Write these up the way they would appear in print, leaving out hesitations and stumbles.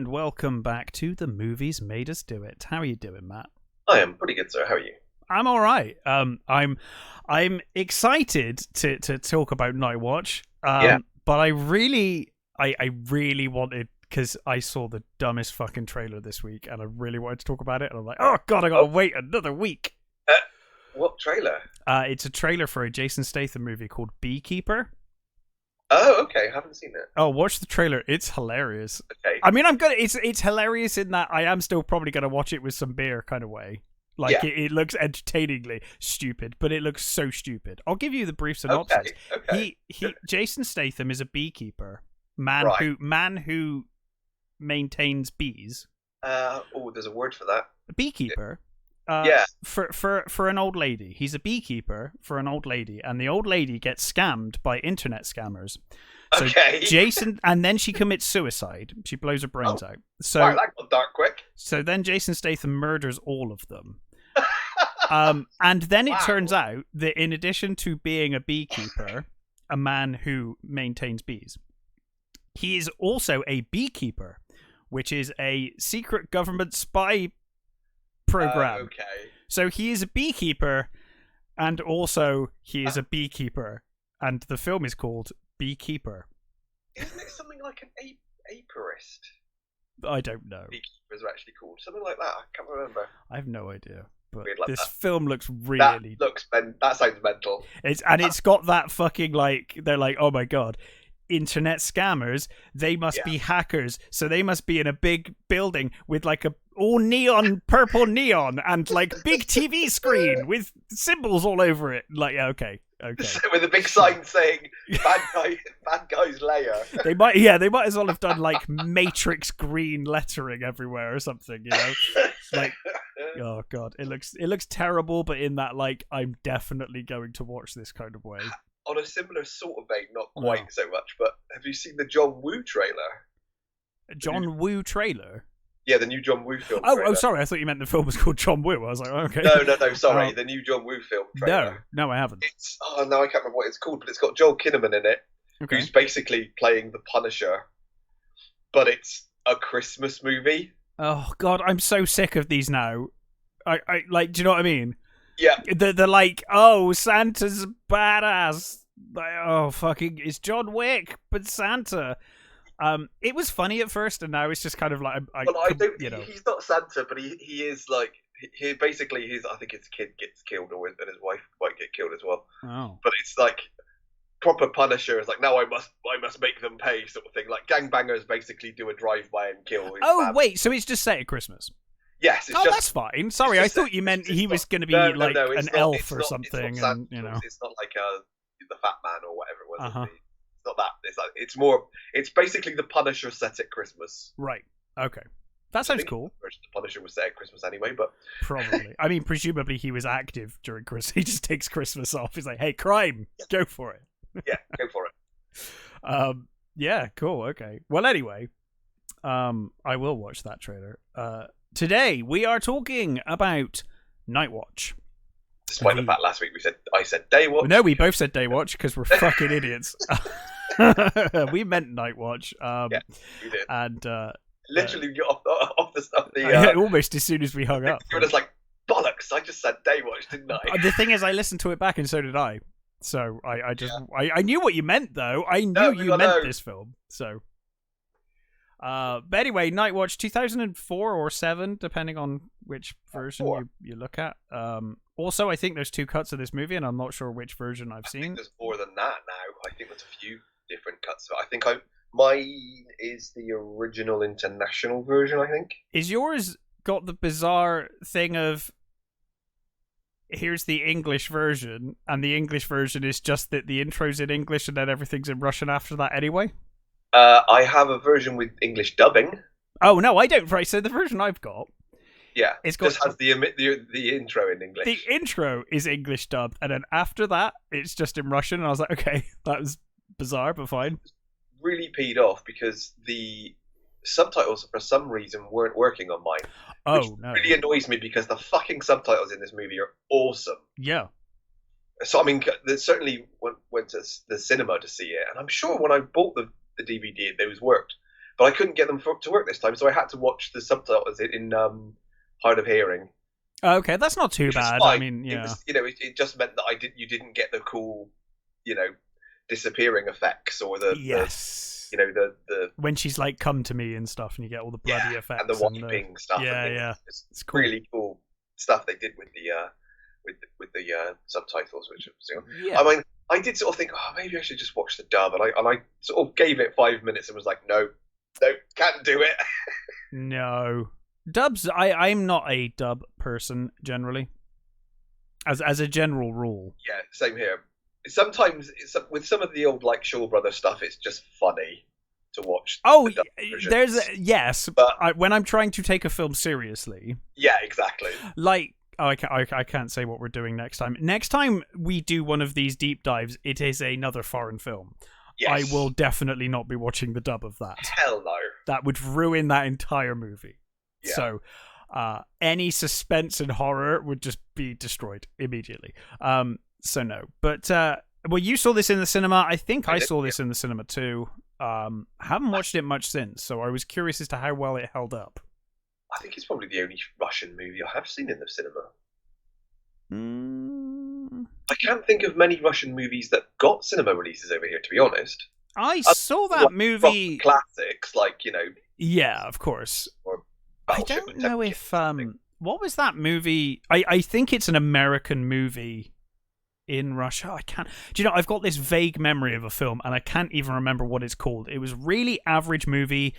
and welcome back to The Movies Made Us Do It. How are you doing, Matt? I am pretty good, sir. How are you? I'm all right. I'm excited to talk about Night Watch. Yeah. But I really wanted, because I saw the dumbest fucking trailer this week, and I really wanted to talk about it. And I'm like, oh god, I gotta wait another week. What trailer? It's a trailer for a Jason Statham movie called Beekeeper. Oh, okay. I haven't seen it. Oh, watch the trailer. It's hilarious. Okay. I mean, it's hilarious in that I am still probably gonna watch it with some beer kind of way. Like, Yeah. it looks entertainingly stupid, but it looks so stupid. I'll give you the brief synopsis. Okay. Jason Statham is a beekeeper, Right. man who maintains bees. There's a word for that. A beekeeper. Yeah. For an old lady. He's a beekeeper for an old lady, and the old lady gets scammed by internet scammers. So Okay. Jason, and then she commits suicide. She blows her brains out. So Wow, that got dark quick. So then Jason Statham murders all of them. And then it turns out that in addition to being a beekeeper, a man who maintains bees, he is also a beekeeper, which is a secret government spy program. Okay. So he is a beekeeper, and also he is a beekeeper, and the film is called Beekeeper. Isn't it something like an apiarist? I don't know. Beekeepers are actually called something like that. I can't remember. I have no idea. But Weird like this that. film looks really... That sounds mental. It's got that fucking, like, they're like, oh my god, internet scammers, they must be hackers, so they must be in a big building with like a all neon, purple neon, and like big TV screen with symbols all over it. Like, yeah, okay. With a big sign saying bad guy's lair. They might as well have done like matrix green lettering everywhere or something, you know? Like, oh god, it looks terrible, but in that, like, I'm definitely going to watch this kind of way. On a similar sort of vein, not quite so much, but have you seen the John Woo trailer? John Woo trailer? Yeah, the new John Woo film. Oh, sorry, I thought you meant the film was called John Woo. I was like, okay. No, sorry, the new John Woo film trailer. No, I haven't. I can't remember what it's called, but it's got Joel Kinnaman in it, who's basically playing the Punisher, but it's a Christmas movie. Oh god, I'm so sick of these now. I like, do you know what I mean? Yeah. They're like, oh, Santa's badass. Like, oh, fucking, it's John Wick, but Santa. It was funny at first, and now it's just kind of like, he's not Santa, but he is like, he basically, I think his kid gets killed, and his wife might get killed as well. Oh. But it's like, proper Punisher is like, now I must make them pay, sort of thing. Like, gangbangers basically do a drive-by and kill his family. Wait, so it's just set at Christmas? Yes. That's fine. Sorry, I thought you meant he was going to be an elf or something. It's not and, you know. It's not like the Fat Man or whatever it was. It's not that. It's more. It's basically the Punisher set at Christmas. Right. Okay. That sounds cool. The Punisher was set at Christmas anyway, but probably. I mean, presumably he was active during Christmas. He just takes Christmas off. He's like, "Hey, crime, go for it." Yeah, go for it. Yeah, cool. Okay. Well, anyway, I will watch that trailer. Today we are talking about Night Watch. Despite the fact last week I said Day Watch. No, we both said Day Watch because we're fucking idiots. We meant Night Watch. Yeah, we did. And literally off the stuff. Almost as soon as we hung up. You were just like, bollocks! I just said Day Watch, didn't I? The thing is, I listened to it back, and so did I. So I knew what you meant, though. I knew you meant this film. So. But anyway, Night Watch 2004 or 7, depending on which version you look at. Also, I think there's 2 cuts of this movie, and I'm not sure which version I've seen. I think there's more than that now. I think there's a few different cuts. I think mine is the original international version, I think. Is yours got the bizarre thing of here's the English version, and the English version is just that the intro's in English and then everything's in Russian after that anyway? I have a version with English dubbing. Oh, no, I don't. Right, so the version I've got... Yeah, it just has the intro in English. The intro is English dubbed, and then after that, it's just in Russian, and I was like, okay, that was bizarre, but fine. Really peed off because the subtitles, for some reason, weren't working on mine. Which really annoys me because the fucking subtitles in this movie are awesome. Yeah. So, I mean, certainly went to the cinema to see it, and I'm sure when I bought the DVD, those worked. but I couldn't get them to work this time, so I had to watch the subtitles in hard of hearing. Okay, that's not too bad. I mean, yeah, it just meant that you didn't get the cool, disappearing effects or the the when she's like "come to me" and stuff, and you get all the bloody effects and the wiping stuff. Yeah, it's cool. Really cool stuff they did with the subtitles, which I mean, I did sort of think, maybe I should just watch the dub, and I sort of gave it 5 minutes and was like, no, can't do it. No. Dubs, I'm not a dub person generally, as a general rule. Yeah, same here. Sometimes with some of the old like Shaw Brothers stuff, it's just funny to watch. Oh, but when I'm trying to take a film seriously. Yeah, exactly. Like, I can't say what we're doing next time. Next time we do one of these deep dives, it is another foreign film. Yes. I will definitely not be watching the dub of that. Hell no. That would ruin that entire movie. Yeah. So, any suspense and horror would just be destroyed immediately. So no. But, well, you saw this in the cinema. I think I saw this in the cinema too. Haven't watched it much since, so I was curious as to how well it held up. I think it's probably the only Russian movie I have seen in the cinema. I can't think of many Russian movies that got cinema releases over here, to be honest. I saw that movie. Classics, like, Yeah, of course. I don't know if what was that movie? I think it's an American movie in Russia. I can't. Do you know? I've got this vague memory of a film, and I can't even remember what it's called. It was really average movie,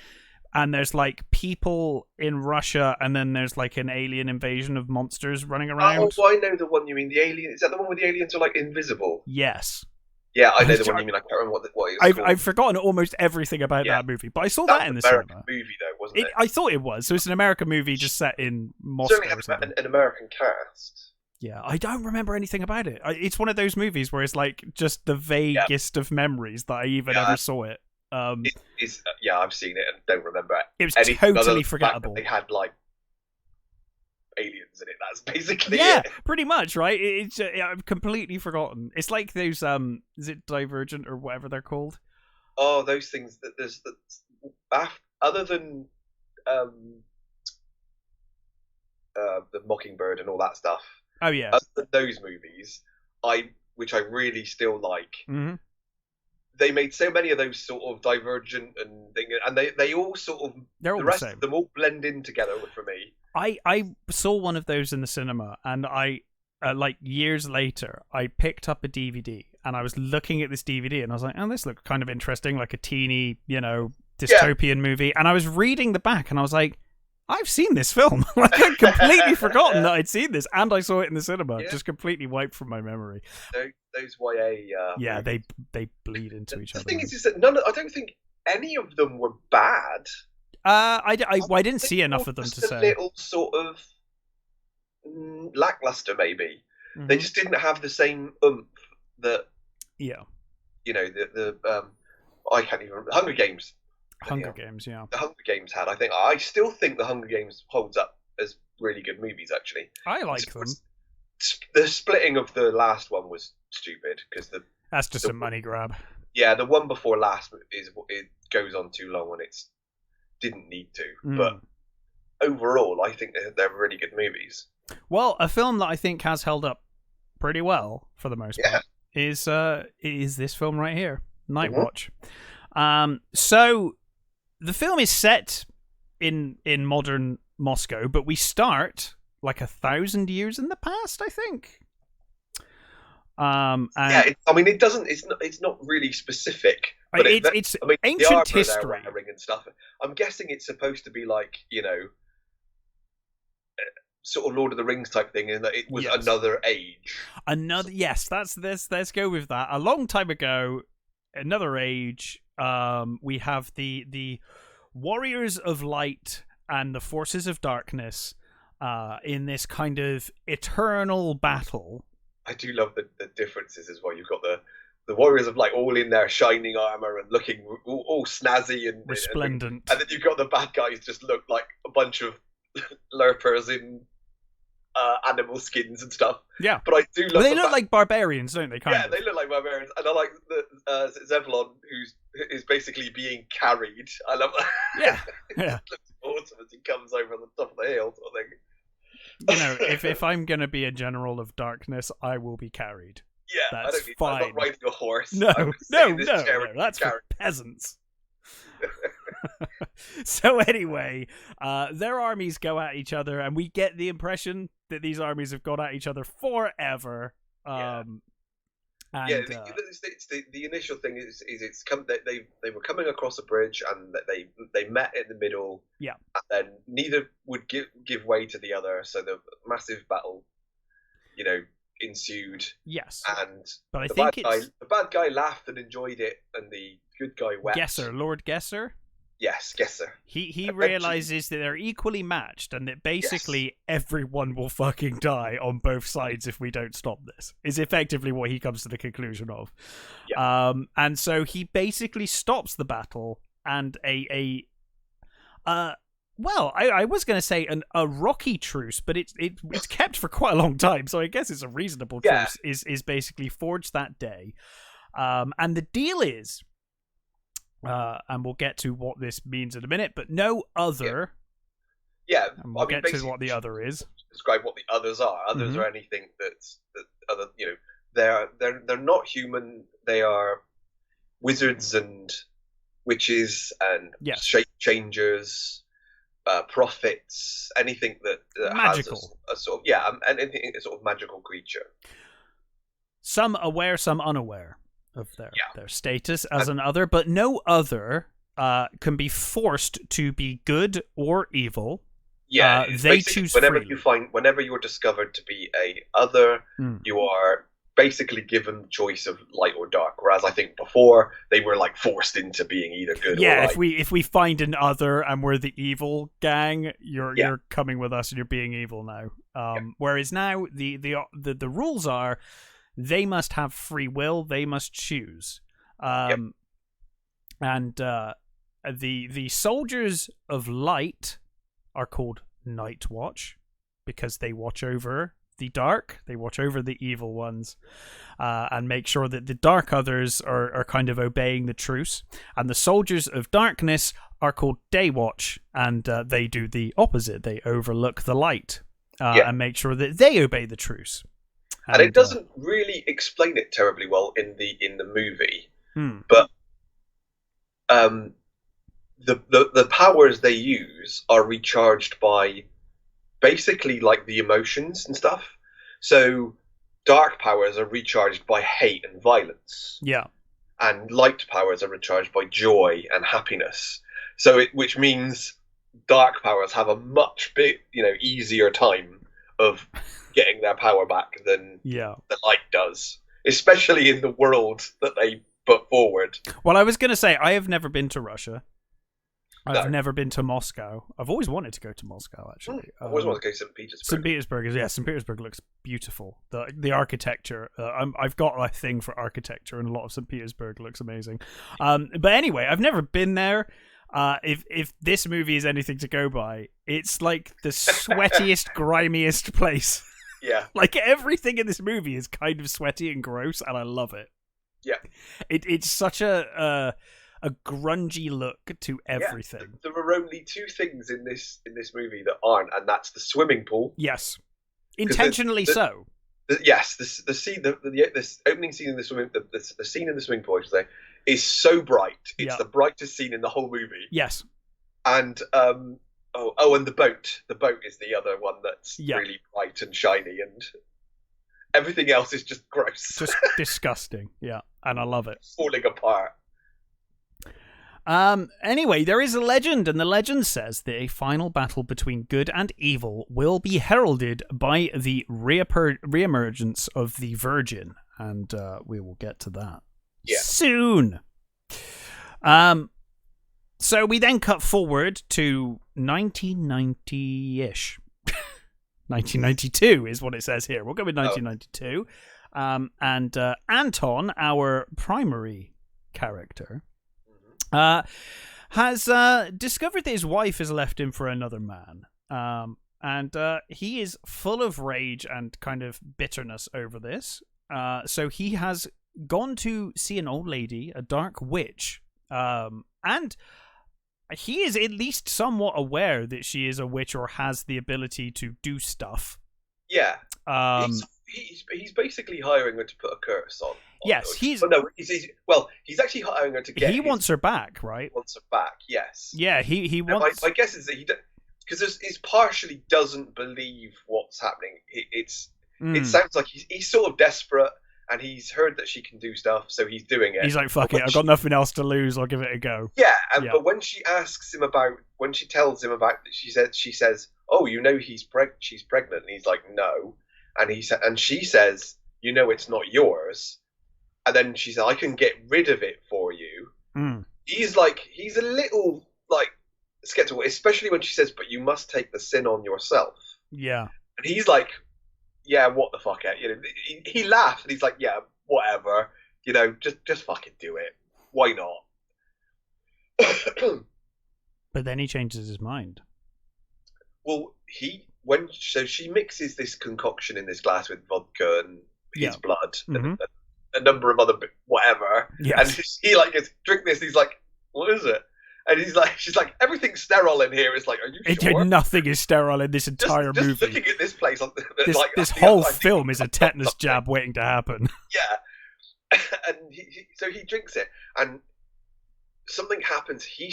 and there's like people in Russia, and then there's like an alien invasion of monsters running around. Oh, I know the one you mean. The alien. Is that the one where the aliens are like invisible? Yes. Yeah, I know the one you mean. I can't remember what it was called. I've forgotten almost everything about that movie, but I saw that in the American cinema. Movie though, wasn't it? I thought it was. So it's an American movie just set in Moscow. Certainly had an American cast. Yeah, I don't remember anything about it. It's one of those movies where it's like just the vaguest of memories that I even ever saw it. I've seen it and don't remember it. It was totally forgettable. They had like aliens in it. That's basically it. Pretty much, right? I've completely forgotten. It's like those is it Divergent or whatever they're called? Oh, those things that there's other than the Mockingbird and all that stuff. Oh yeah. Other than those movies, which I really still like. Mm-hmm. They made so many of those sort of Divergent and they all sort of the rest same. of them all blend in together for me. I saw one of those in the cinema, and I like years later I picked up a DVD, and I was looking at this DVD, and I was like, oh, this looks kind of interesting, like a teeny, dystopian movie. And I was reading the back, and I was like, I've seen this film. Like, I'd completely forgotten that I'd seen this, and I saw it in the cinema. Just completely wiped from my memory. Those YA. They bleed into each other. The thing is that I don't think any of them were bad. I didn't see enough of them to say. A little sort of lackluster, maybe. Mm-hmm. They just didn't have the same oomph that. Yeah. I can't even remember. Hunger Games. Games, yeah. The Hunger Games had. I still think the Hunger Games holds up as really good movies. Actually, I like them. The splitting of the last one was stupid because that's just a money grab. Yeah, the one before last it goes on too long and it's didn't need to. But overall, I think they're really good movies. Well, a film that I think has held up pretty well for the most part is this film right here, Night Watch. So the film is set in modern Moscow, but we start like 1,000 years in the past, I think. It doesn't. It's not really specific. But it's ancient history and stuff. I'm guessing it's supposed to be like sort of Lord of the Rings type thing, in that it was another age. Let's go with that. A long time ago, another age. We have the warriors of light and the forces of darkness in this kind of eternal battle. I do love the differences as well. You've got the warriors of light all in their shining armor and looking all snazzy and resplendent, and then you've got the bad guys just look like a bunch of lurpers in animal skins and stuff. Yeah, but I do love. They look like barbarians, don't they? Yeah, they look like barbarians, and I like the Zevlon, is basically being carried. I love that. Yeah, it looks awesome as he comes over the top of the hill, sort of thing. If I'm gonna be a general of darkness, I will be carried. Yeah, that's fine. I'm not riding a horse. No, that's for peasants. So anyway, their armies go at each other, and we get the impression that these armies have gone at each other forever. And, the initial thing is it's come. They were coming across a bridge, and they met in the middle. Yeah, and then neither would give way to the other, so the massive battle, ensued. Yes, but the bad guy laughed and enjoyed it, and the good guy wept. Lord Gesser. Yes, Gesser. He realizes that they're equally matched, and that basically everyone will fucking die on both sides if we don't stop this. Is effectively what he comes to the conclusion of. Yeah. And so he basically stops the battle, and I was going to say a rocky truce, but it's kept for quite a long time, so I guess it's a reasonable truce. Is basically forged that day, and the deal is. And we'll get to what this means in a minute, but no other. Yeah, and we'll get to what the other is. Describe what the others are. Others are anything that other. They're not human. They are wizards and witches and shape changers, prophets. Anything that magical. Has a sort of anything a sort of magical creature. Some aware, some unaware of their status as an other, but no other can be forced to be good or evil. Yeah, they choose freely. Whenever you're discovered to be a other, you are basically given the choice of light or dark. Whereas I think before they were like forced into being either good or light. if we find an other and we're the evil gang, you're coming with us and you're being evil now. Whereas now the rules are. They must have free will. They must choose. And the soldiers of light are called Night Watch because they watch over the dark. They watch over the evil ones and make sure that the dark others are kind of obeying the truce. And the soldiers of darkness are called Day Watch, and they do the opposite. They overlook the light and make sure that they obey the truce. And it doesn't really explain it terribly well in the movie, but the powers they use are recharged by basically like the emotions and stuff. So dark powers are recharged by hate and violence. Yeah, and light powers are recharged by joy and happiness. So which means dark powers have a much easier time of getting their power back than the light does, especially in the world that they put forward. Well, I was going to say, I have never been to Russia. I've never been to Moscow. I've always wanted to go to Moscow, actually. I've always wanted to go to St. Petersburg. St. Petersburg looks beautiful. The architecture. I've got a thing for architecture, and a lot of St. Petersburg looks amazing. But anyway, I've never been there. If this movie is anything to go by, it's like the sweatiest, grimiest place. Yeah. Like everything in this movie is kind of sweaty and gross, and I love it. Yeah. It's such a grungy look to everything. Yeah. There are only two things in this movie that aren't, and that's the swimming pool. Yes. Intentionally so. Yes, the scene, this opening scene in the swimming, the scene in the swimming pool, I should say, is so bright. It's the brightest scene in the whole movie. Yes. And and the boat. The boat is the other one that's really bright and shiny, and everything else is just gross. Just disgusting. Yeah, and I love it. Falling apart. Anyway, there is a legend, and the legend says that a final battle between good and evil will be heralded by the reemergence of the Virgin, and we will get to that soon. So we then cut forward to 1990-ish. 1992 is what it says here. We'll go with 1992. And Anton, our primary character, has discovered that his wife has left him for another man. and he is full of rage and kind of bitterness over this. So he has gone to see an old lady, a dark witch, and he is at least somewhat aware that she is a witch or has the ability to do stuff. Yeah. He's basically hiring her to put a curse on. Yes, he's actually hiring her to get. He wants her back, right? Wants her back, yes. Yeah, he wants. My guess is that because he's partially doesn't believe what's happening. It sounds like he's sort of desperate, and he's heard that she can do stuff, so he's doing it. He's like, "Fuck it, I've got nothing else to lose. I'll give it a go." Yeah, but when she tells him about, she says, "Oh, you know she's pregnant," and he's like, "No," and she says, "You know it's not yours," and then she said, "I can get rid of it for you." He's a little like skeptical, especially when she says, "But you must take the sin on yourself." Yeah, and he's like, "Yeah, what the fuck?" You know, he laughs and he's like, "Yeah, whatever. You know, just fucking do it. Why not?" But then he changes his mind. Well, she mixes this concoction in this glass with vodka and his blood and a number of other whatever. Yes. And he like goes, "Drink this." And he's like, "What is it?" And she's like, "Everything's sterile in here." It's like, "Are you sure?" Nothing is sterile in this entire movie. Just looking at this place, this whole film is a tetanus jab waiting to happen. Yeah, and so he drinks it, and something happens. He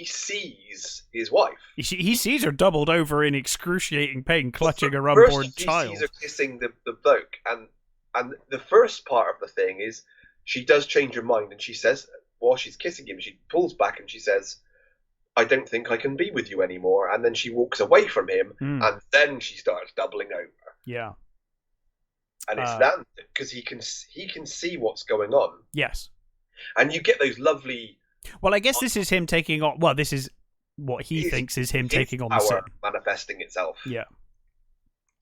sees his wife. He sees her doubled over in excruciating pain, clutching her unborn child. He sees her kissing the bloke, and the first part of the thing is she does change her mind, and she says, while she's kissing him, she pulls back and she says, "I don't think I can be with you anymore." And then she walks away from him, and then she starts doubling over. Yeah, and it's that because he can see what's going on. Yes, and you get those lovely. Well, I guess this is him taking on. Well, this is what he thinks is him taking on the sin manifesting itself. Yeah,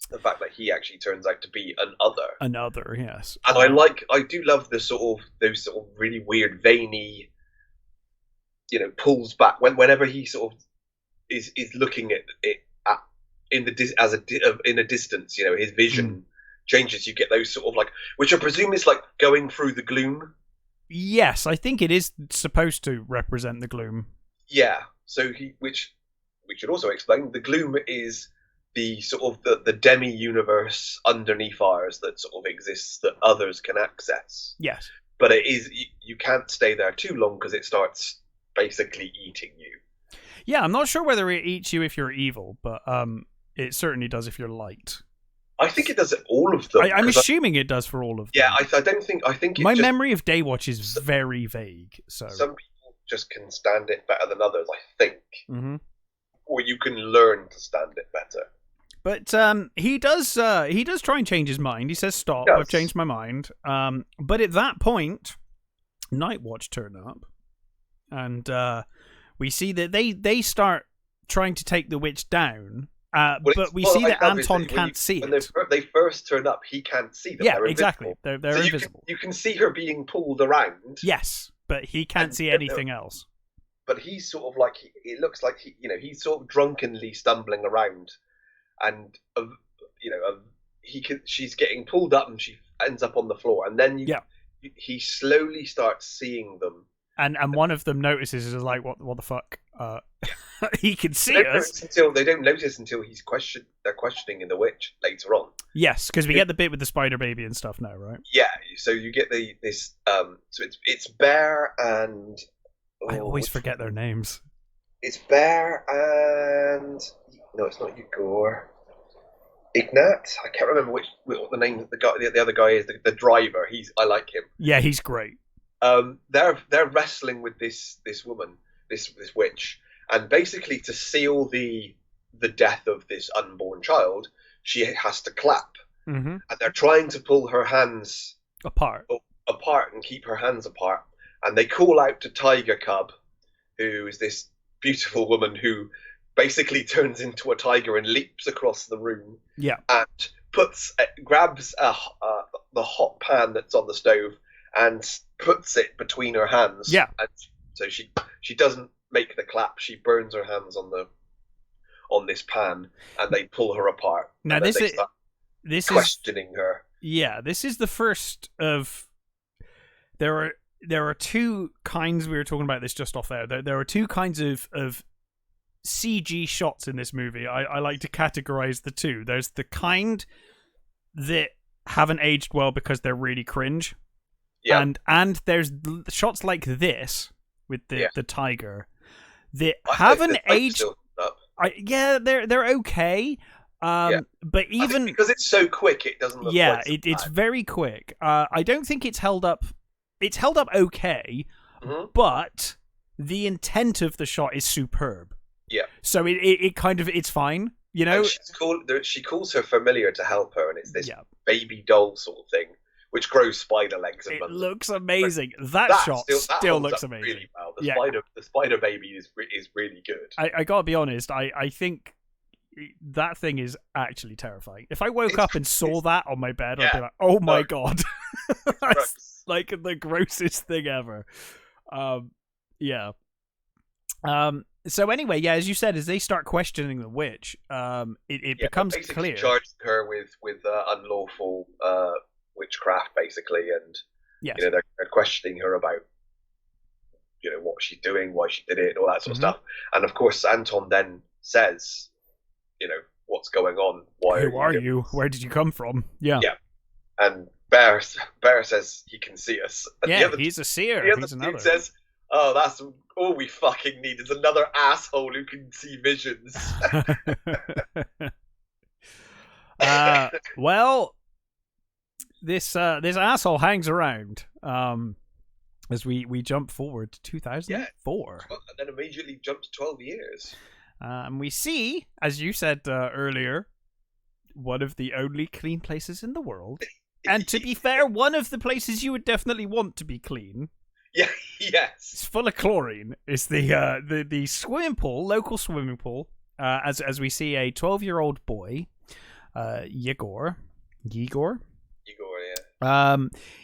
the fact that he actually turns out to be an other. Another, yes. And I do love those sort of really weird, veiny, pulls back whenever he sort of is looking at it in a distance. His vision changes. You get those sort of which I presume is like going through the gloom. Yes, I think it is supposed to represent the gloom. Yeah. So which we should also explain, the gloom is the sort of the demi-universe underneath ours that sort of exists that others can access. Yes. But it is, you can't stay there too long because it starts basically eating you. Yeah, I'm not sure whether it eats you if you're evil, but it certainly does if you're light. I think it does it all of them. I'm assuming it does for all of them. Yeah, I think my memory of Daywatch is very vague. So some people just can stand it better than others, I think. Mm-hmm. Or you can learn to stand it better. But he does try and change his mind. He says, "Stop! I've changed my mind." But at that point, Nightwatch turn up, and we see that they start trying to take the witch down. But we see that Anton can't see it. When they first turn up, he can't see them. Yeah, exactly. They're invisible. You can see her being pulled around. Yes, but he can't see anything else. But he's sort of like, it looks like he's sort of drunkenly stumbling around. And she's getting pulled up and she ends up on the floor, and then he slowly starts seeing them. And one of them notices, is like, what the fuck? He can see us. They don't notice until they're questioning the witch later on. Yes, because we get the bit with the spider baby and stuff now, right? Yeah, so you get this. So it's Bear and. I always forget their names. It's Bear and. No, it's not Igor. Ignat. I can't remember what the name of the other guy is. The driver. I like him. Yeah, he's great. They're wrestling with this woman, this witch, and basically to seal the death of this unborn child, she has to clap, and they're trying to pull her hands apart and keep her hands apart, and they call out to Tiger Cub, who is this beautiful woman who basically turns into a tiger and leaps across the room. Yeah, and grabs the hot pan that's on the stove and puts it between her hands. Yeah, and so she doesn't make the clap. She burns her hands on on this pan, and they pull her apart. Now this is questioning her. Yeah, this is the first of. There are two kinds. We were talking about this just off air. There are two kinds of CG shots in this movie. I like to categorize the two. There's the kind that haven't aged well because they're really cringe. Yeah. And there's shots like this with the tiger that haven't aged. They're okay. But even because it's so quick, it doesn't look. Yeah, it's very quick. I don't think it's held up. It's held up okay, but the intent of the shot is superb. Yeah. So it kind of it's fine, you know. And she calls her familiar to help her, and it's this baby doll sort of thing, which grows spider legs. And it looks amazing. That shot still looks amazing. Really well. The spider baby is really good. I gotta be honest. I think that thing is actually terrifying. If I woke up and saw that on my bed, I'd be like, "Oh my god, that's like the grossest thing ever." So anyway, as you said, as they start questioning the witch, it becomes clear. Charging her with unlawful witchcraft, basically, and they're questioning her about what she's doing, why she did it, all that sort of stuff. And of course, Anton then says, what's going on? Who are you? Where did you come from? Yeah. And Bear says he can see us. And he's a seer. He's another. Says, "Oh, that's all we fucking need is another asshole who can see visions." Well, this asshole hangs around. As we jump forward to 2004, and then immediately jump to 12 years. And we see, as you said earlier, one of the only clean places in the world. And to be fair, one of the places you would definitely want to be clean. Yeah, yes. It's full of chlorine. It's the swimming pool, local swimming pool. As we see a 12-year-old boy, Yegor. Yeah.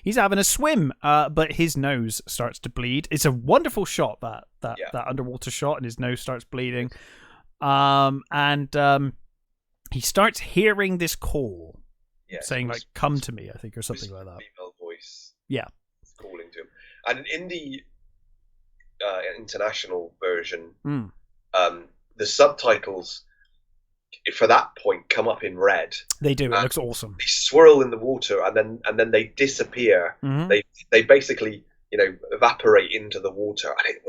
He's having a swim, but his nose starts to bleed. It's a wonderful shot, that underwater shot, and his nose starts bleeding. And he starts hearing this call, saying like "Come to me," I think, or something like that. Female voice. Yeah. Calling to him. And in the international version, the subtitles for that point come up in red. They do. It looks awesome. They swirl in the water, and then they disappear. They basically evaporate into the water, and it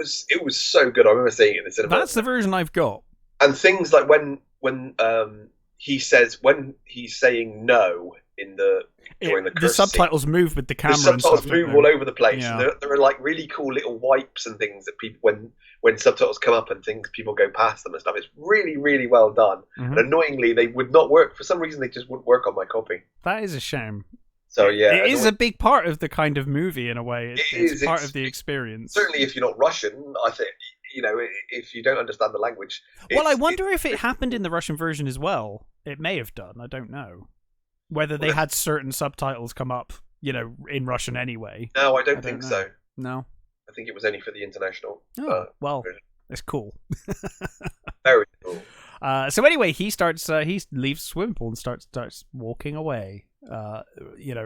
was so good. I remember seeing it in the cinema. That's the version I've got. And things like when he's saying no during the subtitles move with the camera. The subtitles move all over the place. Yeah. And there are like really cool little wipes and things that people, when subtitles come up and things, people go past them and stuff. It's really, really well done. And annoyingly, they would not work. For some reason, they just wouldn't work on my copy. That is a shame. So yeah, it is a big part of the kind of movie in a way. It's part of the experience. Certainly, if you're not Russian, I think if you don't understand the language. Well, I wonder if it happened in the Russian version as well. It may have done. I don't know whether they had certain subtitles come up, in Russian anyway. No, I don't think so. No, I think it was only for the international. Well, it's cool. Very cool. So anyway, he leaves the swimming pool and starts walking away.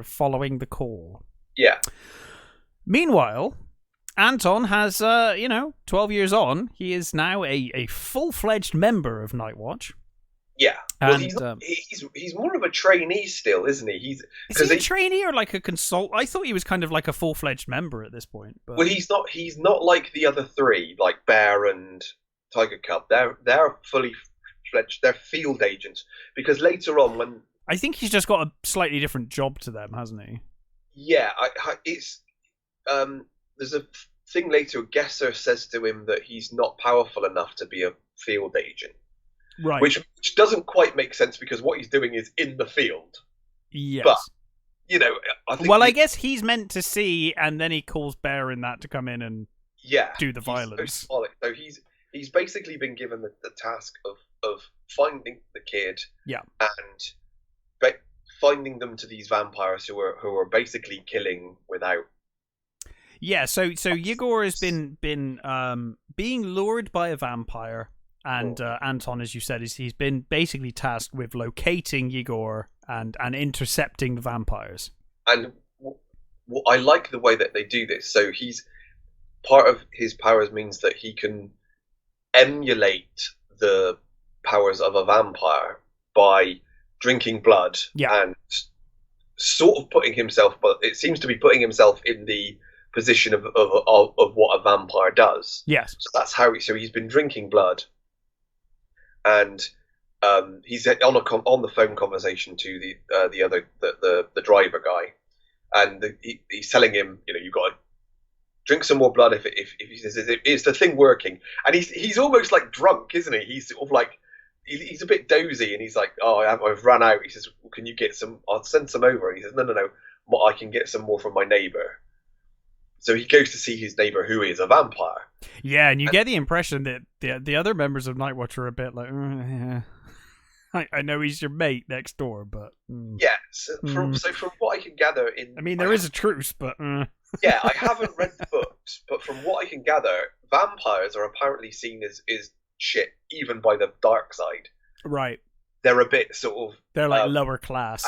Following the call. Yeah. Meanwhile, Anton has 12 years on. He is now a full-fledged member of Night Watch. Yeah, well, he's more of a trainee still, isn't he? Is he a trainee or like a consult? I thought he was kind of like a full-fledged member at this point. But... Well, he's not. He's not like the other three, like Bear and Tiger Cub. They're fully fledged. They're field agents, because later on, when I think he's just got a slightly different job to them, hasn't he? Yeah, it's there's a thing later. Gesser says to him that he's not powerful enough to be a field agent. Right. Which doesn't quite make sense, because what he's doing is in the field. Yes. But, I think... Well, I guess he's meant to see, and then he calls Bear and that to come in and do the violence. So he's basically been given the task of finding the kid and finding them to these vampires who are basically killing without... Yeah, so Yegor has been being lured by a vampire And Anton, as you said, he's been basically tasked with locating Yegor and intercepting the vampires. And I like the way that they do this. So he's part of his powers means that he can emulate the powers of a vampire by drinking blood and sort of putting himself, but it seems to be putting himself in the position of what a vampire does. Yes. So that's how he's been drinking blood, and he's on the phone conversation to the driver guy, and he's telling him, you've got to drink some more blood if he says is the thing working, and he's almost like drunk, isn't he? He's sort of like he's a bit dozy, and he's like, oh, I've run out. He says, well, can you get some? I'll send some over. And he says, no, I can get some more from my neighbor. So he goes to see his neighbor, who is a vampire. Yeah, and you get the impression that the other members of Nightwatch are a bit like, I know he's your mate next door, but yes. From what I can gather, there is a truce, but yeah, I haven't read the books, but from what I can gather, vampires are apparently seen as shit, even by the dark side. Right. They're a bit sort of. They're like lower class.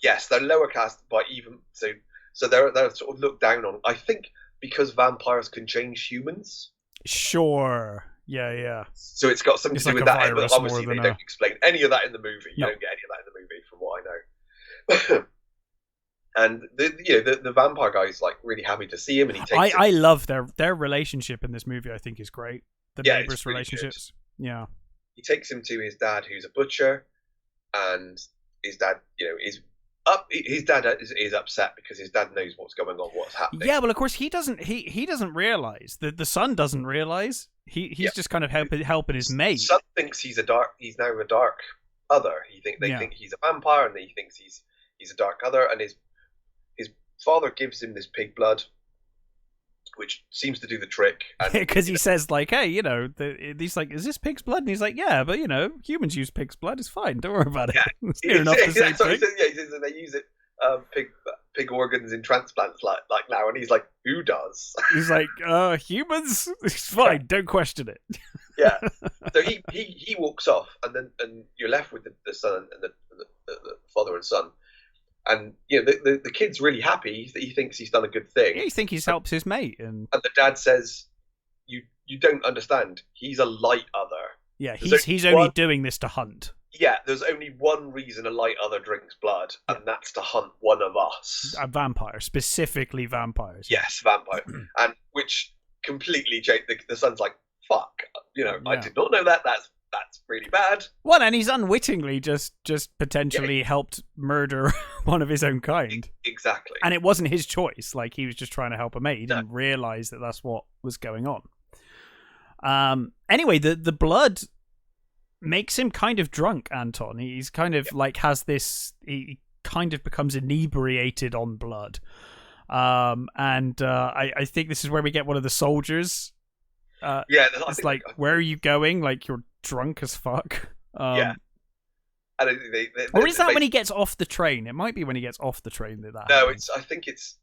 Yes, they're lower class, but even so they're sort of looked down on. I think because vampires can change humans. Sure. Yeah. So it's got something to do with that. But obviously, they don't explain any of that in the movie. You No. don't get any of that in the movie, from what I know. And the vampire guy's like really happy to see him, and he takes. I love their relationship in this movie. I think is great. The neighbors' really relationships. Good. Yeah. He takes him to his dad, who's a butcher, and his dad, is up. His dad is upset because his dad knows what's going on, what's happening. Yeah, well, of course he doesn't. He doesn't realize. The son doesn't realize. He's just kind of helping his mate. Son thinks he's now a dark other. They think he's a vampire, and he thinks he's a dark other, and his father gives him this pig blood, which seems to do the trick. Because he says, like, hey, he's like, is this pig's blood? And he's like, yeah, but, humans use pig's blood. It's fine. Don't worry about it. Yeah. It's near enough the same thing. He says that they use it, pig organs in transplants like now. And he's like, who does? He's like, humans? It's fine. Don't question it. Yeah. So he walks off, and you're left with the son and the father and son. And the kid's really happy. He thinks he's done a good thing. Yeah, he thinks he's helped his mate, and the dad says, "You don't understand. He's a light other. Yeah, he's only doing this to hunt. Yeah, there's only one reason a light other drinks blood, and that's to hunt one of us. A vampire, specifically vampires. Yes, vampire, and which completely changed. The son's like, "Fuck, I did not know that. That's really bad." Well, and he's unwittingly just potentially helped murder one of his own kind. Exactly. And it wasn't his choice. Like, he was just trying to help a mate. He didn't realize that that's what was going on. Anyway, the blood makes him kind of drunk, Anton. He's kind of like has this. He kind of becomes inebriated on blood. I think this is where we get one of the soldiers. It's like, where are you going? Like, you're drunk as fuck. Yeah. And or is that when he gets off the train? It might be when he gets off the train that happens. I think it's.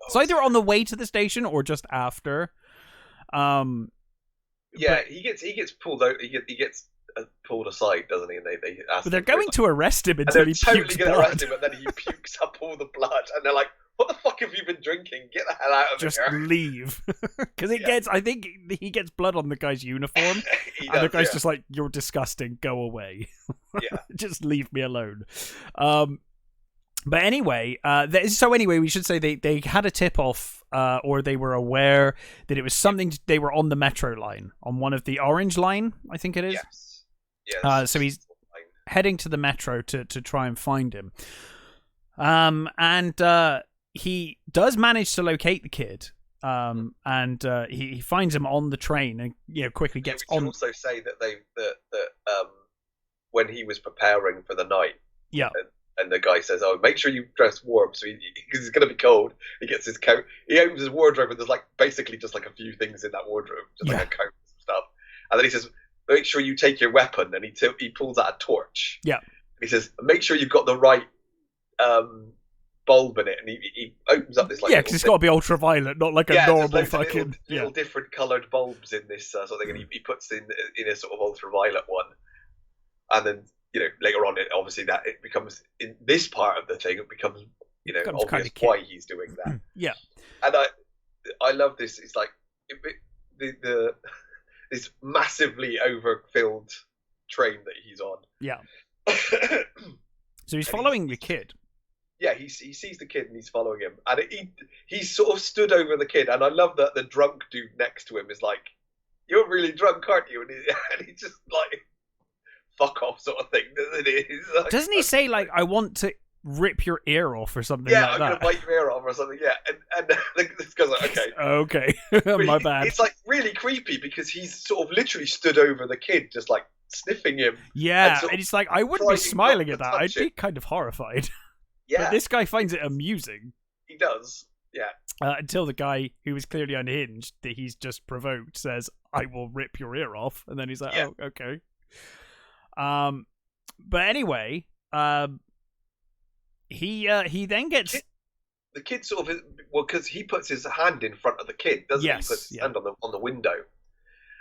It's either on the way to the station or just after. He gets pulled out. He gets pulled aside, doesn't he? And they ask. But they're going to arrest him until he pukes blood. Arrest him, and then he pukes up all the blood, and they're like, "What the fuck have you been drinking? Get the hell out of here!" Just leave, because gets. I think he gets blood on the guy's uniform, and the guy's just like, "You're disgusting. Go away. Just leave me alone." But anyway, we should say they had a tip off, or they were aware that it was something. They were on the metro line, on one of the Orange line, I think it is. Yes. So he's heading to the metro to try and find him. He does manage to locate the kid. He finds him on the train and quickly gets on. We should also say that when he was preparing for the night, and the guy says, "Oh, make sure you dress warm," so because it's going to be cold. He gets his coat. He opens his wardrobe, and there's basically just a few things in that wardrobe, just like a coat and stuff. And then he says, "Make sure you take your weapon," and he pulls out a torch. Yeah. He says, "Make sure you've got the right bulb in it, and he opens up this like because it's got to be ultraviolet, not like a normal fucking little different coloured bulbs in this sort of thing, and he puts in a sort of ultraviolet one, and then later on, obviously that it becomes in this part of the thing, it becomes obvious why he's doing that. Yeah, and I love this. It's like the this massively overfilled train that he's on. Yeah. So he's following the kid. Yeah, he sees the kid and he's following him, and he's sort of stood over the kid, and I love that the drunk dude next to him is like, "You're really drunk, aren't you?" And he's just like, "Fuck off," sort of thing, doesn't he? Like, doesn't he say like, "I want to rip your ear off" or something like that? Yeah, I'm gonna bite your ear off or something. Yeah, and this guy's like, "Okay, okay, my bad." It's like really creepy because he's sort of literally stood over the kid, just like sniffing him. Yeah, and it's like, I wouldn't be smiling at that. I'd be kind of horrified. Yeah, but this guy finds it amusing. He does. Yeah. Until the guy who was clearly unhinged, that he's just provoked, says, "I will rip your ear off," and then he's like, "Oh, okay." But anyway, he then gets the kid sort of because he puts his hand in front of the kid, doesn't he? He puts his hand on the window,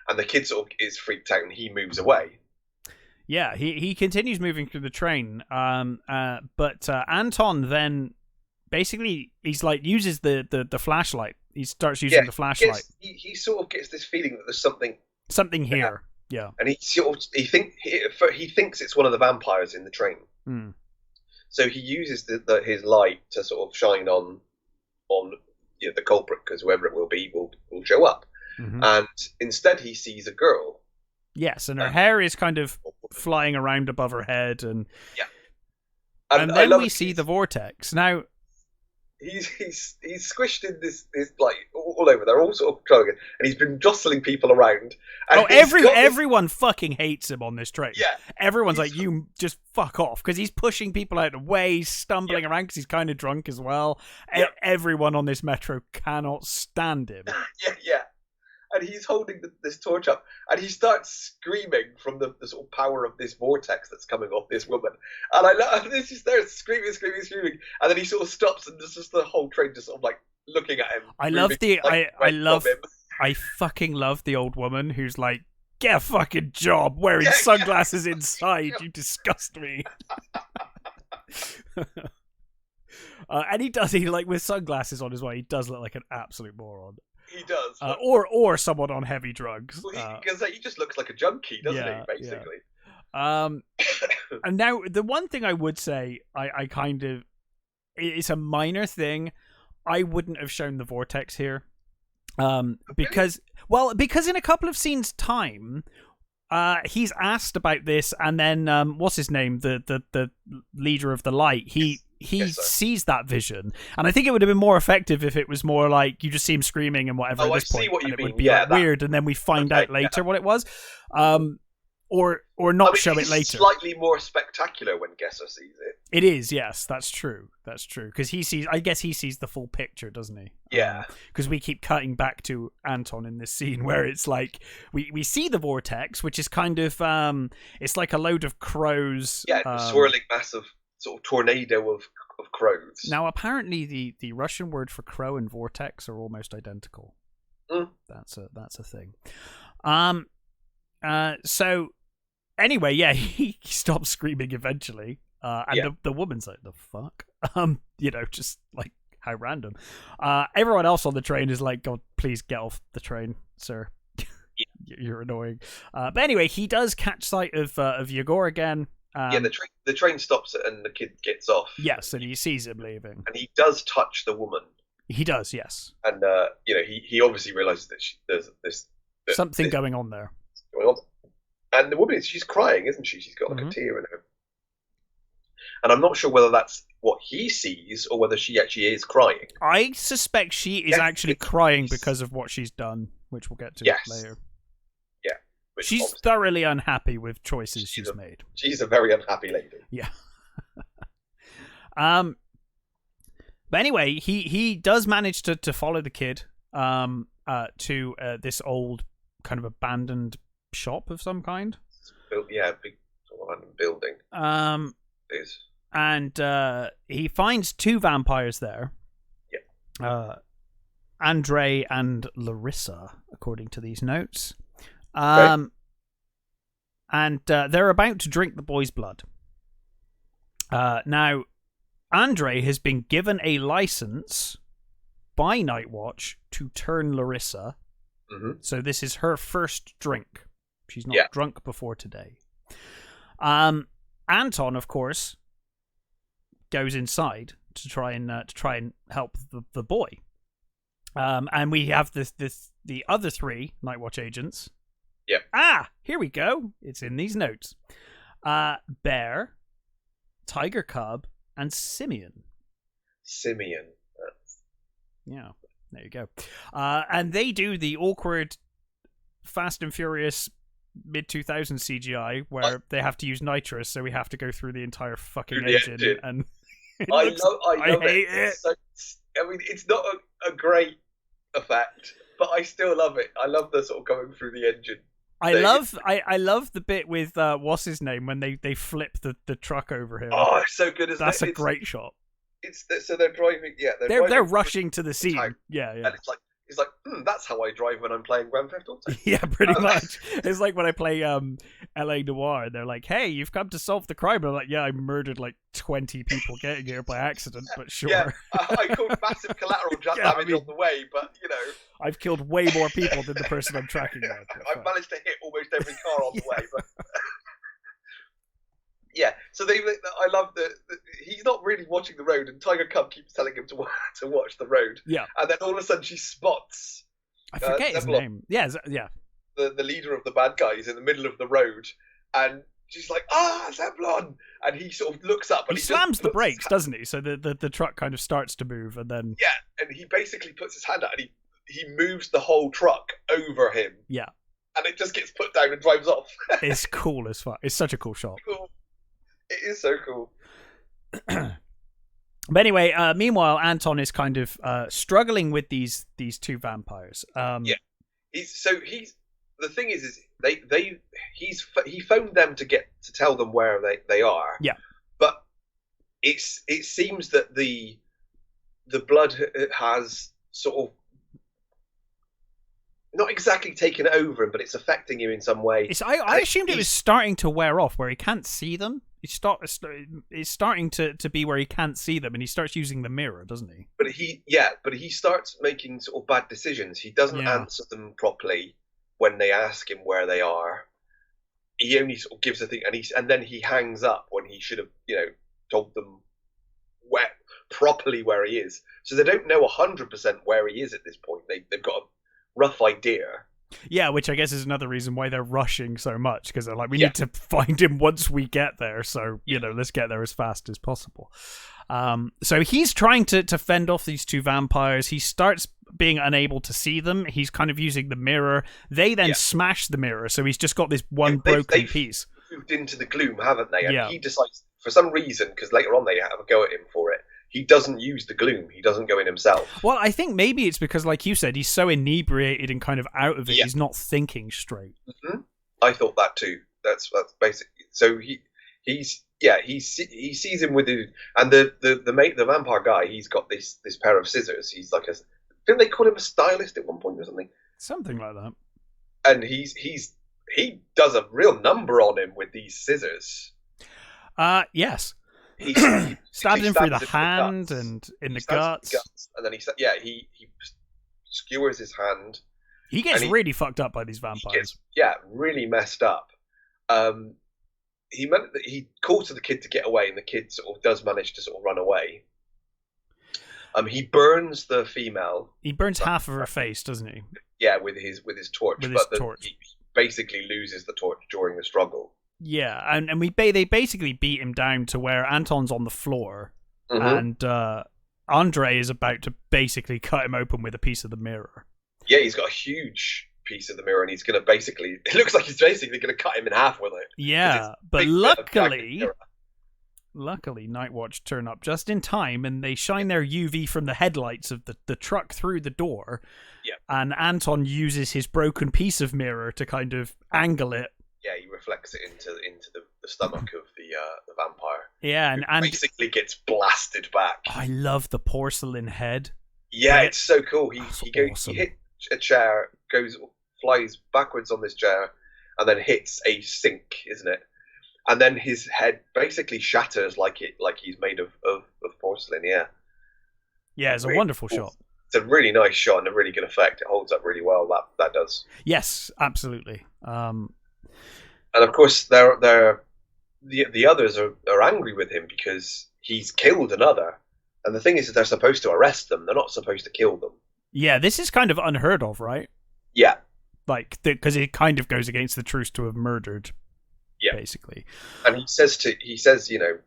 and the kid sort of is freaked out and he moves away. Yeah, he continues moving through the train, but Anton then basically he's like uses the flashlight. He starts using the flashlight. He sort of gets this feeling that there's something here. Yeah, and he thinks it's one of the vampires in the train. Mm. So he uses his light to sort of shine on the culprit, because whoever it will be will show up. Mm-hmm. And instead he sees a girl. Yes, and her hair is kind of flying around above her head, and and then we see the vortex. Now he's squished in this like all over. They're all sort of trying to get, and he's been jostling people around. And everyone fucking hates him on this train. Yeah, everyone's like, "You just fuck off," because he's pushing people out of the way, he's stumbling around because he's kind of drunk as well. Yeah. Everyone on this metro cannot stand him. Yeah. And he's holding this torch up, and he starts screaming from the sort of power of this vortex that's coming off this woman. And I love this. He starts screaming, and then he sort of stops, and there's just the whole train just sort of like looking at him. I fucking love the old woman who's like, "Get a fucking job wearing sunglasses inside. You disgust me." And he like with sunglasses on as well. He does look like an absolute moron. He does, or someone on heavy drugs. Because he just looks like a junkie, doesn't he? Basically. Yeah. And now the one thing I would say, I kind of, it's a minor thing. I wouldn't have shown the vortex here, because in a couple of scenes' time, he's asked about this, and then what's his name, the leader of the light, he sees that vision, and I think it would have been more effective if it was more like you just see him screaming and whatever at this point, and it would be weird, and then we find out later what it was, or not show it later. Slightly more spectacular when Gesser sees it. It is, yes, that's true, because I guess he sees the full picture, doesn't he? Yeah. Because we keep cutting back to Anton in this scene where it's like we see the vortex, which is kind of it's like a load of crows. Yeah, swirling massive sort of tornado of crows. Now, apparently, the Russian word for crow and vortex are almost identical. Mm. That's a thing. So anyway, he stops screaming eventually, and the woman's like, "The fuck," just like how random. Everyone else on the train is like, "God, please get off the train, sir. You're annoying." But anyway, he does catch sight of Yegor again. The train stops and the kid gets off. Yes, and he sees him leaving, and he does touch the woman. He does, yes. And he obviously realizes that there's something going on there. And the woman she's crying, isn't she? She's got like a tear in her. And I'm not sure whether that's what he sees or whether she actually is crying. I suspect she is actually crying because of what she's done, which we'll get to later. Yeah. She's thoroughly unhappy with choices she's made. She's a very unhappy lady. Yeah. But anyway, he does manage to follow the kid to this old kind of abandoned shop of some kind. Big sort of abandoned building. And he finds 2 vampires there. Yeah. Andre and Larissa, according to these notes. Okay. And they're about to drink the boy's blood. Now, Andre has been given a license by Nightwatch to turn Larissa. Mm-hmm. So this is her first drink. She's not drunk before today. Anton, of course, goes inside to try and help the boy. And we have the other 3 Nightwatch agents. Yeah. Here we go. It's in these notes. Bear, Tiger Cub, and Simeon. Yeah, there you go. And they do the awkward Fast and Furious mid-2000s CGI where they have to use nitrous, so we have to go through the entire fucking engine. And I love it. I mean, it's not a great effect, but I still love it. I love the sort of going through the engine. I love the bit with what's his name when they flip the truck over him. Oh, it's so good, isn't it? That's a great shot. So they're driving. Yeah, they're rushing to the scene. Yeah. And it's like that's how I drive when I'm playing Grand Theft Auto. Yeah, pretty much. It's like when I play L.A. Noire. They're like, "Hey, you've come to solve the crime." And I'm like, "Yeah, I murdered like 20 people getting here by accident, but sure." Yeah, I called massive collateral damage on the way, but I've killed way more people than the person I'm tracking now. I've managed to hit almost every car on the way, but. Yeah, so I love he's not really watching the road, and Tiger Cub keeps telling him to watch the road. Yeah, and then all of a sudden she spots. I forget his name. Yeah. The leader of the bad guys in the middle of the road, and she's like, Zeblon, and he sort of looks up and he slams the brakes, doesn't he? So the truck kind of starts to move, and then and he basically puts his hand out and he moves the whole truck over him. Yeah, and it just gets put down and drives off. It's cool as fuck. It's such a cool shot. Cool. It is so cool. But anyway, meanwhile, Anton is kind of struggling with these 2 vampires. He's the thing is he phoned them to tell them where they are. Yeah, but it seems that the blood has sort of not exactly taken over him, but it's affecting him in some way. I assumed it was starting to wear off, where he can't see them. It's starting to be where he can't see them, and he starts using the mirror, doesn't he? But he starts making sort of bad decisions. He doesn't answer them properly when they ask him where they are. He only sort of gives a thing, and then he hangs up when he should have, told them properly where he is. So they don't know 100% where he is at this point. They've got a rough idea. Yeah, which I guess is another reason why they're rushing so much, because they're like, we need to find him once we get there, so let's get there as fast as possible. So he's trying to fend off these 2 vampires. He starts being unable to see them. He's kind of using the mirror. They then smash the mirror, so he's just got this one broken piece. Moved into the gloom, haven't they? And he decides, for some reason, because later on they have a go at him for it, he doesn't use the gloom. He doesn't go in himself. Well, I think maybe it's because, like you said, he's so inebriated and kind of out of it. He's not thinking straight. Mm-hmm. I thought that too. That's basically. So he sees him with the vampire guy. He's got this pair of scissors. He's like didn't they call him a stylist at one point or something? Something like that. And he does a real number on him with these scissors. Yes. He stabs him through the hand and in the guts. And then he skewers his hand. He gets really fucked up by these vampires. Really messed up. He calls to the kid to get away, and the kid sort of does manage to sort of run away. He burns the female. He burns half of her face, doesn't he? Yeah, with his torch. He basically loses the torch during the struggle. Yeah, and they basically beat him down to where Anton's on the floor, and Andre is about to basically cut him open with a piece of the mirror. Yeah, he's got a huge piece of the mirror, and he's going to it looks like he's basically going to cut him in half with it. Yeah, but luckily, Nightwatch turn up just in time, and they shine their UV from the headlights of the truck through the door. Yeah. And Anton uses his broken piece of mirror to kind of angle it Yeah, he reflects it into the stomach of the vampire. Yeah, and basically gets blasted back. I love the porcelain head. Yeah, it's so cool. He awesome. He hit a chair, flies backwards on this chair, and then hits a sink, isn't it? And then his head basically shatters like he's made of porcelain. Yeah. Yeah, it's a wonderful shot. It's a really nice shot and a really good effect. It holds up really well. That does. Yes, absolutely. And of course, the others are angry with him because he's killed another. And the thing is that they're supposed to arrest them. They're not supposed to kill them. Yeah, this is kind of unheard of, right? Yeah. Like, because it kind of goes against the truce to have murdered. Yeah. Basically. And he says, you know,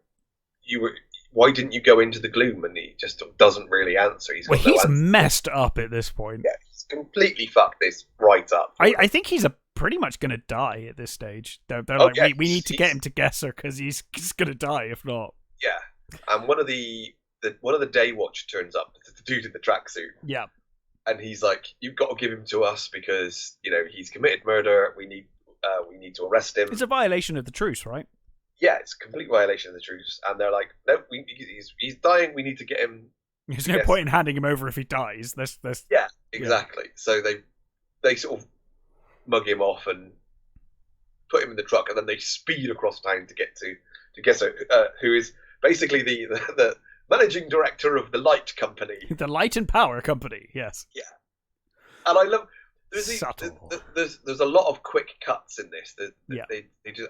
why didn't you go into the gloom? And he just doesn't really answer. He's messed up at this point. Yeah, he's completely fucked this right up. I think he's pretty much going to die at this stage. They're like, yeah, we need to get him to Gesser because he's going to die if not. Yeah. And one of the day watch turns up, the dude in the tracksuit. Yeah. And he's like, you've got to give him to us because, you know, he's committed murder. We need to arrest him. It's a violation of the truce, right? Yeah, it's a complete violation of the truce. And they're like, no, he's dying. We need to get him. There's no point in handing him over if he dies. Yeah, exactly. Yeah. So they sort of mug him off and put him in the truck, and then they speed across town to get to Gesser, who is basically the managing director of the light company. The light and power company, yes. Yeah. And I love... There's a lot of quick cuts in this.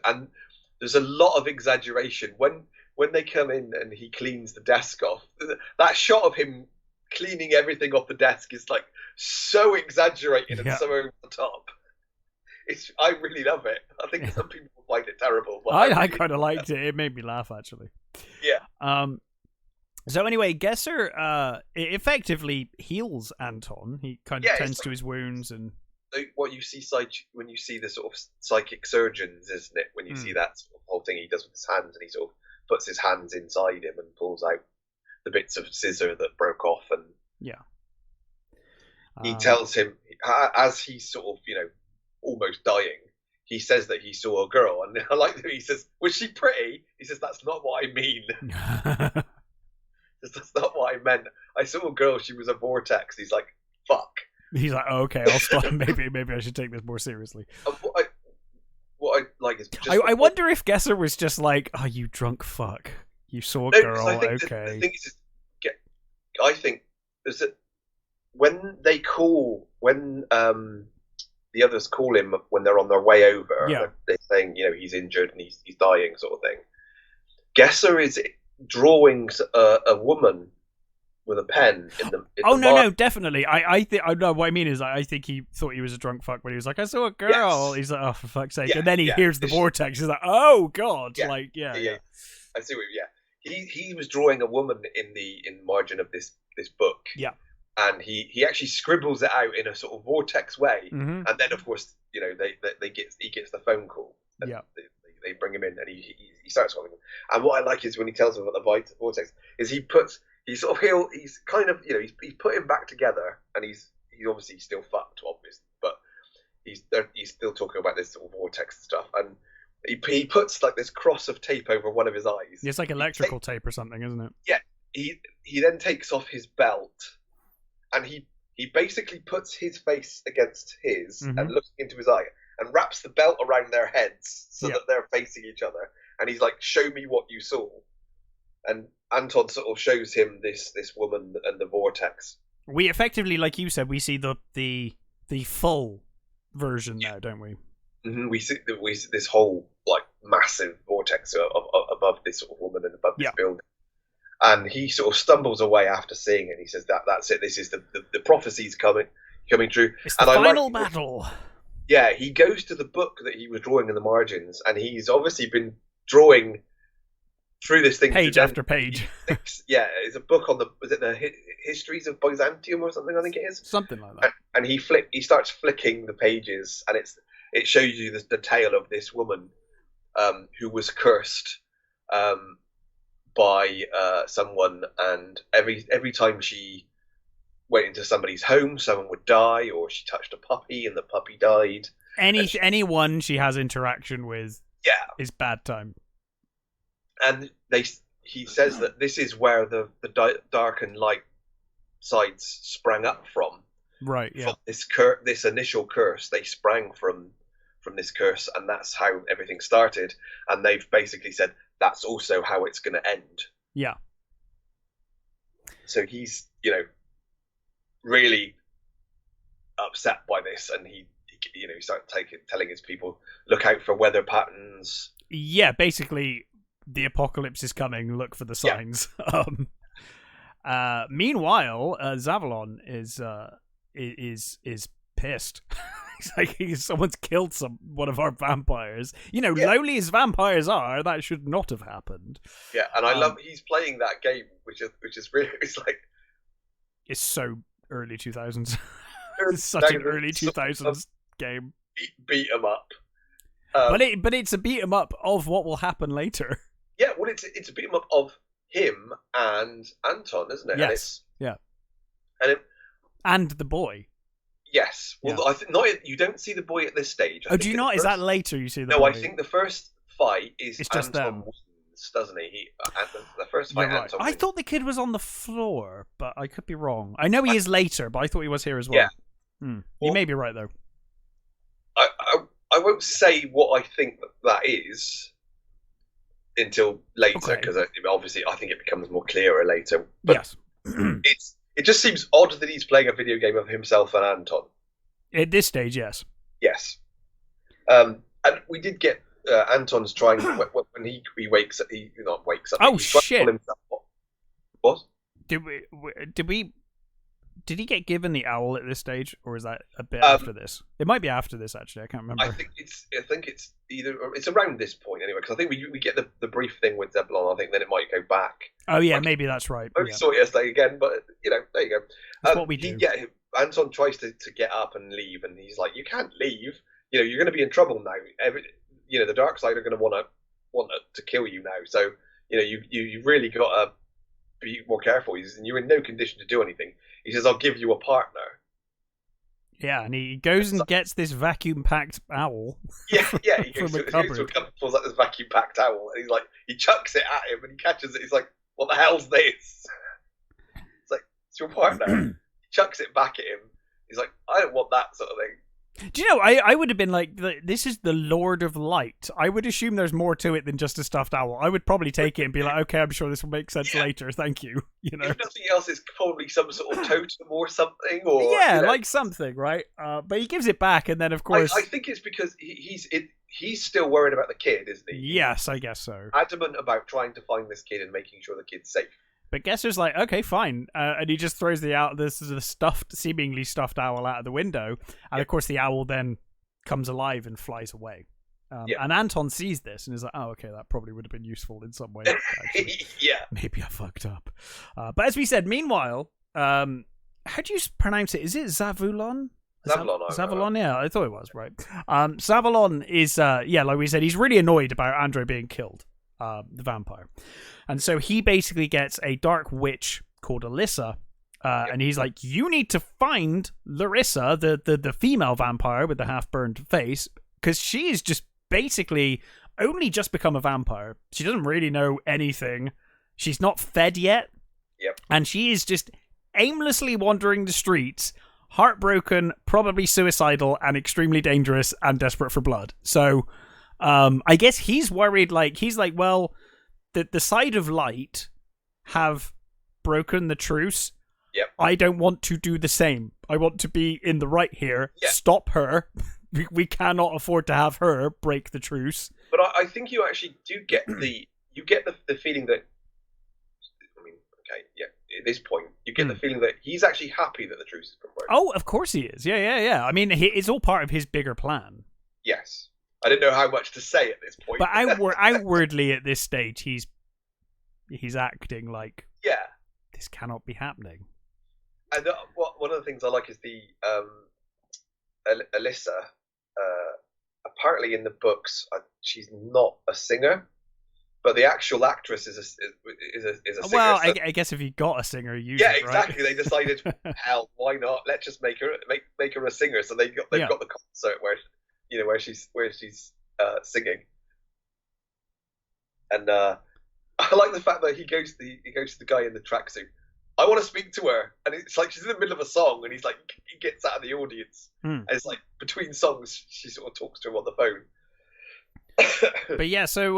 And there's a lot of exaggeration. When they come in and he cleans the desk off, that shot of him cleaning everything off the desk is like so exaggerated and so over the top. I really love it. I think some people find it terrible. But I kind of liked it. It made me laugh, actually. Yeah. So anyway, Gesser effectively heals Anton. He kind of tends to his wounds and what you see when you see the sort of psychic surgeons, isn't it? When you see that sort of whole thing he does with his hands, and he sort of puts his hands inside him and pulls out the bits of scissor that broke off, and he tells him as he's sort of, you know, almost dying. He says that he saw a girl, and I like that he says, "Was she pretty?" He says, "That's not what I mean." That's not what I meant. I saw a girl. She was a vortex. He's like, "Fuck." He's like, oh, "Okay, I'll stop. Maybe I should take this more seriously." What I like is just I wonder if Gesser was just like, "Oh, you drunk fuck. You saw a girl. Okay." The thing is, I think is that when the others call him when they're on their way over, they're saying, you know, he's injured and he's dying, sort of thing. Gesser is drawing a woman with a pen in the no, definitely. I think I know what I mean is I think he thought he was a drunk fuck when he was like, "I saw a girl." Yes. He's like, "Oh, for fuck's sake!" And then he hears the vortex. He's like, "Oh god!" Yeah. Like, yeah. I see what. Yeah, he was drawing a woman in the margin of this book. Yeah. And he actually scribbles it out in a sort of vortex way, and then of course, you know, he gets the phone call. And they bring him in, and he starts calling him. And what I like is when he tells him about the vortex, is he's kind of, you know, he's put him back together, and he's obviously still fucked, obviously, but he's still talking about this sort of vortex stuff, and he puts like this cross of tape over one of his eyes. It's like electrical tape or something, isn't it? Yeah. He then takes off his belt. And he basically puts his face against his and looks into his eye and wraps the belt around their heads so that they're facing each other. And he's like, "Show me what you saw." And Anton sort of shows him this woman and the vortex. We effectively, like you said, we see the full version now, don't we? Mm-hmm. We see this whole like massive vortex above this sort of woman and above this building. And he sort of stumbles away after seeing it. He says, "That's it. This is the prophecy's coming true." It's the final battle. Yeah, he goes to the book that he was drawing in the margins, and he's obviously been drawing through this thing page after page. Yeah, it's a book on the histories of Byzantium or something. I think it is something like that. And he starts flicking the pages, and it shows you the tale of this woman who was cursed. By someone, and every time she went into somebody's home, someone would die, or she touched a puppy and the puppy died. anyone she has interaction with, is bad time. And he says that this is where the dark and light sides sprang up from. Right. Yeah. From this initial curse, they sprang from this curse, and that's how everything started. And they've basically said that's also how it's going to end. Yeah. So he's, really upset by this, and he started telling his people, look out for weather patterns. Yeah, basically, the apocalypse is coming. Look for the signs. Yeah. Meanwhile, Zavalon is pissed. He's like, someone's killed one of our vampires. Lowly as vampires are, that should not have happened. Yeah, and I love he's playing that game, which is really, it's so early 2000s. It's such an early 2000s game. Beat 'em up. But it's a beat 'em up of what will happen later. Yeah, well, it's a beat 'em up of him and Anton, isn't it? Yes. And the boy. Yes. Well, I think you don't see the boy at this stage. Do you not? Is that later you see the boy? No, I think the first fight is it's just Anton them. Wins, doesn't he? The first fight, right. Anton I wins. thought the kid was on the floor, but I could be wrong. I know he is later, but I thought he was here as well. Yeah. You may be right, though. I won't say what I think that is until later, because obviously I think it becomes more clearer later. But yes. It just seems odd that he's playing a video game of himself and Anton. At this stage, yes. Yes. And we did get Anton's trying when he wakes up. He not wakes up. Oh shit! What? Did he get given the owl at this stage, or is that a bit after this? It might be after this, actually. I can't remember. I think it's either it's around this point anyway, because I think we get the brief thing with Zebulon. I think then it might go back. Oh yeah, maybe that's right. I only saw it yesterday again, but there you go. That's what we do. Anton tries to get up and leave, and he's like, "You can't leave. You're going to be in trouble now. The dark side are going to want to kill you now. So you really got to be more careful. And you're in no condition to do anything." He says, "I'll give you a partner." Yeah, and he goes and gets this vacuum-packed owl. Yeah. He goes to a cupboard, pulls out this vacuum-packed owl, and he chucks it at him, and he catches it. He's like, "What the hell's this?" It's like, "It's your partner." He chucks it back at him. He's like, "I don't want that sort of thing." Do you know, I would have been like, this is the Lord of Light. I would assume there's more to it than just a stuffed owl. I would probably take it and be like, okay, I'm sure this will make sense later. Thank you. If nothing else, it's probably some sort of totem or something. Or like something, right? But he gives it back, and then, of course... I think it's because he's still worried about the kid, isn't he? Yes, I guess so. Adamant about trying to find this kid and making sure the kid's safe. But Gesser's like, okay, fine. And he just throws the seemingly stuffed owl out of the window. And of course the owl then comes alive and flies away. And Anton sees this and is like, oh, okay, that probably would have been useful in some way. Yeah. Maybe I fucked up. But as we said, meanwhile, how do you pronounce it? Is it Zavulon? Zavalon, yeah, I thought it was, right. Zavalon is, like we said, he's really annoyed about Andrei being killed. The vampire, and so he basically gets a dark witch called Alyssa, and he's like, you need to find Larissa, the female vampire with the half-burned face, because she is just basically only just become a vampire. She doesn't really know anything. She's not fed yet, and she is just aimlessly wandering the streets, heartbroken, probably suicidal, and extremely dangerous and desperate for blood. So I guess he's worried, well, the side of light have broken the truce. Yep. I don't want to do the same. I want to be in the right here. Yep. Stop her. We cannot afford to have her break the truce. But I think you actually do get the feeling that, at this point, you get the feeling that he's actually happy that the truce has been broken. Oh, of course he is. Yeah. I mean, it's all part of his bigger plan. Yes. I didn't know how much to say at this point. But outwardly at this stage, he's acting like this cannot be happening. And one of the things I like is the Alyssa. Apparently, in the books, she's not a singer, but the actual actress is a singer. Well, so, I guess if you got a singer, you exactly. Right? They decided, hell, why not? Let's just make her a singer. So they've got the concert where. where she's singing, and I like the fact that he goes to the guy in the tracksuit. I want to speak to her, and it's like she's in the middle of a song, and he's like, he gets out of the audience, and it's like between songs, she sort of talks to him on the phone. But yeah, so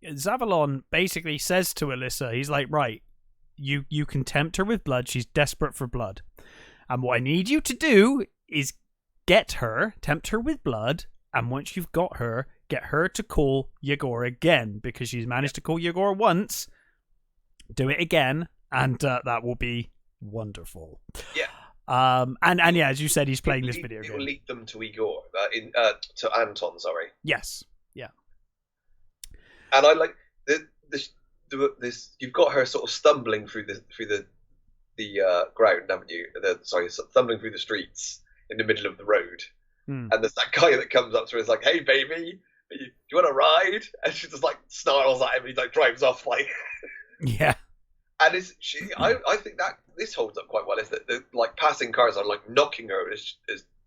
Zavalon basically says to Alyssa, he's like, right, you can tempt her with blood. She's desperate for blood, and what I need you to do is tempt her with blood, and once you've got her, get her to call Yegor again, because she's managed to call Yegor once. Do it again, and that will be wonderful. Yeah. And yeah, as you said, he's playing this video game. It will lead them to Igor, to Anton. Sorry. Yes. Yeah. And I like this. You've got her sort of stumbling through the ground, haven't you? Stumbling through the streets in the middle of the road, and there's that guy that comes up to her and is like, "Hey, baby, do you want to ride?" And she just like snarls at him, and he like drives off like. Yeah. And I think that this holds up quite well. Is that the like passing cars are like knocking her as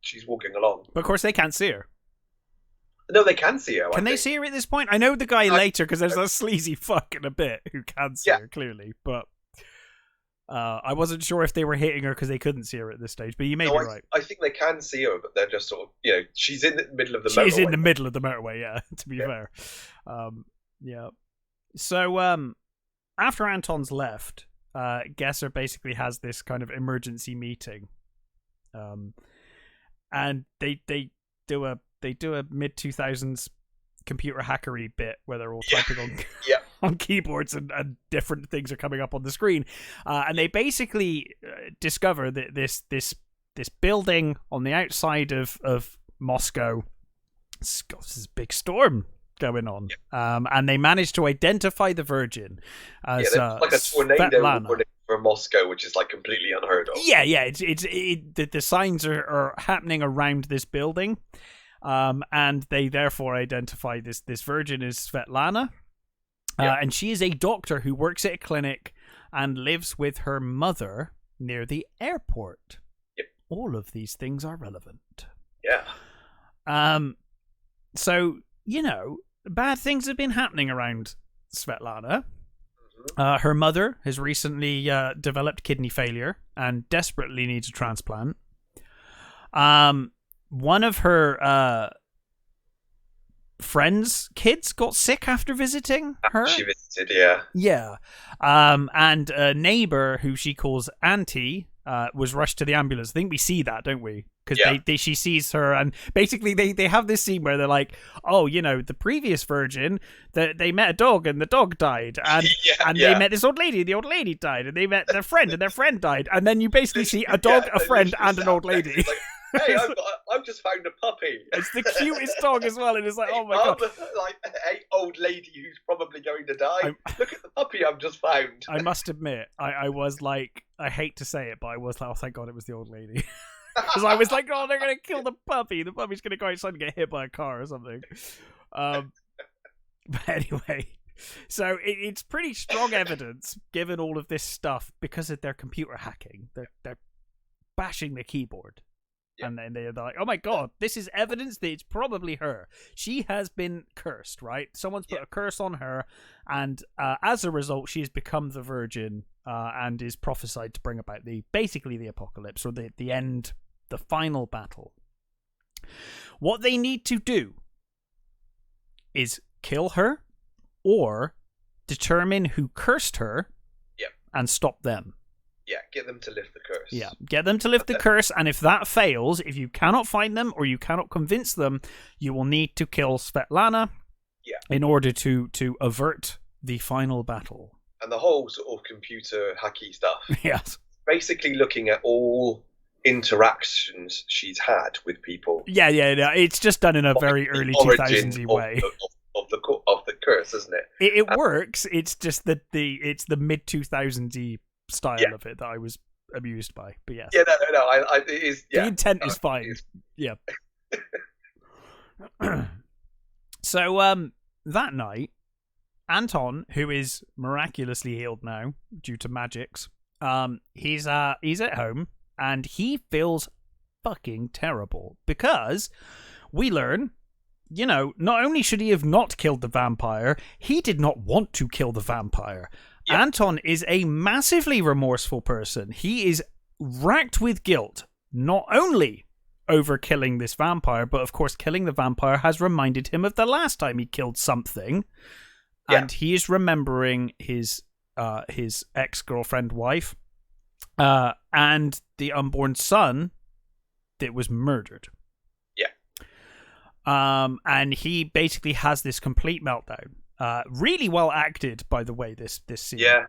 she's walking along. But of course, they can't see her. No, they can see her. Can they see her at this point? I know the guy later, because there's a sleazy fuck in a bit who can see her clearly, but I wasn't sure if they were hitting her because they couldn't see her at this stage. But you may be right. I think they can see her, but they're just sort of, she's in the middle of the motorway. She's in the middle of the motorway, yeah. To be fair, yeah. So after Anton's left, Gesser basically has this kind of emergency meeting, and they do a mid-2000s computer hackery bit where they're all typing on on keyboards and different things are coming up on the screen, and they basically discover that this building on the outside of Moscow, it's got this big storm going on, and they managed to identify the Virgin as like a tornado for Moscow, which is like completely unheard of. The signs are happening around this building, and they therefore identify this Virgin as Svetlana, and she is a doctor who works at a clinic and lives with her mother near the airport. All of these things are relevant. So bad things have been happening around Svetlana. Her mother has recently developed kidney failure and desperately needs a transplant. One of her friends' kids got sick after visiting her. She visited, yeah. And a neighbor who she calls Auntie was rushed to the ambulance. I think we see that, don't we? Because she sees her, and basically they have this scene where they're like, oh, the previous Virgin, they met a dog and the dog died, and they met this old lady, the old lady died, and they met their friend and their friend died, and then you basically see a dog, a friend, and an old lady. Like, hey, I've just found a puppy. It's the cutest dog as well, and it's like, oh my god, like hey, old lady who's probably going to die. Look at the puppy I've just found. I must admit, I was like, I hate to say it, but I was like, oh thank god it was the old lady. Because I was like, oh, they're going to kill the puppy. The puppy's going to go outside and get hit by a car or something. But anyway, so it's pretty strong evidence, given all of this stuff, because of their computer hacking. They're bashing the keyboard. And then they're like, oh my god, this is evidence that it's probably her. She has been cursed, right? Someone's put a curse on her, and as a result, she has become the Virgin, and is prophesied to bring about basically the apocalypse, or the end, the final battle. What they need to do is kill her, or determine who cursed her, and stop them. Yeah, get them to lift the curse. Yeah, get them to lift the curse, and if that fails, if you cannot find them or you cannot convince them, you will need to kill Svetlana in order to avert the final battle. And the whole sort of computer hacky stuff. Yes. Basically looking at all interactions she's had with people. Yeah. It's just done in a very early 2000s way. Of the curse, isn't it? It works. It's just that it's the mid 2000s style of it that I was amused by, but yes. Yeah, no. It is. Yeah, the intent is fine. Yeah. So, that night, Anton, who is miraculously healed now due to magics, he's at home and he feels fucking terrible because we learn, not only should he have not killed the vampire, he did not want to kill the vampire. Yep. Anton is a massively remorseful person. He is racked with guilt, not only over killing this vampire, but of course killing the vampire has reminded him of the last time he killed something. Yeah. And he is remembering his ex-girlfriend wife and the unborn son that was murdered. Yeah. And he basically has this complete meltdown. Really well acted, by the way, this scene. Yeah.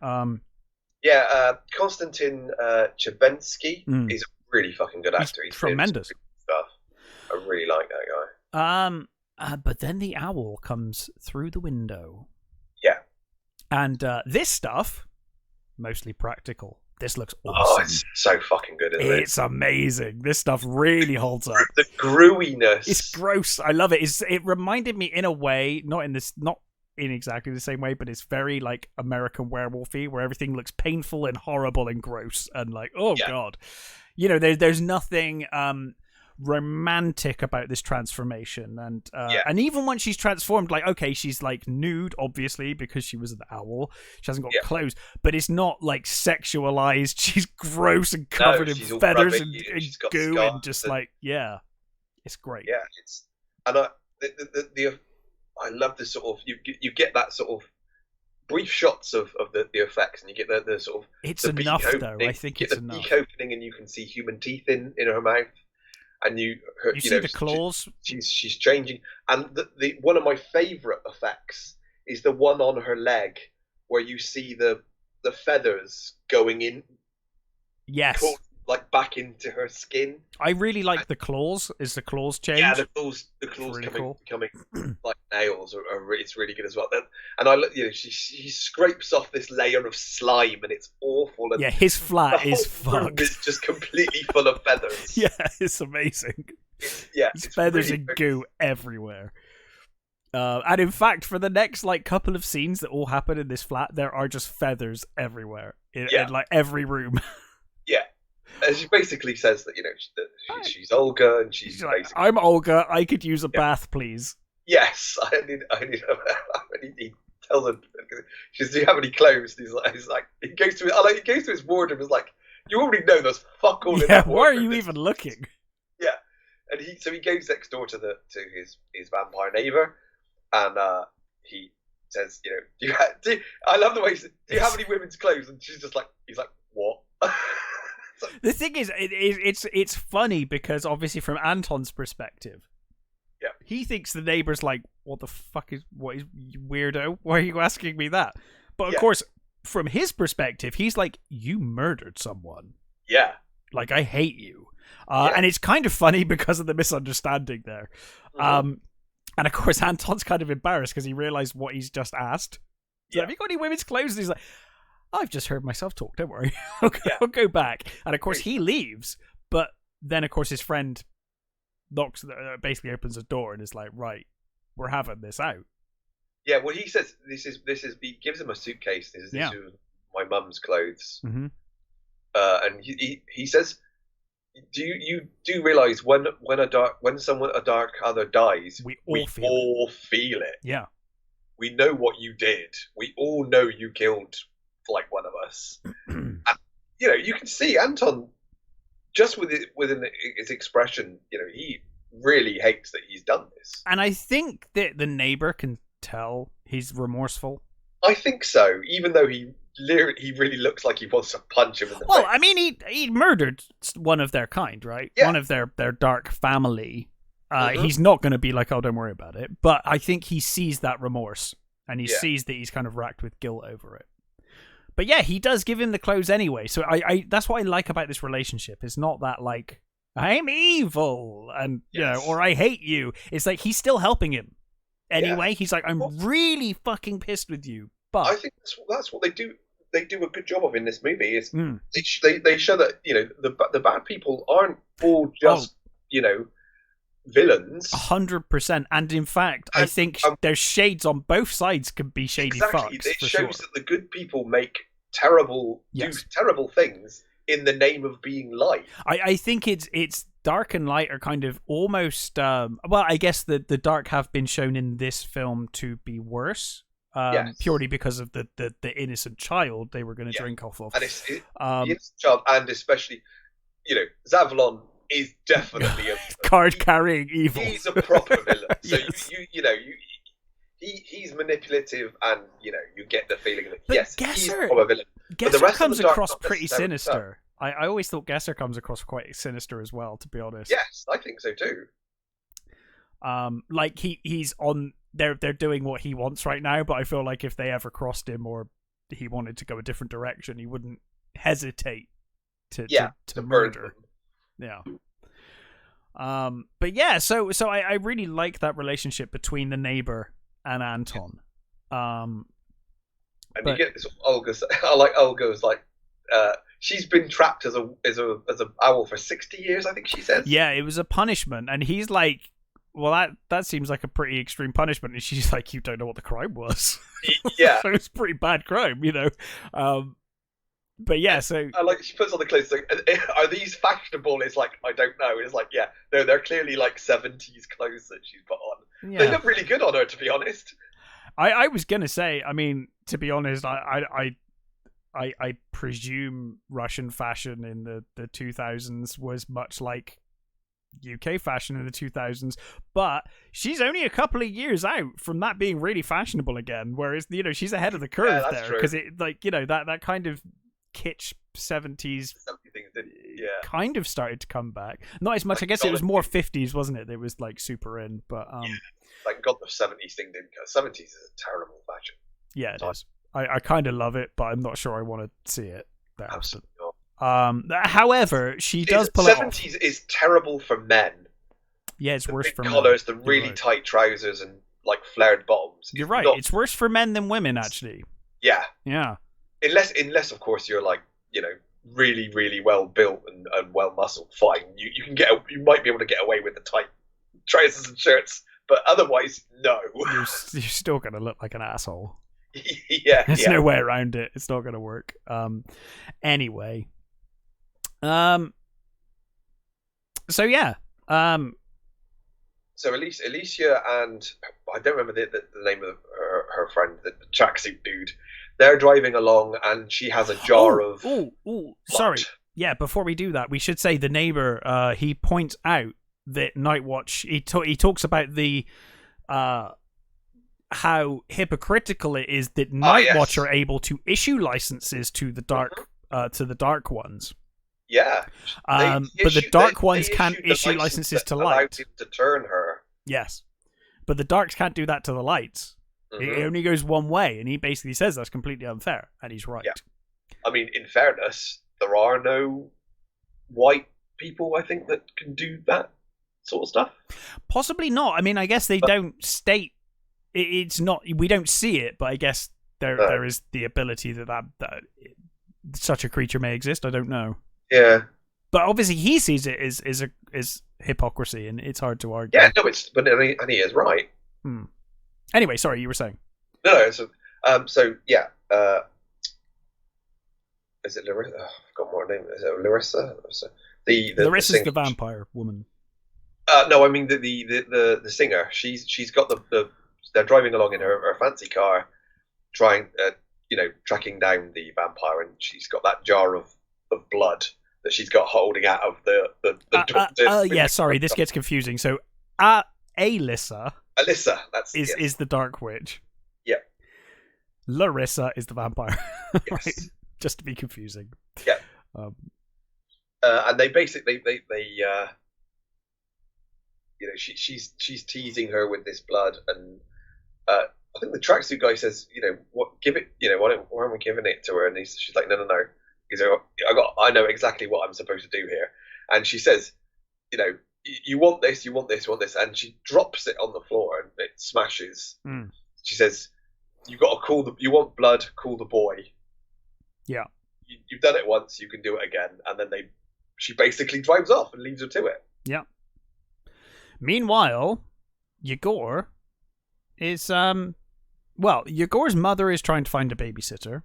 Konstantin Chebensky is a really fucking good actor. He's tremendous. Stuff. I really like that guy. But then the owl comes through the window. Yeah. And this stuff, mostly practical. This looks awesome. Oh, it's so fucking good, isn't it? It's amazing. This stuff really holds up. The grewiness. It's gross. I love it. It reminded me in a way, not in exactly the same way, but it's very like American Werewolf-y, where everything looks painful and horrible and gross and like, oh god. There's nothing romantic about this transformation, and even when she's transformed, like, okay, she's like nude obviously because she was an owl, she hasn't got clothes, but it's not like sexualized. She's gross and covered in feathers and goo and just like it's great. I love this sort of you get that sort of brief shots of the effects, and you get the sort of it's enough though. I think it's enough. Beak opening, and you can see human teeth in her mouth. And you see the claws. She's changing, and the one of my favourite effects is the one on her leg where you see the feathers going in. Yes, like back into her skin. I really like the claws. Is the claws change? Yeah, the claws really coming like nails it's really good as well. And she scrapes off this layer of slime, and it's awful. And his flat is fucked. It's just completely full of feathers. Yeah, it's amazing. It's feathers really and goo everywhere. And in fact, for the next like couple of scenes that all happen in this flat, there are just feathers everywhere in like every room. Yeah. And she basically says that she's Olga, and she's like, I'm Olga. I could use a bath, please. Yes, I need. He tells her, she says, "Do you have any clothes?" And he's like, he goes to his wardrobe. Is like, you already know there's fuck all in that wardrobe. Why are you even looking? Yeah, and he goes next door to his vampire neighbor, and he says, I love the way he says, "Do you have any women's clothes?" And he's like, "What?" The thing is, it's funny because obviously from Anton's perspective, he thinks the neighbor's like, what is weirdo? Why are you asking me that? But of course, from his perspective, he's like, you murdered someone. Yeah. Like, I hate you. And it's kind of funny because of the misunderstanding there. Mm-hmm. And of course, Anton's kind of embarrassed because he realized what he's just asked. So, have you got any women's clothes? And he's like, I've just heard myself talk, don't worry. I'll go back. And of course he leaves, but then of course his friend basically opens the door and is like, right, we're having this out. Yeah, well, he says this is he gives him a suitcase. This is my mum's clothes. Mm-hmm. And he says, do you realize when a dark other dies, we all feel it. Yeah. We know what you did. We all know you killed like one of us. And, you can see Anton just within his expression, he really hates that he's done this. And I think that the neighbor can tell he's remorseful. I think so, even though he really looks like he wants to punch him in the face. Well, I mean, he murdered one of their kind, right? Yeah. One of their dark family. He's not going to be like, oh, don't worry about it. But I think he sees that remorse, and he sees that he's kind of racked with guilt over it. But yeah, he does give him the clothes anyway. So I that's what I like about this relationship. It's not that like, I'm evil and or I hate you. It's like he's still helping him. Anyway, he's like, I'm really fucking pissed with you. But I think that's what they do. They do a good job of in this movie. Is they show that the bad people aren't all just villains. 100%. And in fact, I think there's shades on both sides. Can be shady fucks. It shows that the good people make do terrible things in the name of being light. I think it's dark and light are kind of almost well, I guess the dark have been shown in this film to be worse, purely because of the innocent child they were going to drink off of. And the innocent child, and especially, Zavlon is definitely a card-carrying evil. He's a proper villain. So he's manipulative, and you get the feeling that he's a proper villain. But the rest comes across pretty sinister. I always thought Gesser comes across quite sinister as well, to be honest. Yes, I think so too. Like he's on. They're doing what he wants right now, but I feel like if they ever crossed him or he wanted to go a different direction, he wouldn't hesitate to murder. Yeah. But yeah, so I really like that relationship between the neighbor and Anton. And you get this Olga. I like Olga's like. She's been trapped as a owl for 60 years, I think she says. Yeah, it was a punishment, and he's like, "Well, that seems like a pretty extreme punishment." And she's like, "You don't know what the crime was." Yeah, so it's a pretty bad crime, But yeah, so I like she puts on the clothes. Like, are these fashionable? It's like I don't know. It's like no, they're clearly like 70s clothes that she's put on. Yeah. They look really good on her, to be honest. I was gonna say, I mean, to be honest, I presume Russian fashion in the 2000s was much like UK fashion in the 2000s, but she's only a couple of years out from that being really fashionable again, whereas she's ahead of the curve there, because it that kind of kitsch 70s kind of started to come back. Not as much, I guess it was more 50s, wasn't it? It was like super in, but thank God the 70s thing didn't go. 70s is a terrible fashion. Yeah, it is. I kind of love it, but I'm not sure I want to see it that often. However, she does pull it off. 70s is terrible for men. Yeah, it's worse for men. Collars, the really tight trousers, and like flared bottoms. You're right. It's worse for men than women, actually. Yeah. Yeah. Unless of course you're like really really well built and well muscled. Fine, you might be able to get away with the tight trousers and shirts, but otherwise, no. You're still gonna look like an asshole. Yeah, there's no way around it. It's not going to work. Anyway. So yeah. So Alicia and I don't remember the name of her friend, the tracksuit dude. They're driving along, and she has a jar of. Sorry. Yeah. Before we do that, we should say the neighbor. He points out that Nightwatch. He talks about the. How hypocritical it is that Nightwatch are able to issue licenses to the dark ones. Yeah, but the dark ones can't issue licenses to light. To turn her. Yes, but the darks can't do that to the lights. It only goes one way, and he basically says that's completely unfair, and he's right. Yeah. I mean, in fairness, there are no white people, I think, that can do that sort of stuff. Possibly not. I mean, I guess they don't state. It's not. We don't see it, but I guess there is the ability that such a creature may exist. I don't know. Yeah, but obviously he sees it as hypocrisy, and it's hard to argue. Yeah, no, and he is right. Anyway, sorry, you were saying. No, so yeah. Is it Larissa? Oh, I've got more name. Is it Larissa? Larissa's the vampire woman. No, I mean the singer. She's got the they're driving along in her fancy car, tracking down the vampire, and she's got that jar of blood that she's got holding out of the yeah, sorry, this gets confusing. So, Alyssa is the Dark Witch. Yeah. Larissa is the vampire. Yes. Right? Just to be confusing. Yeah. And they basically she's teasing her with this blood, and I think the tracksuit guy says, give it, why aren't we giving it to her? And she's like, no. He's like, I know exactly what I'm supposed to do here. And she says, you want this, you want this, you want this, and she drops it on the floor and it smashes. She says, you want blood, call the boy. Yeah. You've done it once, you can do it again. And then she basically drives off and leaves her to it. Yeah. Meanwhile, Yegor is Yegor's mother is trying to find a babysitter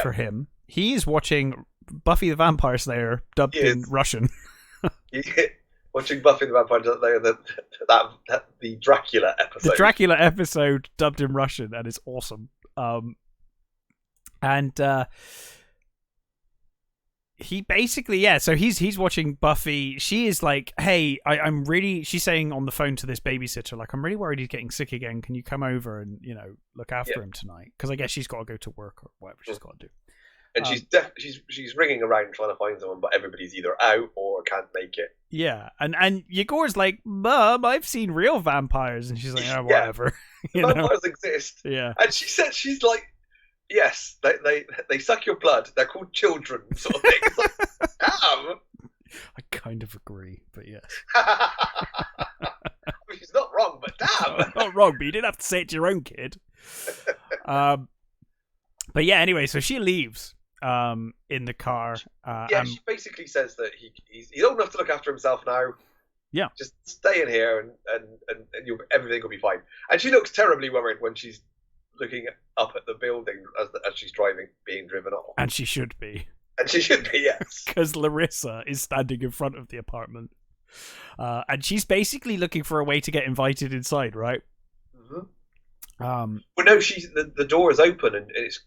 for him. He is watching Buffy the Vampire Slayer dubbed in Russian. Watching Buffy the Vampire Slayer, the Dracula episode. The Dracula episode dubbed in Russian, and it's awesome. He basically, so he's watching Buffy. She is like, hey, I'm really, she's saying on the phone to this babysitter, like, I'm really worried he's getting sick again. Can you come over and, look after him tonight? Because I guess she's got to go to work or whatever she's got to do. And she's ringing around trying to find someone, but everybody's either out or can't make it. Yeah, and Yegor's like, Mom, I've seen real vampires. And she's like, oh, whatever. Vampires exist. Yeah. And she's like, yes, they suck your blood. They're called children, sort of thing. It's like, damn. I kind of agree, but yes. She's not wrong, but damn. Not wrong, but you didn't have to say it to your own kid. But yeah, anyway, so she leaves in the car. She basically says that he's old enough to look after himself now. Yeah. Just stay in here and everything will be fine. And she looks terribly worried when she's looking up at the building as she's being driven off. And she should be. And she should be, yes. Because Larissa is standing in front of the apartment. And she's basically looking for a way to get invited inside, right? Mm-hmm. Well, no, the door is open and it's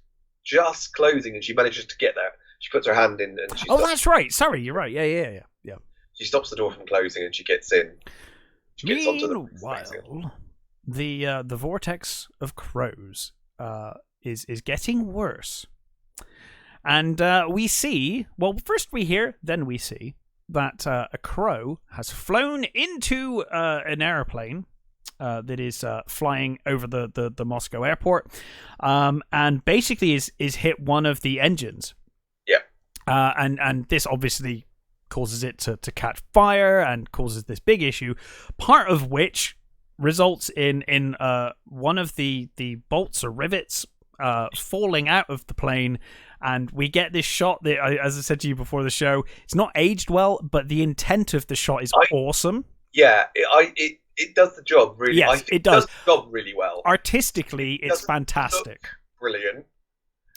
just closing and she manages to get there. She puts her hand in and she stops. That's right. Sorry, you're right. Yeah. She stops the door from closing and she gets in. She gets onto the vortex of crows is getting worse. And we see, well, first we hear, then we see that a crow has flown into an airplane that is flying over the Moscow airport, and basically is hit one of the engines. Yeah. And this obviously causes it to catch fire and causes this big issue, part of which results in one of the bolts or rivets falling out of the plane. And we get this shot that, as I said to you before the show, it's not aged well, but the intent of the shot is awesome. Yeah, it does the job really. Yes, it does the job really well. Artistically, it's fantastic. Brilliant.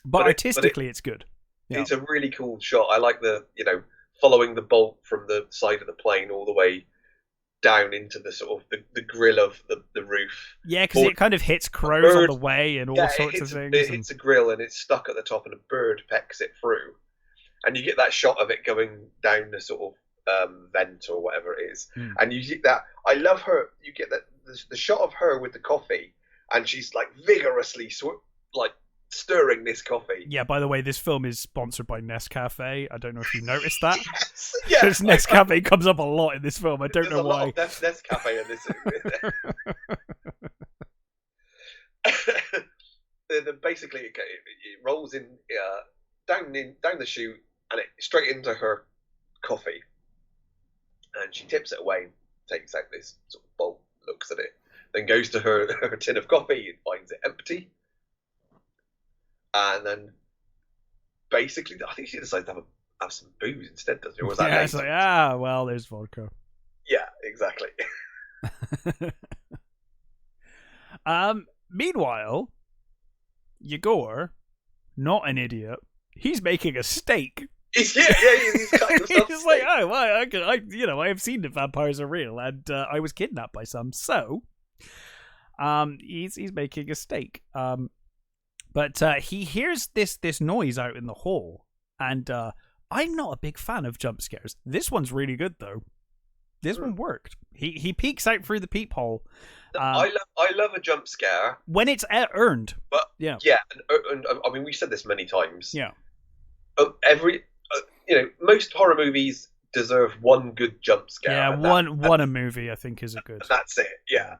But artistically, it's good. Yeah. It's a really cool shot. I like the, following the bolt from the side of the plane all the way down into the sort of the grill of the roof. Yeah, because it kind of hits crows on the way and all sorts of things. It hits a grill and it's stuck at the top and a bird pecks it through. And you get that shot of it going down the sort of vent or whatever it is. And you get that. I love her. You get that the shot of her with the coffee and she's like vigorously stirring this coffee. Yeah, by the way, this film is sponsored by Nescafe. I don't know if you noticed that. Yes. Nescafe comes up a lot in this film. I don't know why. There's Nescafe in this. Basically, it rolls in down the chute and it straight into her coffee. And she tips it away, takes out this sort of bowl, looks at it, then goes to her tin of coffee and finds it empty. And then, basically, I think she decides to have some booze instead, doesn't she? Or was that it's like, well, there's vodka. Yeah, exactly. Meanwhile, Yegor, not an idiot, he's making a steak. He's kind of he's like, I have seen that vampires are real, and I was kidnapped by some, so he's making a steak. But he hears this noise out in the hall, and I'm not a big fan of jump scares. This one's really good, though. This one worked. He peeks out through the peephole. I love a jump scare when it's earned. But yeah, and I mean, we've said this many times. Yeah, most horror movies deserve one good jump scare. Yeah, one a movie I think is a good. That's it. Yeah.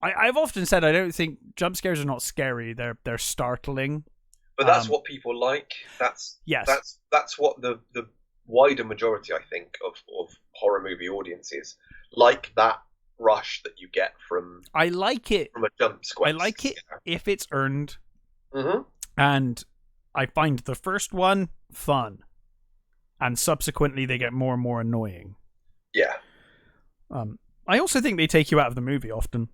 I've often said I don't think jump scares are not scary. They're startling. But that's what people like. That's what the wider majority, I think, of horror movie audiences like that rush that you get from. I like it from a jump scare. I like it if it's earned. Mm-hmm. And I find the first one fun, and subsequently they get more and more annoying. Yeah. I also think they take you out of the movie often.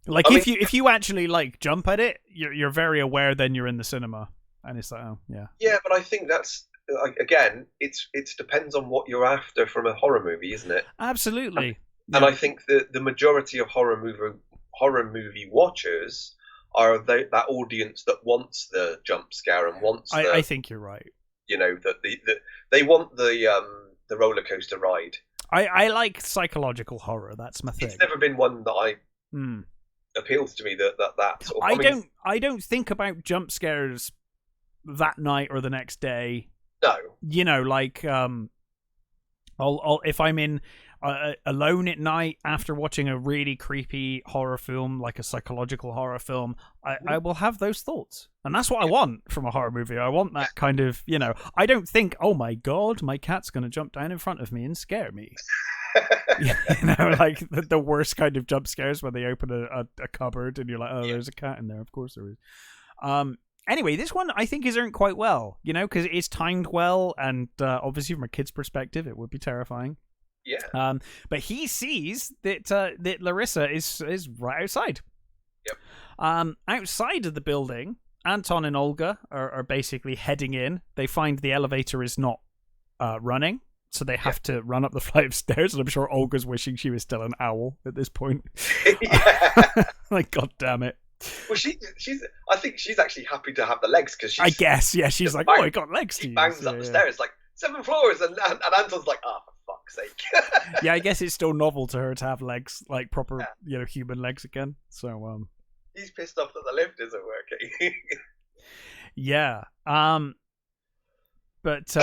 Like if you actually jump at it, you're very aware. Then you're in the cinema, and it's like, oh yeah. Yeah, but I think that's again, it depends on what you're after from a horror movie, isn't it? Absolutely. And I think that the majority of horror movie watchers are that audience that wants the jump scare and wants. I think you're right. You know that they want the roller coaster ride. I like psychological horror. That's my thing. It's never been one that appeals to me. That sort of, I don't think about jump scares that night or the next day. No. You know, like I'll if I'm in alone at night after watching a really creepy horror film, like a psychological horror film, I will have those thoughts. And that's what I want from a horror movie. I want that kind of, you know, I don't think, oh my God, my cat's going to jump down in front of me and scare me. You know, like the worst kind of jump scares when they open a cupboard and you're like, oh, there's a cat in there. Of course there is. Anyway, this one I think is earned quite well, you know, because it's timed well, and obviously from a kid's perspective, it would be terrifying. Yeah. But he sees that Larissa is right outside. Yep. Outside of the building, Anton and Olga are basically heading in. They find the elevator is not running, so they have to run up the flight of stairs. And I'm sure Olga's wishing she was still an owl at this point. Like, God damn it. Well, I think she's actually happy to have the legs because I guess, yeah. She's like, oh, I got legs to use. She bangs up the stairs like 7 floors, and Anton's like, oh, for fuck's sake. Yeah, I guess it's still novel to her to have legs, like proper, you know, human legs again. So, he's pissed off that the lift isn't working. Yeah. But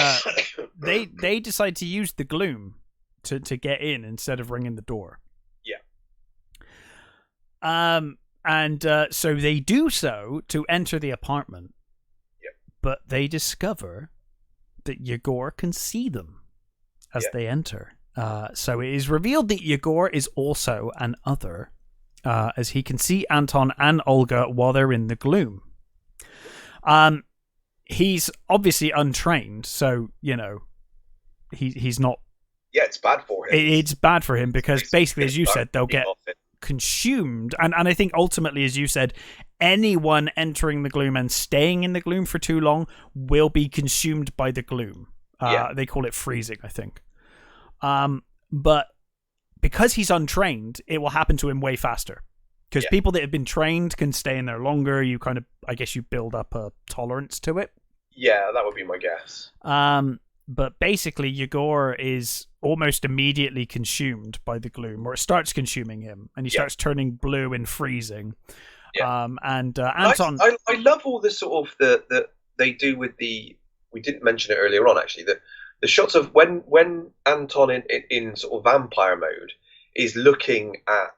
they decide to use the gloom to get in instead of ringing the door. Yeah. And so they do so to enter the apartment. Yep. But they discover that Yegor can see them as they enter. So it is revealed that Yegor is also an other, as he can see Anton and Olga while they're in the gloom. He's obviously untrained, so, you know, he's not... Yeah, it's bad for him. It's bad for him because basically, as you said, they'll get consumed. And I think ultimately, as you said, anyone entering the gloom and staying in the gloom for too long will be consumed by the gloom. They call it freezing, I think. But because he's untrained, it will happen to him way faster. Because people that have been trained can stay in there longer. You kind of, I guess you build up a tolerance to it. Yeah, that would be my guess. But basically, Yegor is almost immediately consumed by the gloom, or it starts consuming him, and he starts turning blue and freezing. Yeah. And Anton... I love all the sort of that they do with the... We didn't mention it earlier on, actually. The shots of when Anton in sort of vampire mode is looking at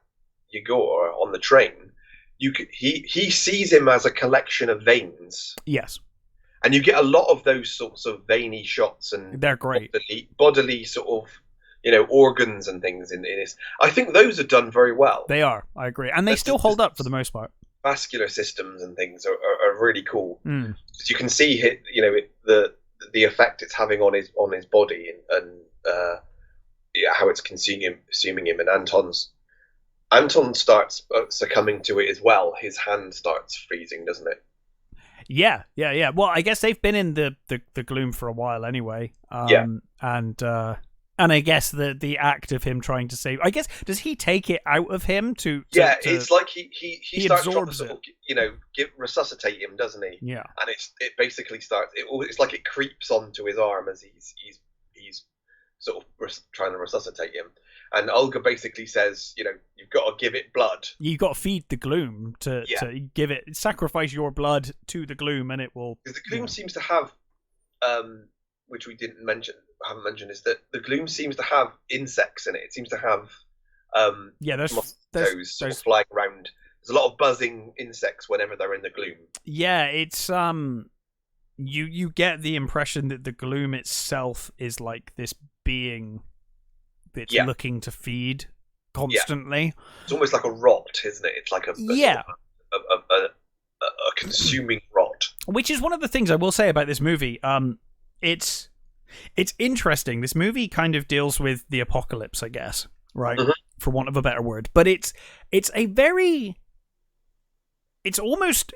Yegor on the train, he sees him as a collection of veins. Yes. And you get a lot of those sorts of veiny shots, and they're great. Bodily sort of, you know, organs and things in this. I think those are done very well. They are, I agree, and they still hold up for the most part. Vascular systems and things are really cool. Mm. You can see you know, the effect it's having on his body and how it's consuming him. And Anton starts succumbing to it as well. His hand starts freezing, doesn't it? Yeah. Well, I guess they've been in the gloom for a while anyway. And I guess the act of him trying to save, I guess, does he take it out of him to it's like he starts absorbs trying to, you know, resuscitate him, doesn't he? Yeah. And it basically starts. It's like it creeps onto his arm as he's sort of trying to resuscitate him. And Olga basically says, you know, you've got to give it blood. You've got to feed the gloom to give it, sacrifice your blood to the gloom, and it will. Because the gloom seems to have, which we haven't mentioned, is that the gloom seems to have insects in it. It seems to have, there's sort of flying around. There's a lot of buzzing insects whenever they're in the gloom. Yeah, it's you get the impression that the gloom itself is like this being that's looking to feed constantly. Yeah. It's almost like a rot, isn't it? It's like a consuming rot. Which is one of the things I will say about this movie. It's interesting. This movie kind of deals with the apocalypse, I guess, right? Mm-hmm. For want of a better word. But it almost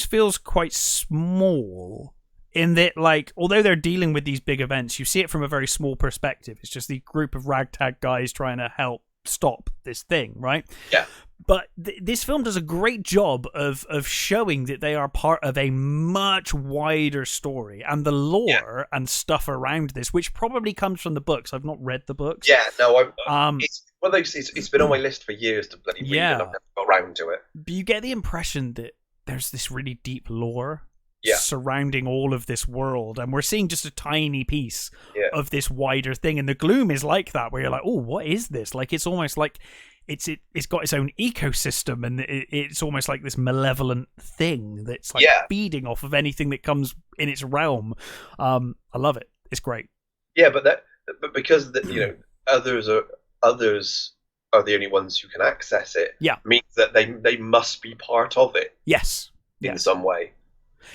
feels quite small in that, like, although they're dealing with these big events, you see it from a very small perspective. It's just the group of ragtag guys trying to help stop this thing, right? Yeah. But this film does a great job of showing that they are part of a much wider story, and the lore and stuff around this, which probably comes from the books. I've not read the books. Yeah, no, it's one of those. It's been on my list for years to bloody read, and I've never got around to it. But you get the impression that there's this really deep lore yeah. surrounding all of this world, and we're seeing just a tiny piece of this wider thing, and the gloom is like that, where you're like, oh, what is this? Like, it's almost like it's got its own ecosystem, and it's almost like this malevolent thing that's like feeding off of anything that comes in its realm. I love it. It's great. Yeah, but because others are the only ones who can access it. Yeah, means that they must be part of it. Yes, in some way.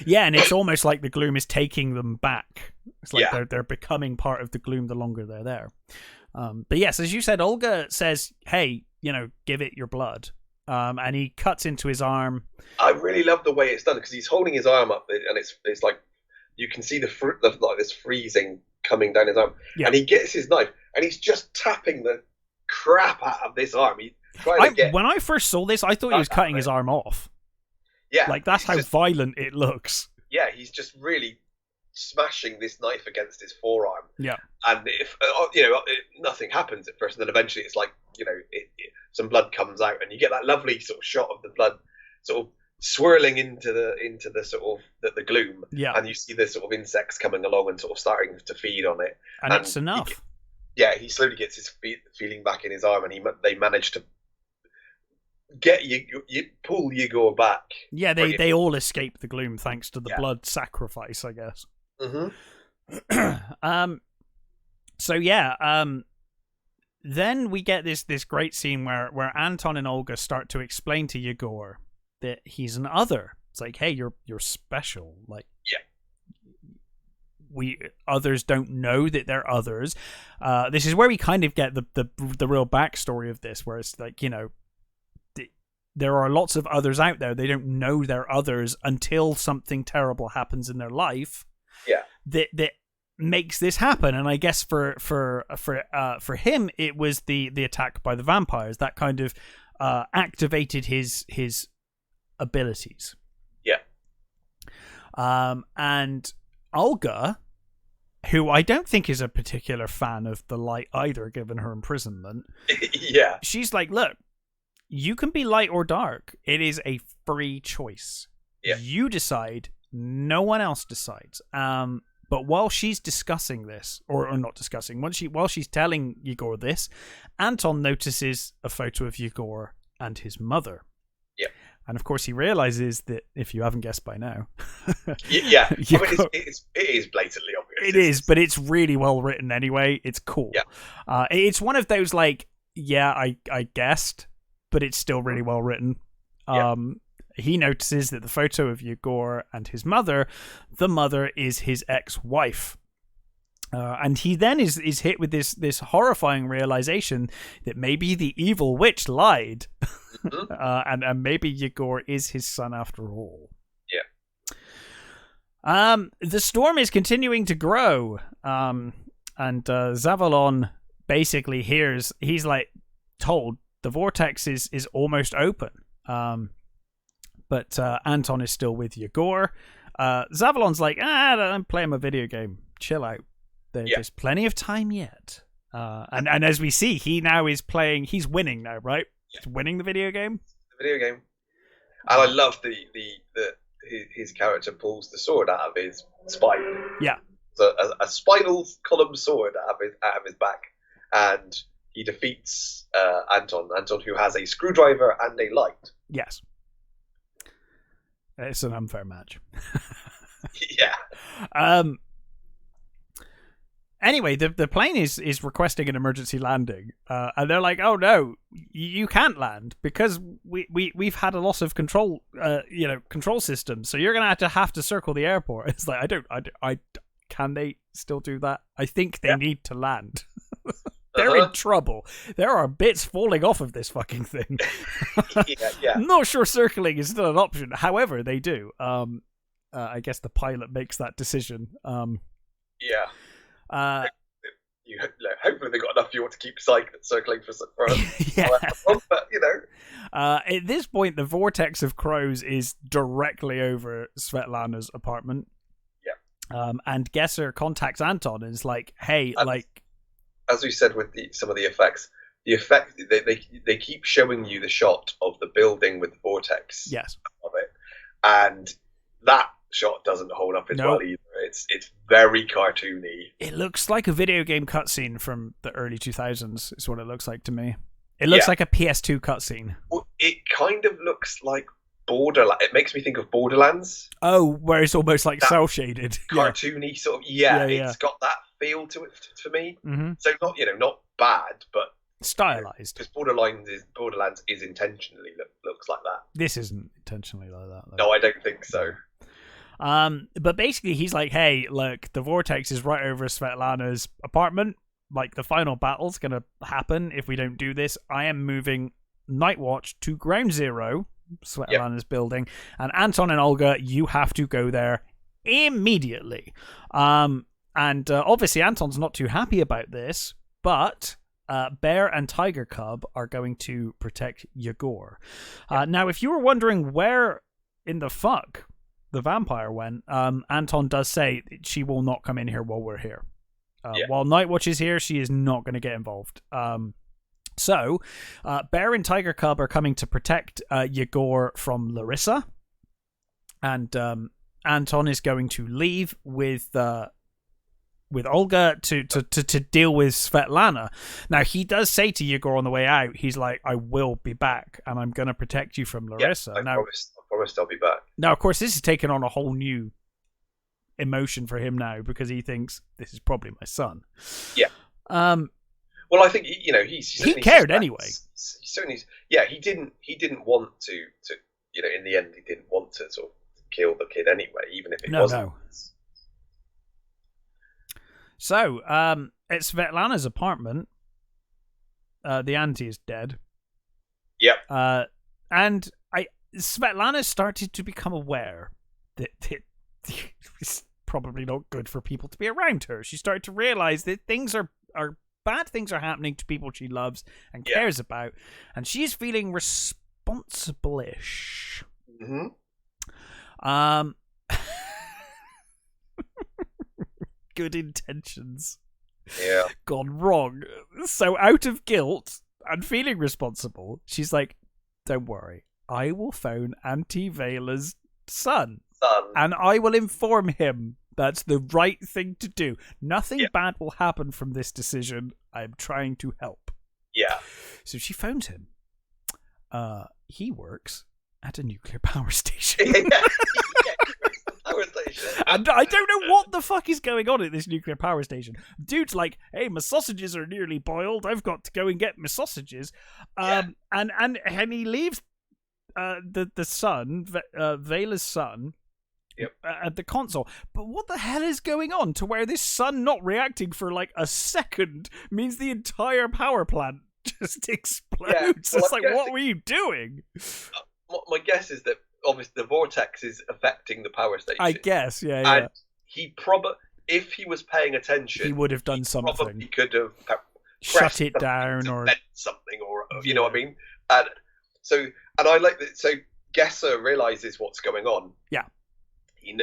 Yeah, and it's almost like the gloom is taking them back. It's like they're becoming part of the gloom the longer they're there. But yes, as you said, Olga says, "Hey, give it your blood," and he cuts into his arm. I really love the way it's done, because he's holding his arm up, and it's like you can see like this freezing coming down his arm, and he gets his knife, and he's just tapping the crap out of this arm. When I first saw this, I thought he was cutting his arm off. Yeah, like that's how violent it looks. Yeah, he's just really smashing this knife against his forearm. Yeah, and if nothing happens at first, and then eventually it's like some blood comes out, and you get that lovely sort of shot of the blood sort of swirling into the sort of the gloom. Yeah, and you see the sort of insects coming along and sort of starting to feed on it, and it's enough. He slowly gets his feeling back in his arm, and they manage to get you pull Yegor back. Yeah, they all escape the gloom thanks to the blood sacrifice, I guess. Then we get this great scene where Anton and Olga start to explain to Yegor that he's an other. It's like, hey, you're special. Like, we others don't know that they're others. This is where we kind of get the real backstory of this, where it's like, there are lots of others out there. They don't know they're others until something terrible happens in their life. Yeah, that makes this happen. And I guess for him, it was the attack by the vampires that kind of activated his abilities. Yeah. And Olga, who I don't think is a particular fan of the light either, given her imprisonment. Yeah. She's like, look, you can be light or dark. It is a free choice. Yeah. You decide. No one else decides. But while she's discussing this, or not discussing, while she's telling Yegor this, Anton notices a photo of Yegor and his mother. Yeah. And of course, he realizes that, if you haven't guessed by now, yeah, I mean, it is blatantly obvious. It is, but it's really well written anyway. It's cool. Yeah. It's one of those like, I guessed, but it's still really well written. He notices that the photo of Yegor and his mother, the mother is his ex-wife. And he then is hit with this horrifying realization that maybe the evil witch lied. And maybe Yegor is his son after all. Yeah. The storm is continuing to grow. And Zavalon basically he's like told the vortex is almost open. But Anton is still with Yegor. Zavalon's like, I'm playing my video game. Chill out. There's plenty of time yet. And as we see, he now is playing. He's winning now, right? He's winning the video game. The video game. And I love his character pulls the sword out of his spine. Yeah. So a spinal column sword out of his back, and he defeats Anton, who has a screwdriver and a light. Yes. It's an unfair match. Yeah. Anyway, the plane is requesting an emergency landing, and they're like, "Oh no, you can't land because we've had a loss of control, control system. So you're gonna have to circle the airport." It's like I can they still do that? I think they need to land. They're in trouble. There are bits falling off of this fucking thing. Yeah. I'm not sure circling is still an option. However, they do. I guess the pilot makes that decision. Hopefully they got enough fuel to keep circling for but at this point, the vortex of crows is directly over Svetlana's apartment. And Gesser contacts Anton and is like, "Hey, as we said with some of the effects, they keep showing you the shot of the building with the vortex of it, and that shot doesn't hold up as well either. It's very cartoony. It looks like a video game cutscene from the early 2000s. Is what it looks like to me. It looks like a PS2 cutscene. Well, it kind of looks like Borderlands. It makes me think of Borderlands. Oh, where it's almost like cell shaded, cartoony sort of. It's got that feel to it for me. Mm-hmm. So not bad, but stylized. Because Borderlands is intentionally looks like that. This isn't intentionally like that, though. No, I don't think so. But basically he's like, "Hey, look, the vortex is right over Svetlana's apartment. Like, the final battle's gonna happen if we don't do this. I am moving Nightwatch to Ground Zero, Svetlana's building, and Anton and Olga, you have to go there immediately." And obviously Anton's not too happy about this, but Bear and Tiger Cub are going to protect Yegor. Now, if you were wondering where in the fuck the vampire went, Anton does say she will not come in here while we're here. While Nightwatch is here, she is not going to get involved. So Bear and Tiger Cub are coming to protect Yegor from Larissa, and Anton is going to leave with Olga to deal with Svetlana. Now, he does say to Yegor on the way out, he's like, "I will be back, and I'm going to protect you from Larissa." I promised I'll be back. Now, of course, this is taking on a whole new emotion for him now, because he thinks this is probably my son. Well, I think he cared anyway. He certainly, he didn't want to in the end, he didn't want to sort of kill the kid anyway, even if it wasn't. So, it's Svetlana's apartment. The auntie is dead. Yep. And Svetlana started to become aware that it's probably not good for people to be around her. She started to realize that things are bad things are happening to people she loves and cares about, and she's feeling responsible-ish. Mm-hmm. Good intentions. Yeah. Gone wrong. So, out of guilt and feeling responsible, she's like, "Don't worry, I will phone Auntie Vela's son, and I will inform him that's the right thing to do. Nothing bad will happen from this decision. I'm trying to help." Yeah. So she phones him. He works at a nuclear power station. Power station. And I don't know what the fuck is going on at this nuclear power station. Dude's like, "Hey, my sausages are nearly boiled. I've got to go and get my sausages." And he leaves the son, Vela's son, at the console. But what the hell is going on to where this son not reacting for like a second means the entire power plant just explodes? Yeah, well, it's like, what were you doing? My guess is that obviously the vortex is affecting the power station. I guess, And he if he was paying attention, he would have done something. Probably could have shut it down or something, or you know what I mean. And I like that. So Gesser realizes what's going on. Yeah.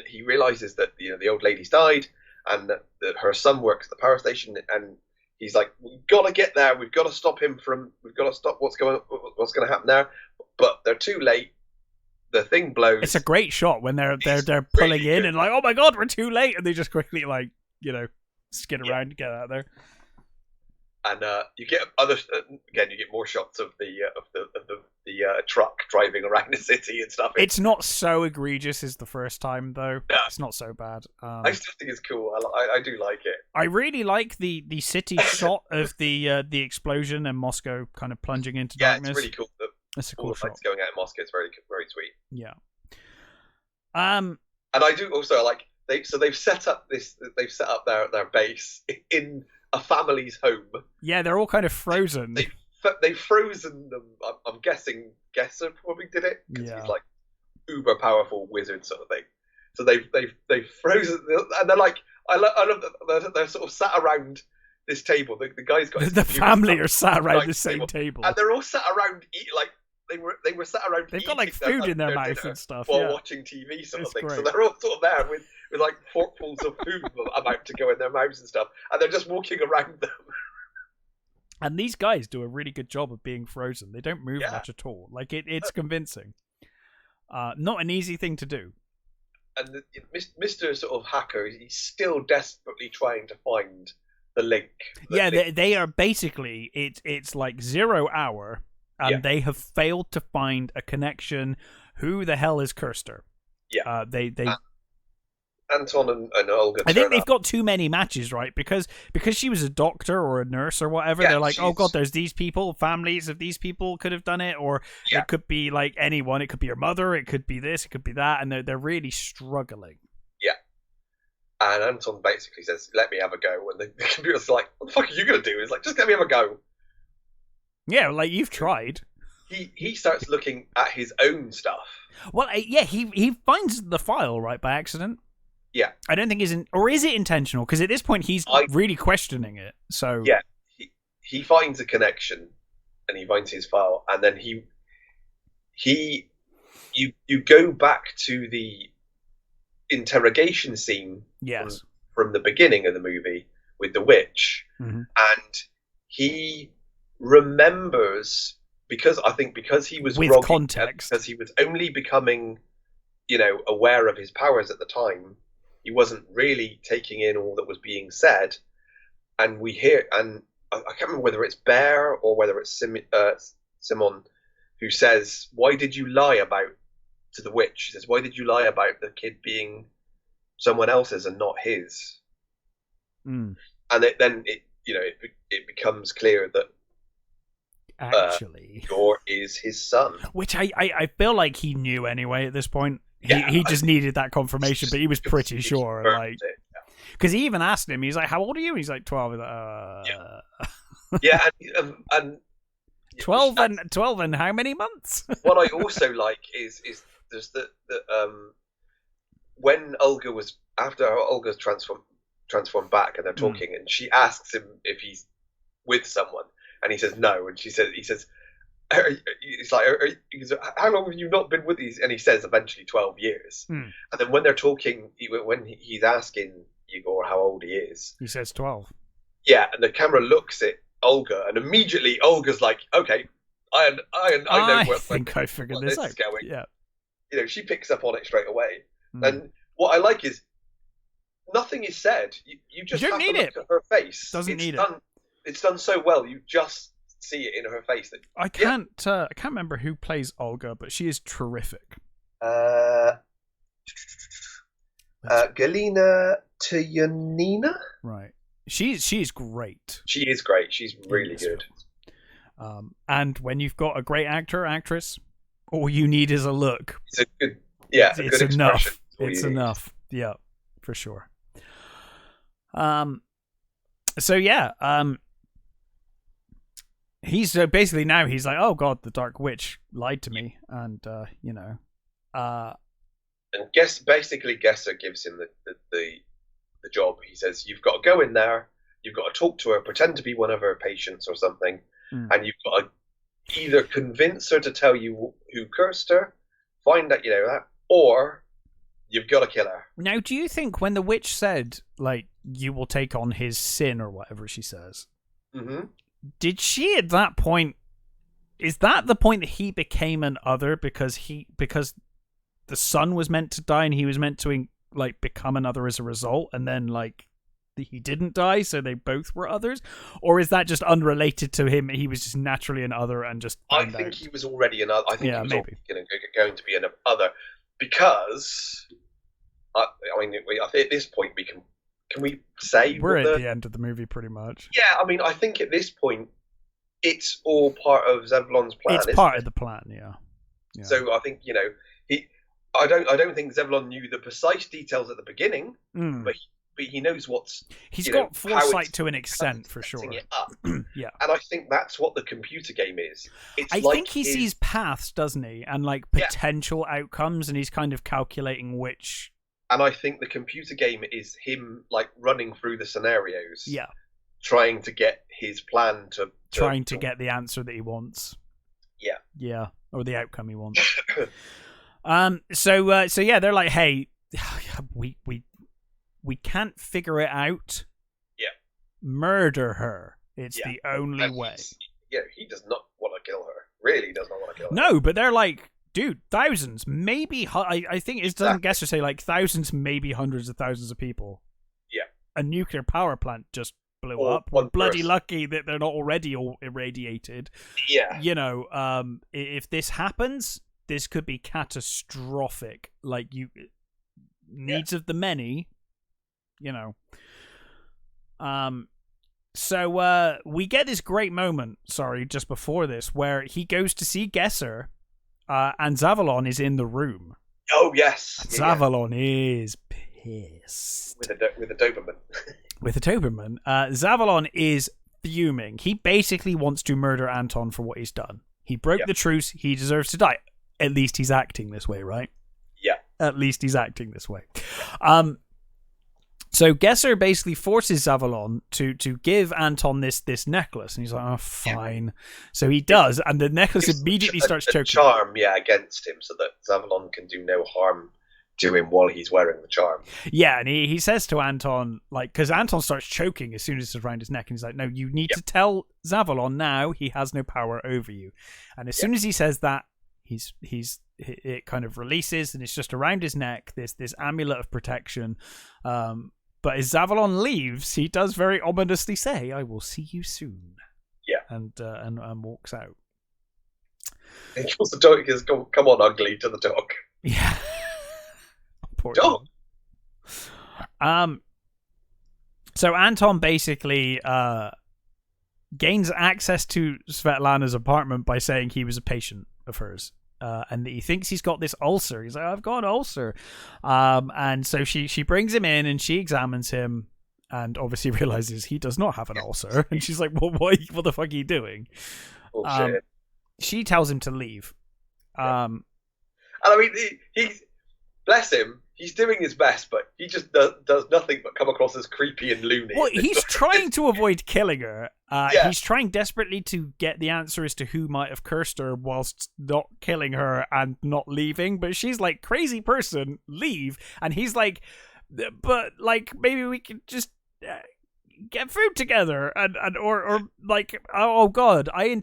He realizes that the old lady's died, and that her son works at the power station, and he's like, "We've got to get there. We've got to stop him from. We've got to stop what's going to happen there." But they're too late. The thing blows. It's a great shot when they're pulling really in and like, "Oh my god, we're too late," and they just quickly skid around to get out of there. And you get you get more shots of the truck driving around the city and stuff. It's not so egregious as the first time, though. Yeah. It's not so bad. I still think it's cool. I do like it. I really like the city shot of the explosion and Moscow kind of plunging into darkness. It's really cool. That's a cool all the lights going out in Moscow. It's very, very sweet. Yeah. And I do also like they've set up their base in a family's home. Yeah, they're all kind of frozen. They've frozen them. I'm guessing Gesser probably did it because he's like uber powerful wizard sort of thing. So they've frozen, and they're like, I love that they're sort of sat around this table. The guy's got the family are sat around the same table, and they're all sat around like they were sat around. They've got like food in their mouth and stuff while watching TV, sort of thing. Great. So they're all sort of there with like forkfuls of food about to go in their mouths and stuff, and they're just walking around them. And these guys do a really good job of being frozen. They don't move much at all. Like it's convincing. Not an easy thing to do. And Mr. sort of hacker, he's still desperately trying to find the link. They are basically it's like 0 hour, and they have failed to find a connection. Who the hell is Kirster? Yeah, they. Anton and Olga. I think they've got too many matches, right? Because she was a doctor or a nurse or whatever. They're like, oh god, there's these people, families of these people could have done it, or it could be like anyone. It could be your mother. It could be this. It could be that, and they're really struggling. Yeah. And Anton basically says, "Let me have a go," and the computer's like, "What the fuck are you gonna do?" He's like, "Just let me have a go." Yeah, like you've tried. He starts looking at his own stuff. Well, he finds the file right by accident. Yeah, I don't think is it intentional? Because at this point he's really questioning it. So yeah, he finds a connection, and he finds his file, and then you go back to the interrogation scene. Yes. From the beginning of the movie with the witch, mm-hmm. and he remembers because he was with groggy, context, because he was only becoming, aware of his powers at the time. He wasn't really taking in all that was being said, and we hear, and I can't remember whether it's Bear or whether it's Simon who says, "Why did you lie to the witch?" He says, "Why did you lie about the kid being someone else's and not his?" Mm. And it becomes clear that actually Igor is his son, which I feel like he knew anyway at this point. He just needed that confirmation, but he was pretty sure, like, because he even asked him. He's like, "How old are you?" He's like, 12. He's like, and 12 and how many months? What I also like is there's the when after Olga's transformed back, and they're talking, and she asks him if he's with someone, and he says no, and he says. He's like, how long have you not been with these? And he says eventually 12 years. And then when they're talking, when he's asking Igor how old he is, he says 12. Yeah, and the camera looks at Olga, and immediately Olga's like, okay, I know where I figured this out. Is going. Yeah, she picks up on it straight away. And what I like is nothing is said. You just have to look at her face. It's done so well. You just see it in her face. I can't remember who plays Olga, but she is terrific. Galina Tyanina. Right. She's great. She is great. She's really good. And when you've got a great actress, all you need is a look. It's a good, it's enough. It's enough. Yeah, for sure. So yeah. He's basically now he's like, oh god, the Dark Witch lied to me, and and Gesser gives him the job. He says, you've got to go in there, you've got to talk to her, pretend to be one of her patients or something, and you've got to either convince her to tell you who cursed her, find out that, or you've got to kill her. Now, do you think when the witch said, like, you will take on his sin or whatever she says, did she at that point, is that the point that he became an other because the son was meant to die and he was meant to like become another as a result, and then like he didn't die, so they both were others? Or is that just unrelated to him? He was just naturally an other and just I think he was already an other. I think he was going to be an other, because I mean I think at this point we can we say we're at the end of the movie pretty much? Yeah, I mean I think at this point it's all part of Zevlon's plan. It's part of the plan, yeah. So I think I don't think Zevlon knew the precise details at the beginning, but he knows what's. He's got foresight to an extent, for sure. It up. Yeah, and I think that's what the computer game is. I think he sees paths, doesn't he, and like potential outcomes, and he's kind of calculating which And I think the computer game is him like running through the scenarios. Yeah. Trying to get his plan to get the answer that he wants. Yeah. Yeah. Or the outcome he wants. So yeah, they're like, hey, we can't figure it out. Yeah. Murder her. It's the only way. He does not want to kill her. Really does not want to kill her. No, but they're like, dude, thousands, maybe. I think it doesn't guess to say like thousands, maybe hundreds of thousands of people. Yeah. A nuclear power plant just blew up. We're bloody lucky that they're not already all irradiated. Yeah. You know, if this happens, this could be catastrophic. Like needs of the many, you know. So we get this great moment, just before this, where he goes to see Gesser, and Zavalon is in the room. Oh, yes. Zavalon is pissed. With a Doberman. With a Doberman. Zavalon is fuming. He basically wants to murder Anton for what he's done. He broke the truce. He deserves to die. At least he's acting this way, right? Yeah. At least he's acting this way. So Gesser basically forces Zavalon to give Anton this necklace, and he's like, "Oh, fine." Yeah. So he does, and the necklace immediately starts choking. Charm, against him, so that Zavalon can do no harm to him while he's wearing the charm. Yeah, and he says to Anton, like, because Anton starts choking as soon as it's around his neck, and he's like, "No, you need to tell Zavalon now he has no power over you." And as soon as he says that, it kind of releases, and it's just around his neck, this amulet of protection. But as Zavalon leaves, he does very ominously say, "I will see you soon." Yeah, and walks out. And he calls the dog, he goes, "Come on, ugly," to the dog. Yeah. Poor dog. So Anton basically gains access to Svetlana's apartment by saying he was a patient of hers. And he thinks he's got this ulcer. He's like, "I've got an ulcer." And so she brings him in and she examines him and obviously realizes he does not have an ulcer. And she's like, "Well, what the fuck are you doing?" She tells him to leave. And I mean, he's bless him. He's doing his best, but he just does nothing but come across as creepy and loony. Well, he's trying to avoid killing her. He's trying desperately to get the answer as to who might have cursed her whilst not killing her and not leaving. But she's like, "Crazy person, leave." And he's like, "But like, maybe we could just get food together or like, oh god, I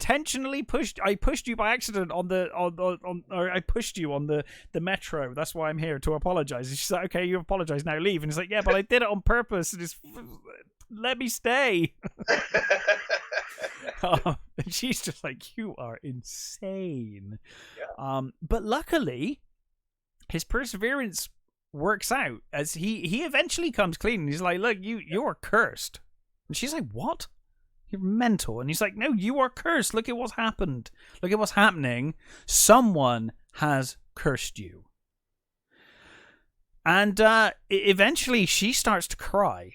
pushed you by accident I pushed you on the metro. That's why I'm here, to apologize." And she's like, "Okay, you apologize, now leave." And he's like, "Yeah, but I did it on purpose. And let me stay." And she's just like, "You are insane." Yeah. But luckily, his perseverance works out as he eventually comes clean, and he's like, "Look, you're cursed." And she's like, "What? You're mental." And he's like, "No, you are cursed. Look at what's happened. Look at what's happening. Someone has cursed you." And eventually she starts to cry.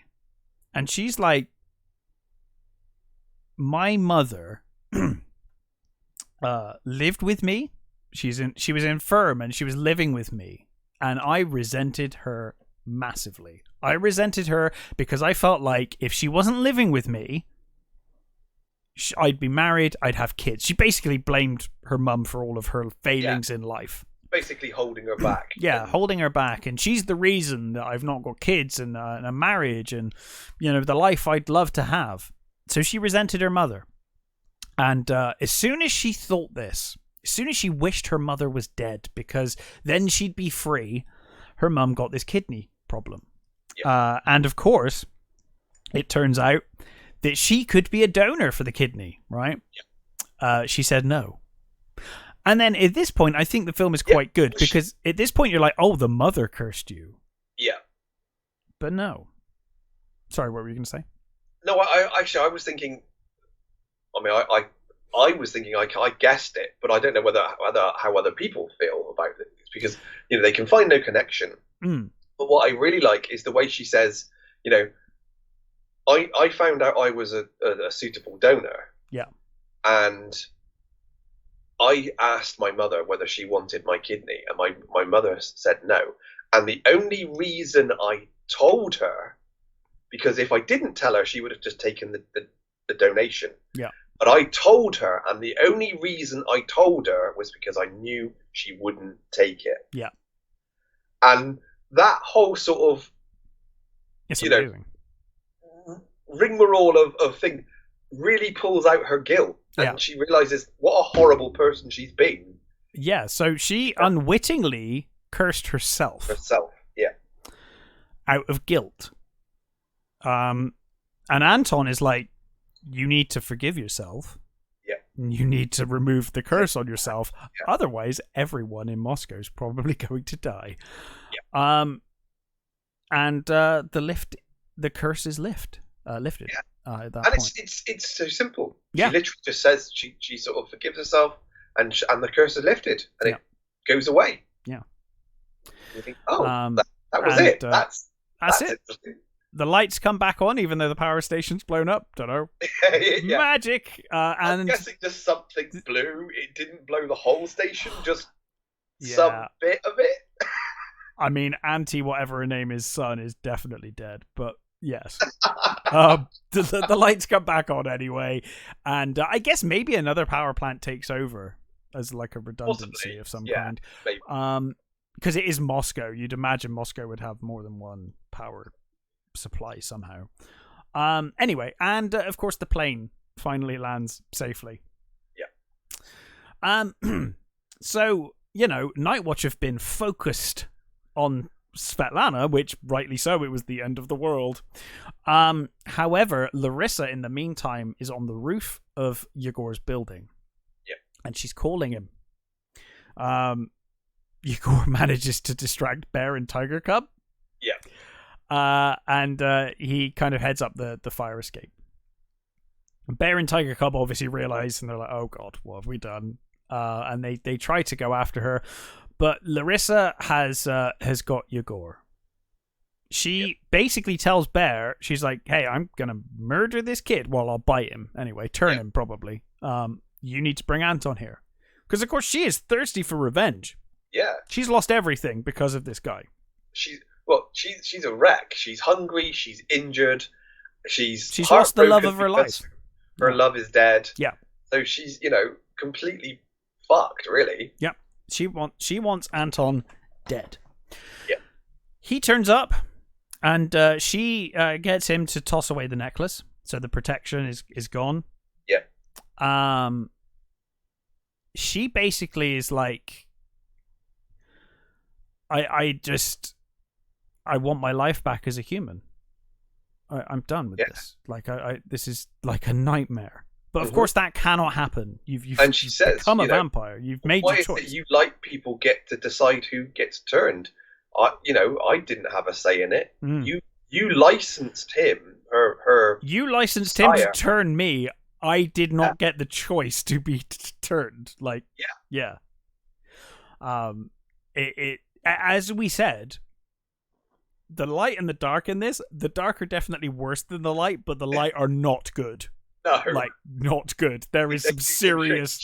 And she's like, "My mother lived with me. She was infirm and she was living with me. And I resented her massively. I resented her because I felt like if she wasn't living with me, I'd be married, I'd have kids." She basically blamed her mum for all of her failings in life. Basically holding her back. Holding her back. And she's the reason that I've not got kids and a marriage and, you know, the life I'd love to have. So she resented her mother. And as soon as she thought this, as soon as she wished her mother was dead, because then she'd be free, her mum got this kidney problem. Yeah. And of course, it turns out that she could be a donor for the kidney, right? Yeah. She said no. And then at this point, I think the film is quite good, because at this point you're like, "Oh, the mother cursed you." Yeah. But no. Sorry, what were you going to say? No, I was thinking, I mean, I was thinking I guessed it, but I don't know how other people feel about it, because, you know, they can find no connection. But what I really like is the way she says, you know, I found out I was a suitable donor. Yeah. And I asked my mother whether she wanted my kidney, and my mother said no. And the only reason I told her, because if I didn't tell her, she would have just taken the donation. Yeah. But I told her, and the only reason I told her was because I knew she wouldn't take it. Yeah. And that whole sort of, it's amazing. rigmarole of thing really pulls out her guilt. And she realizes what a horrible person she's been. Yeah, so she unwittingly cursed herself. Out of guilt. And Anton is like, you need to forgive yourself. Yeah. You need to remove the curse on yourself. Yeah. Otherwise, everyone in Moscow is probably going to die. Yeah. And the curse is lifted. Yeah. At that point. It's so simple. Yeah. She literally just says she sort of forgives herself, and the curse is lifted, and it goes away. Yeah. You think, that was it. That's it. The lights come back on, even though the power station's blown up. Don't know. Yeah. Magic. And I'm guessing just something blew. It didn't blow the whole station, just some bit of it. I mean, Auntie, whatever her name is, son is definitely dead. But yes, the lights come back on anyway, and I guess maybe another power plant takes over as like a redundancy of some kind. Maybe. Because it is Moscow. You'd imagine Moscow would have more than one power supply somehow. Anyway, and of course the plane finally lands safely. Yeah. So, Nightwatch have been focused on Svetlana, which rightly so, it was the end of the world. However, Larissa in the meantime is on the roof of Yegor's building. Yeah. And she's calling him. Yegor manages to distract Bear and Tiger Cub. Yeah. And he kind of heads up the fire escape. Bear and Tiger Cub obviously realize, and they're like, oh god, what have we done? And they try to go after her, but Larissa has got Yegor. She basically tells Bear, she's like, hey, I'm gonna murder this kid. Well, I'll bite him anyway, turn him probably. You need to bring Anton here, because of course she is thirsty for revenge. Yeah, she's lost everything because of this guy. She's a wreck. She's hungry. She's injured. She's lost the love of her life. Her love is dead. Yeah. So she's completely fucked, really. Yeah. She wants Anton dead. Yeah. He turns up, and she gets him to toss away the necklace, so the protection is gone. Yeah. She basically is like, I want my life back as a human. I'm done with this. Like this is like a nightmare. But of course that cannot happen. You've says, become a vampire. You've made your choice. Why is it you like people get to decide who gets turned? I didn't have a say in it. You licensed him. You licensed him to turn me. I did not get the choice to be turned. Like yeah. It as we said, the light and the dark in this, the dark are definitely worse than the light, but the light are not good. No. Like, not good. There is some serious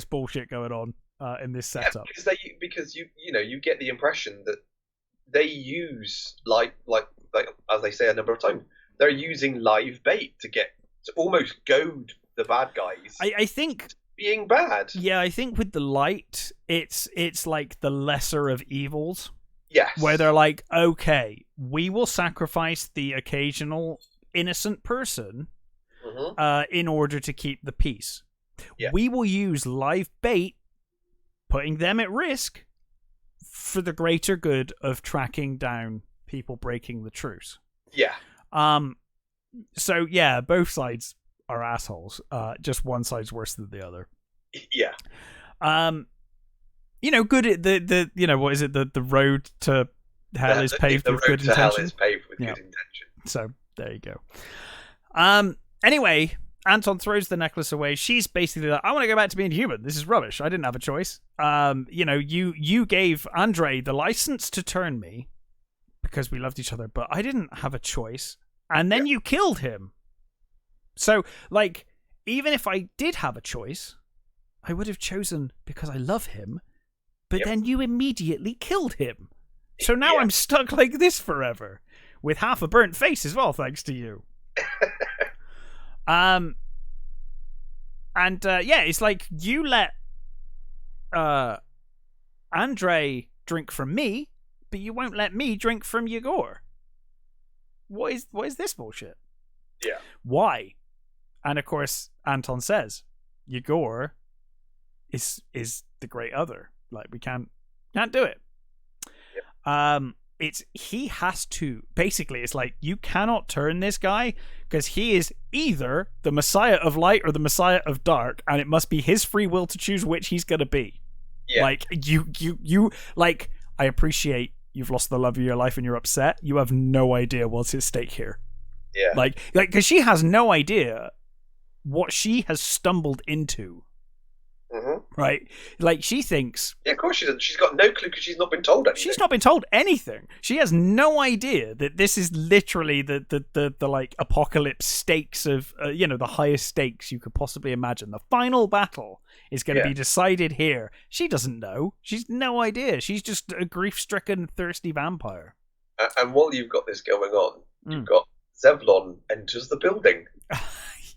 bullshit going on in this setup. Yeah, because you get the impression that they use like as they say a number of times, they're using live bait to almost goad the bad guys. I think being bad. Yeah, I think with the light, it's like the lesser of evils. Yes. Where they're like, okay, we will sacrifice the occasional innocent person in order to keep the peace. Yeah. We will use live bait, putting them at risk for the greater good of tracking down people breaking the truce. Yeah. So yeah, both sides are assholes. Just one side's worse than the other. Yeah. Good. The what is it? The road to hell is paved with good intention. The road to hell is paved with good intention. So there you go. Anyway, Anton throws the necklace away. She's basically like, I want to go back to being human. This is rubbish. I didn't have a choice. You gave Andrei the license to turn me because we loved each other, but I didn't have a choice. And then you killed him. So, like, even if I did have a choice, I would have chosen because I love him. But then you immediately killed him. So now I'm stuck like this forever, with half a burnt face as well, thanks to you. It's like you let Andrei drink from me, but you won't let me drink from Yegor. What is this bullshit? Yeah. Why? And of course, Anton says, Yegor is the great other. Like, we can't do it. Yep. He has to, basically, it's like, you cannot turn this guy, because he is either the Messiah of Light or the Messiah of Dark, and it must be his free will to choose which he's gonna be. Yeah. Like, you like, I appreciate you've lost the love of your life and you're upset. You have no idea what's at stake here. Yeah. Like, because she has no idea what she has stumbled into. Mm-hmm. Right? Like, she thinks... Yeah, of course she doesn't. She's got no clue because she's not been told anything. She's not been told anything. She has no idea that this is literally the like, apocalypse stakes of, the highest stakes you could possibly imagine. The final battle is going to be decided here. She doesn't know. She's no idea. She's just a grief-stricken, thirsty vampire. And while you've got this going on, you've got Zevlon enters the building.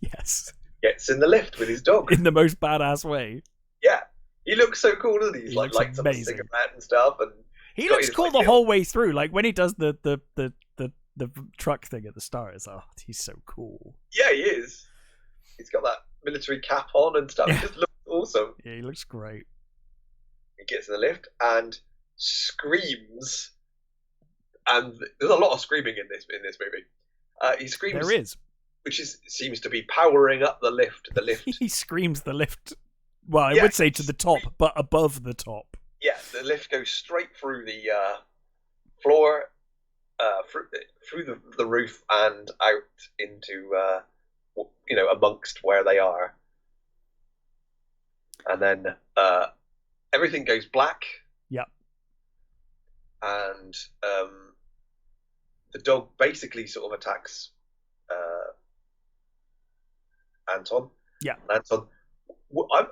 Yes. Gets in the lift with his dog. In the most badass way. Yeah. He looks so cool, doesn't he? He's like lights amazing. up a cigarette and stuff. And he looks cool the whole way through. Like, when he does the truck thing at the start, he's so cool. Yeah, he is. He's got that military cap on and stuff. He just looks awesome. Yeah, he looks great. He gets in the lift and screams. And there's a lot of screaming in this movie. He screams. There is. Which seems to be powering up the lift. The lift. He screams the lift. Well, I would say to the top, but above the top. Yeah, the lift goes straight through the floor, through the roof and out into, amongst where they are. And then everything goes black. Yep. And the dog basically sort of attacks Anton. Yeah. Anton.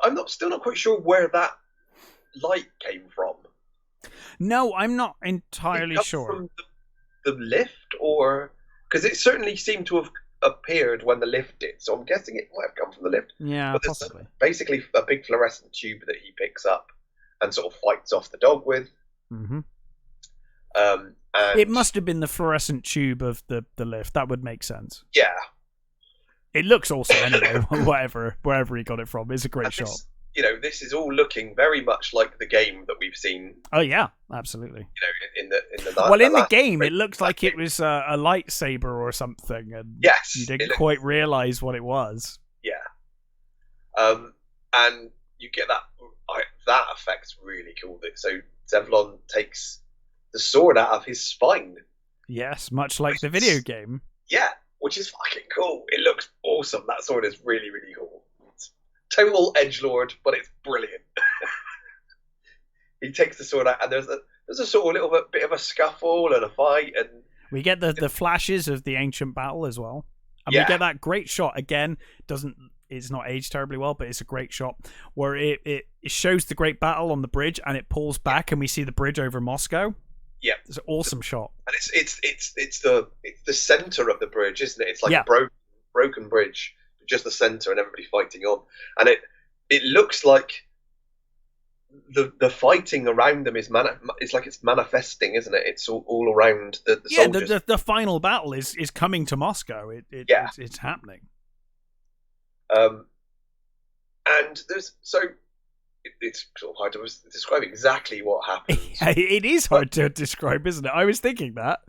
I'm still not quite sure where that light came from. No, I'm not entirely sure. From the lift, or because it certainly seemed to have appeared when the lift did, so I'm guessing it might have come from the lift. Yeah, but possibly. Basically, a big fluorescent tube that he picks up and sort of fights off the dog with. Mm-hmm. And it must have been the fluorescent tube of the lift. That would make sense. Yeah. It looks awesome anyway, wherever he got it from. It's a great shot. This is all looking very much like the game that we've seen. Oh yeah, absolutely. In the the game, it looked like it was a lightsaber or something, and you didn't quite realize what it was. Yeah. And you get that effect's really cool. So Zevlon takes the sword out of his spine. Yes, much like the video game. Yeah. Which is fucking cool. It looks awesome. That sword is really, really cool. It's total edgelord, but it's brilliant. He takes the sword out, and there's a sort of little bit of a scuffle and a fight, and we get the flashes of the ancient battle as well, and we get that great shot again. It's not aged terribly well, but it's a great shot where it shows the great battle on the bridge, and it pulls back, and we see the bridge over Moscow. Yeah, it's an awesome shot, and it's the center of the bridge, isn't it? It's like a broken bridge, just the center, and everybody fighting on, and it looks like the fighting around them is it's like it's manifesting, isn't it? It's all around the soldiers. The final battle is coming to Moscow. It's happening. And there's it's sort of hard to describe exactly what happens. It is hard to describe, isn't it? I was thinking that.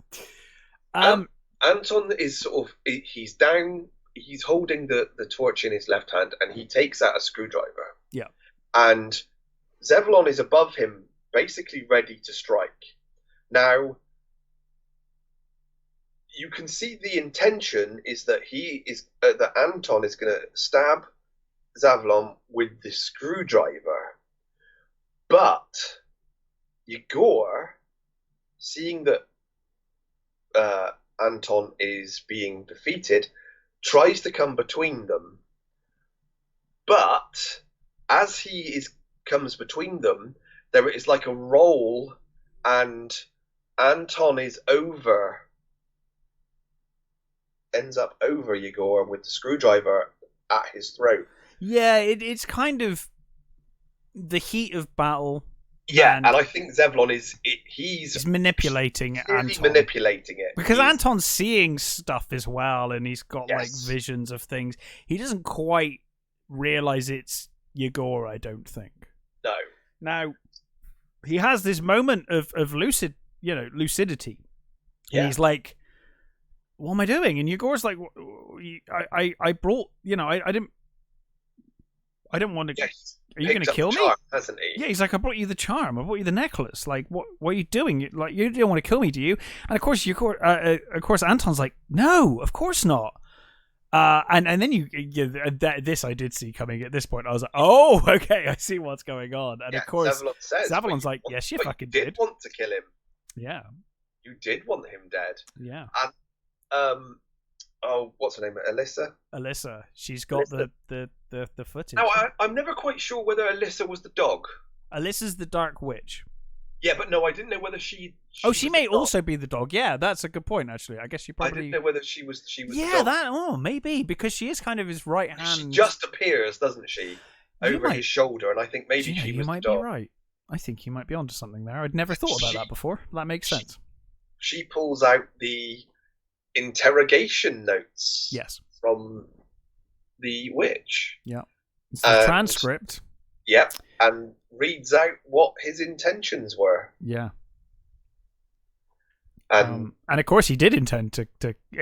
Anton is sort of, he's down, he's holding the torch in his left hand, and he takes out a screwdriver. Yeah. And Zevlon is above him, basically ready to strike. Now, you can see the intention is that that Anton is going to stab Zevlon with the screwdriver, but Yegor, seeing that Anton is being defeated, tries to come between them, but as he comes between them, there is like a roll, and Anton ends up over Yegor with the screwdriver at his throat. Yeah, it's kind of the heat of battle. Yeah, and I think Zevlon he's manipulating Anton. Manipulating it. Because Anton's seeing stuff as well, and he's got like visions of things. He doesn't quite realize it's Yegor, I don't think. No. Now, he has this moment of lucidity. Yeah. And he's like, what am I doing? And Yegor's like, I brought, I didn't want to. Yes. Are you going to kill me? Charm, hasn't he? Yeah, he's like, I brought you the charm. I brought you the necklace. Like, what are you doing? You don't want to kill me, do you? And of course, Anton's like, no, of course not. And then this I did see coming at this point. I was like, oh, okay, I see what's going on. And of course, Zevlon's like, yes, you fucking did. You did want to kill him. Yeah. You did want him dead. Yeah. And what's her name? Alyssa. She's got the footage. Now, I'm never quite sure whether Alyssa was the dog. Alyssa's the Dark Witch. Yeah, but no, I didn't know whether she she may also be the dog. Yeah, that's a good point, actually. I guess she probably... I didn't know whether she was yeah, the dog. Maybe, because she is kind of his right hand. She just appears, doesn't she? Over his shoulder, and I think maybe she was the dog. You might be right. I think you might be onto something there. I'd never thought about that before. That makes sense. She pulls out the interrogation notes. Yes. From the witch. Yeah. It's the transcript. Yep. And reads out what his intentions were. Yeah. And of course he did intend to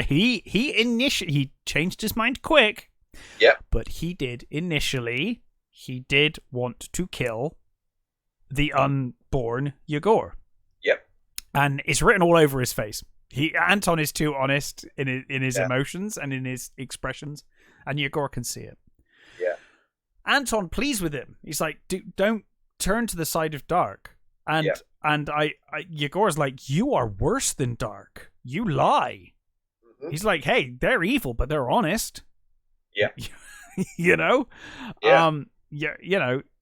he changed his mind quick. Yep. But he did want to kill the unborn Yegor. Yep. And it's written all over his face. Anton is too honest in his emotions and in his expressions, and Yegor can see it. Yeah. Anton pleads with him. He's like, don't turn to the side of dark. And Yegor's like, you are worse than dark. You lie. Mm-hmm. He's like, hey, they're evil, but they're honest. Yeah. Yeah.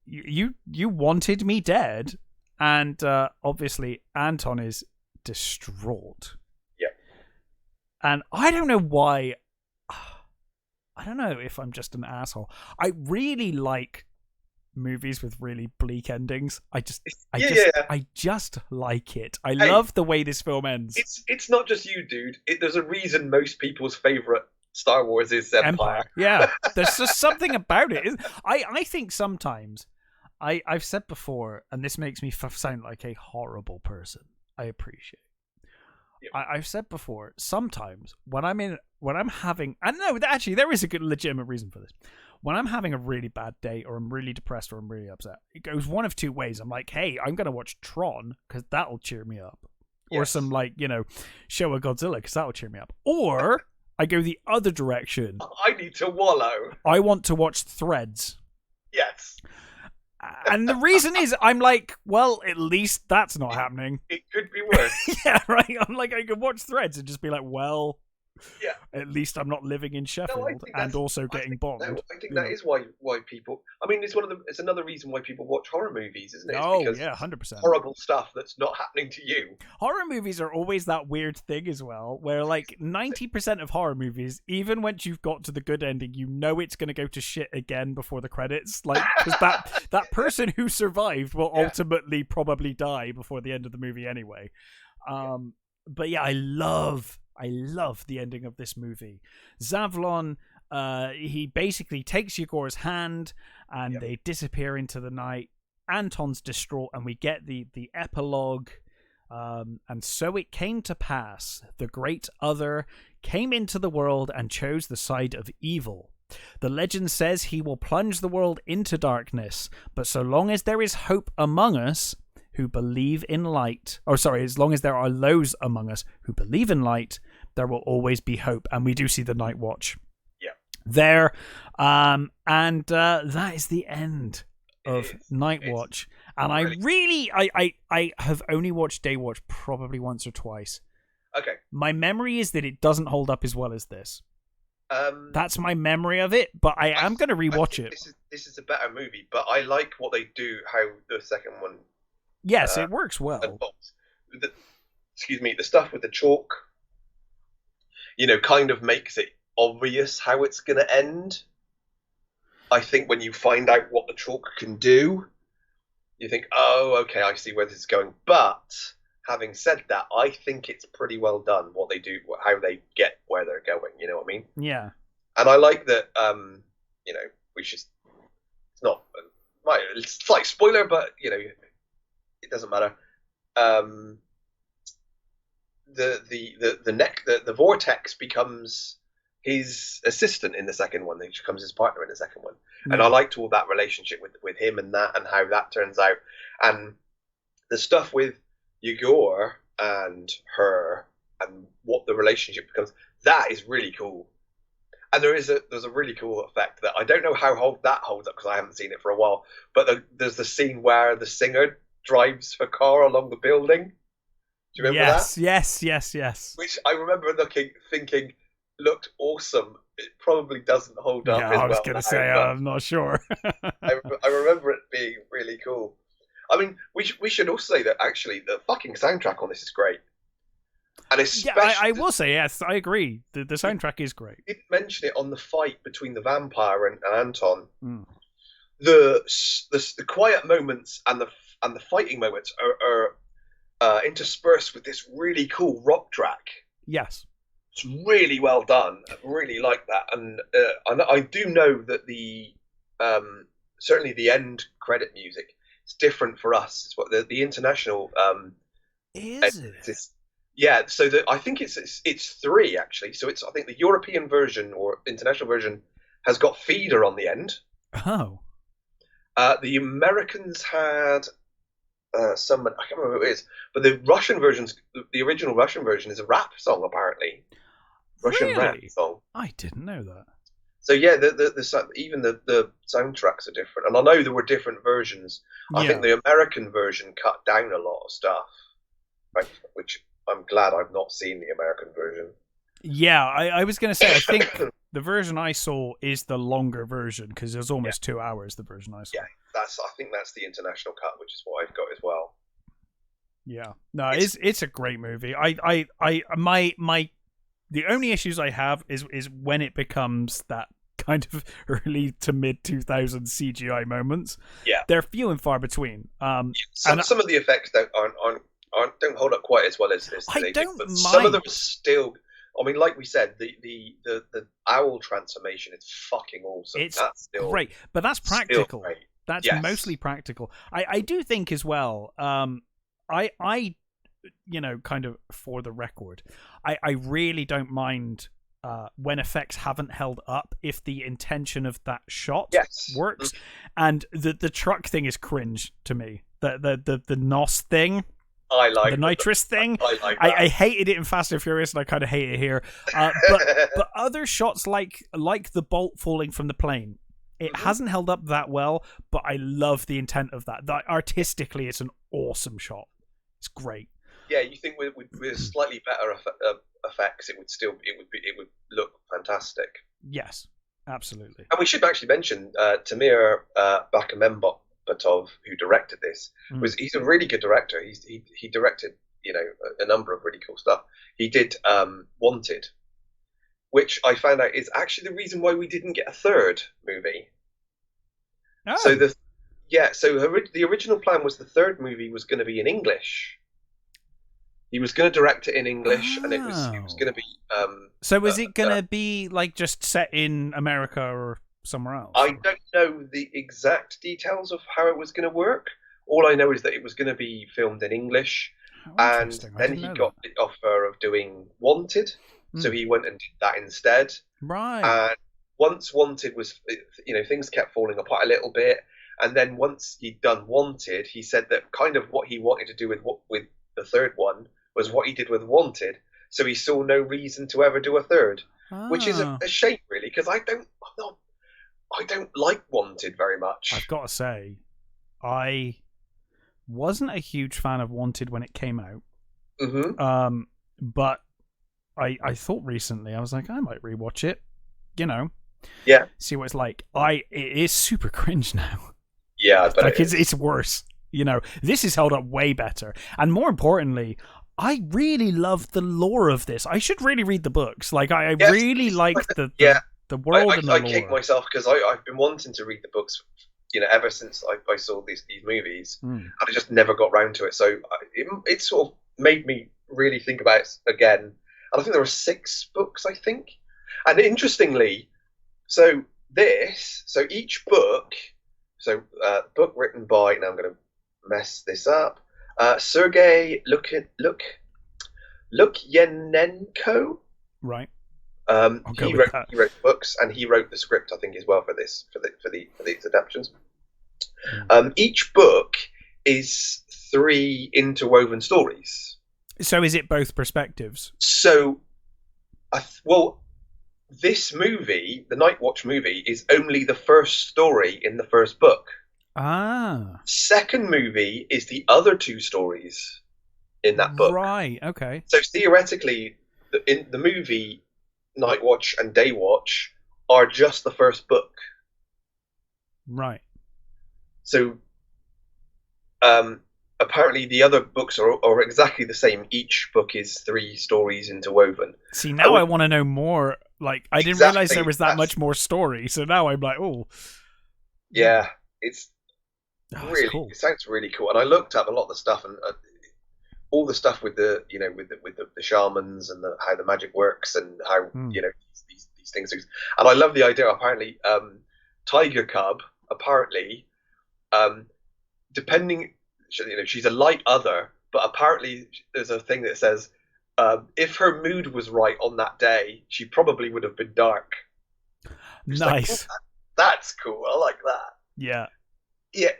You wanted me dead, and obviously Anton is distraught. Yeah. And I don't know why. I don't know if I'm just an asshole. I really like movies with really bleak endings. I just like it. I love the way this film ends. It's not just you, dude. There's a reason most people's favorite Star Wars is Empire. Yeah, there's just something about it. I think sometimes I've said before, and this makes me sound like a horrible person. I appreciate. I've said before, sometimes when I'm having, and no, actually there is a good legitimate reason for this. When I'm having a really bad day, or I'm really depressed, or I'm really upset, it goes one of two ways. I'm like, hey, I'm gonna watch Tron because that'll cheer me up, or some show of Godzilla because that'll cheer me up, or I go the other direction. I need to wallow. I want to watch Threads. Yes. And the reason is, I'm like, well, at least that's not happening. It could be worse. Yeah, right. I'm like, I could watch Threads and just be like, well, yeah. At least I'm not living in Sheffield and also getting bombed. No, I think that is why people. I mean, it's another reason why people watch horror movies, isn't it? Oh, yeah, 100%. Horrible stuff that's not happening to you. Horror movies are always that weird thing as well, where like 90% of horror movies, even once you've got to the good ending, you know it's going to go to shit again before the credits. Like, because that person who survived will ultimately probably die before the end of the movie anyway. But yeah, I love the ending of this movie. Zavlon, he basically takes Yegor's hand and they disappear into the night. Anton's distraught and we get the epilogue. And so it came to pass, the great other came into the world and chose the side of evil. The legend says he will plunge the world into darkness, but so long as there is hope among us who believe in light, as long as there are those among us who believe in light, there will always be hope. And we do see the Night Watch there. And that is the end of Night Watch. And I have only watched Day Watch probably once or twice. Okay. My memory is that it doesn't hold up as well as this. That's my memory of it, but I am going to rewatch it. This is a better movie, but I like what they do, how the second one... Yes, it works well. the stuff with the chalk, kind of makes it obvious how it's going to end. I think when you find out what the chalk can do, you think, oh, okay, I see where this is going. But having said that, I think it's pretty well done, what they do, how they get where they're going, you know what I mean? Yeah. And I like that, we should, it's not, it's a slight spoiler, but, it doesn't matter. The vortex becomes his assistant in the second one. He becomes his partner in the second one. Mm. And I liked all that relationship with him and that, and how that turns out. And the stuff with Yegor and her and what the relationship becomes, that is really cool. And there's a really cool effect that I don't know how that holds up because I haven't seen it for a while. But there's the scene where the singer drives her car along the building. Do you remember that? Yes. Which I remember thinking looked awesome. It probably doesn't hold up. Yeah, I was going to say, I'm not sure. I remember it being really cool. I mean, we should also say that actually the fucking soundtrack on this is great. And especially, I will say, yes, I agree. The soundtrack is great. I didn't mention it on the fight between the vampire and Anton. Mm. The quiet moments and the fighting moments are interspersed with this really cool rock track. Yes. It's really well done. I really like that. And I do know that certainly the end credit music is different for us. It's what the international is it? Yeah, so I think it's 3 actually. So I think the European version or international version has got feeder on the end. Oh. The Americans had someone, I can't remember who it is, but the original Russian version is a rap song apparently. Russian rap song. I didn't know that. So yeah, even the soundtracks are different, and I know there were different versions. I think the American version cut down a lot of stuff, which I'm glad I've not seen the American version. Yeah, I was going to say, I think the version I saw is the longer version because it was almost 2 hours. The version I saw. Yeah, I think that's the international cut, which is what I've got as well. Yeah, no, it's a great movie. The only issues I have is when it becomes that kind of early to mid 2000s CGI moments. Yeah, they're few and far between. Some of the effects don't hold up quite as well as I don't mind. Some of them are still. I mean, like we said, the owl transformation is fucking awesome. It's great, but that's practical. That's mostly practical. I do think as well. I kind of for the record, I really don't mind when effects haven't held up if the intention of that shot works. And the truck thing is cringe to me. The NOS thing. I like the nitrous thing. I like that. I hated it in Fast and Furious, and I kind of hate it here. But other shots like the bolt falling from the plane, it hasn't held up that well. But I love the intent of that. Artistically, it's an awesome shot. It's great. Yeah, you think with slightly better effects, it would look fantastic. Yes, absolutely. And we should actually mention Timur Bekmambetov, who directed this. He's a really good director. He directed a number of really cool stuff. He did Wanted, which I found out is actually the reason why we didn't get a third movie. Oh. So the original plan was the third movie was going to be in English. He was going to direct it in English, and it was going to be. So was it going to be like just set in America or somewhere else? I don't know the exact details of how it was going to work. All I know is that it was going to be filmed in English, and then he got the offer of doing Wanted, so he went and did that instead. Right. And once Wanted was, things kept falling apart a little bit, and then once he'd done Wanted, he said that kind of what he wanted to do with the third one was what he did with Wanted, so he saw no reason to ever do a third, which is a shame, really, because I don't like Wanted very much. I've got to say, I wasn't a huge fan of Wanted when it came out. Mm-hmm. But I thought recently, I was like, I might rewatch it, see what it's like. It is super cringe now. Yeah, but it's worse. This is held up way better, and more importantly, I really love the lore of this. I should really read the books. Like, I really like the world and the lore. I kick myself because I've been wanting to read the books, ever since I saw these movies, and I just never got round to it. So it sort of made me really think about it again. And I think there were 6 books, I think. And interestingly, so each book, book written by, now I'm going to mess this up, Sergei Lukyanenko. Right. He wrote books, and he wrote the script, I think, as well for these adaptations. Each book is 3 interwoven stories. So is it both perspectives? So, this movie, the Night Watch movie, is only the first story in the first book. Ah. Second movie is the other 2 stories in that book. Right, okay. So theoretically, in the movie, Night Watch and Day Watch are just the first book. Right. So, apparently the other books are exactly the same. Each book is 3 stories interwoven. See, now I want to know more. Like, I didn't realize there was that much more story. So now I'm like, oh. Yeah, it's really cool. It sounds really cool. And I looked up a lot of the stuff, and all the stuff with the the shamans and how the magic works, and how these things. And I love the idea. Apparently, Tiger Cub. Apparently, depending, she's a light other, but apparently there's a thing that says if her mood was right on that day, she probably would have been dark. Nice. Like, that's cool. I like that. Yeah. Yeah.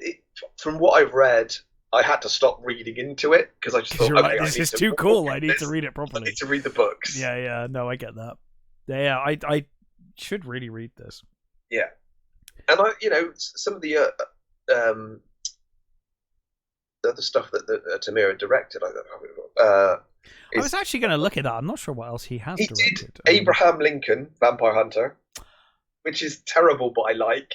From what I've read, I had to stop reading into it because I just thought, okay, this is too cool. I need to read it properly. I need to read the books. Yeah. No, I get that. Yeah, I should really read this. Yeah. And some of the other stuff that Timur directed, I was actually going to look at that. I'm not sure what else he has directed. Did Abraham Lincoln, Vampire Hunter, which is terrible, but I like.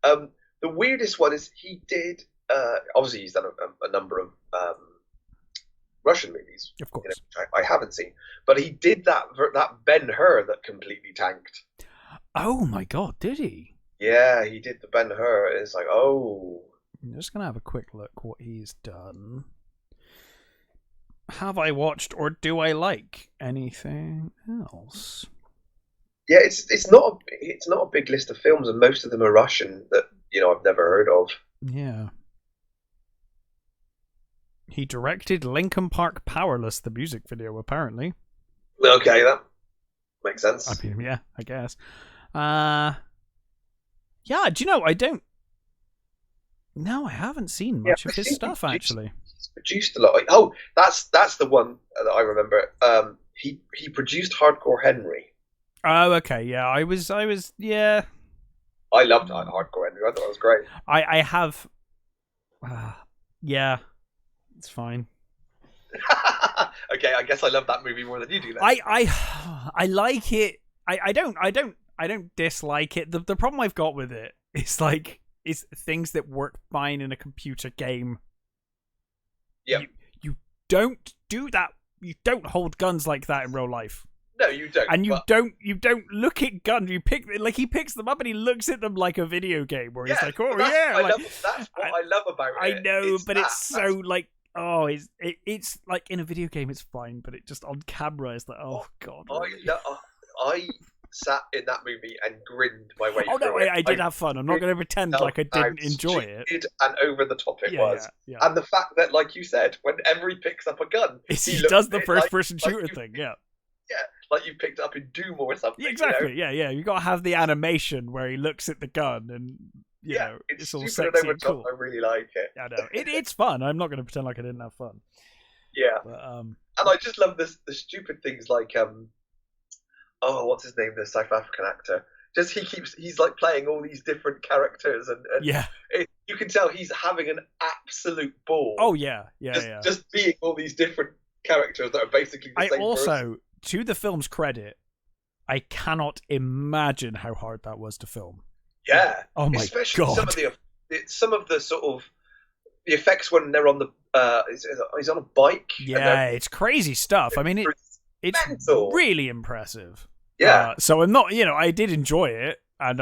The weirdest one is he did. Obviously, he's done a number of Russian movies, of course, which I haven't seen. But he did that Ben-Hur that completely tanked. Oh my god, did he? Yeah, he did the Ben-Hur. It's like, oh. I'm just gonna have a quick look what he's done. Have I watched or do I like anything else? Yeah, it's not a big list of films, and most of them are Russian that I've never heard of. Yeah. He directed Linkin Park Powerless, the music video, apparently. Okay, that makes sense. I mean, yeah, I guess. Yeah, do you know, I haven't seen much of his stuff, actually. He's produced a lot. Oh, that's the one that I remember. He produced Hardcore Henry. Oh, okay, yeah. I was, yeah. I loved Hardcore Henry. I thought it was great. I have, yeah, it's fine. Okay, I guess I love that movie more than you do. Then. I like it. I don't dislike it. The problem I've got with it is things that work fine in a computer game. Yeah. You don't do that. You don't hold guns like that in real life. No, you don't. And you don't look at guns. You he picks them up and he looks at them like a video game where he's like, oh yeah. That's what I love about it. I know, but it's so like, oh, it's like in a video game it's fine, but it just on camera it's like, oh god. I sat in that movie and grinned my way through no, it. I did have fun. I'm not going to pretend like I didn't enjoy it. And over the top it was. Yeah. And the fact that, like you said, whenever he picks up a gun, he does the first-person shooter thing. Yeah. Yeah, like you picked up in Doom or something. Yeah, exactly. Yeah. You got to have the animation where he looks at the gun and you know it's all sexy and cool. I really like it. I know it's fun. I'm not going to pretend like I didn't have fun. Yeah. But, and I just love the stupid things like what's his name? The South African actor. Just he's like playing all these different characters, and yeah, you can tell he's having an absolute ball. Oh yeah. Just being all these different characters that are basically the same person. To the film's credit, I cannot imagine how hard that was to film. Yeah. Oh my Especially god. Some of the sort of the effects when they're on the he's on a bike. Yeah, it's crazy stuff. I mean, it's mental. Really impressive. Yeah. So I'm not, I did enjoy it, and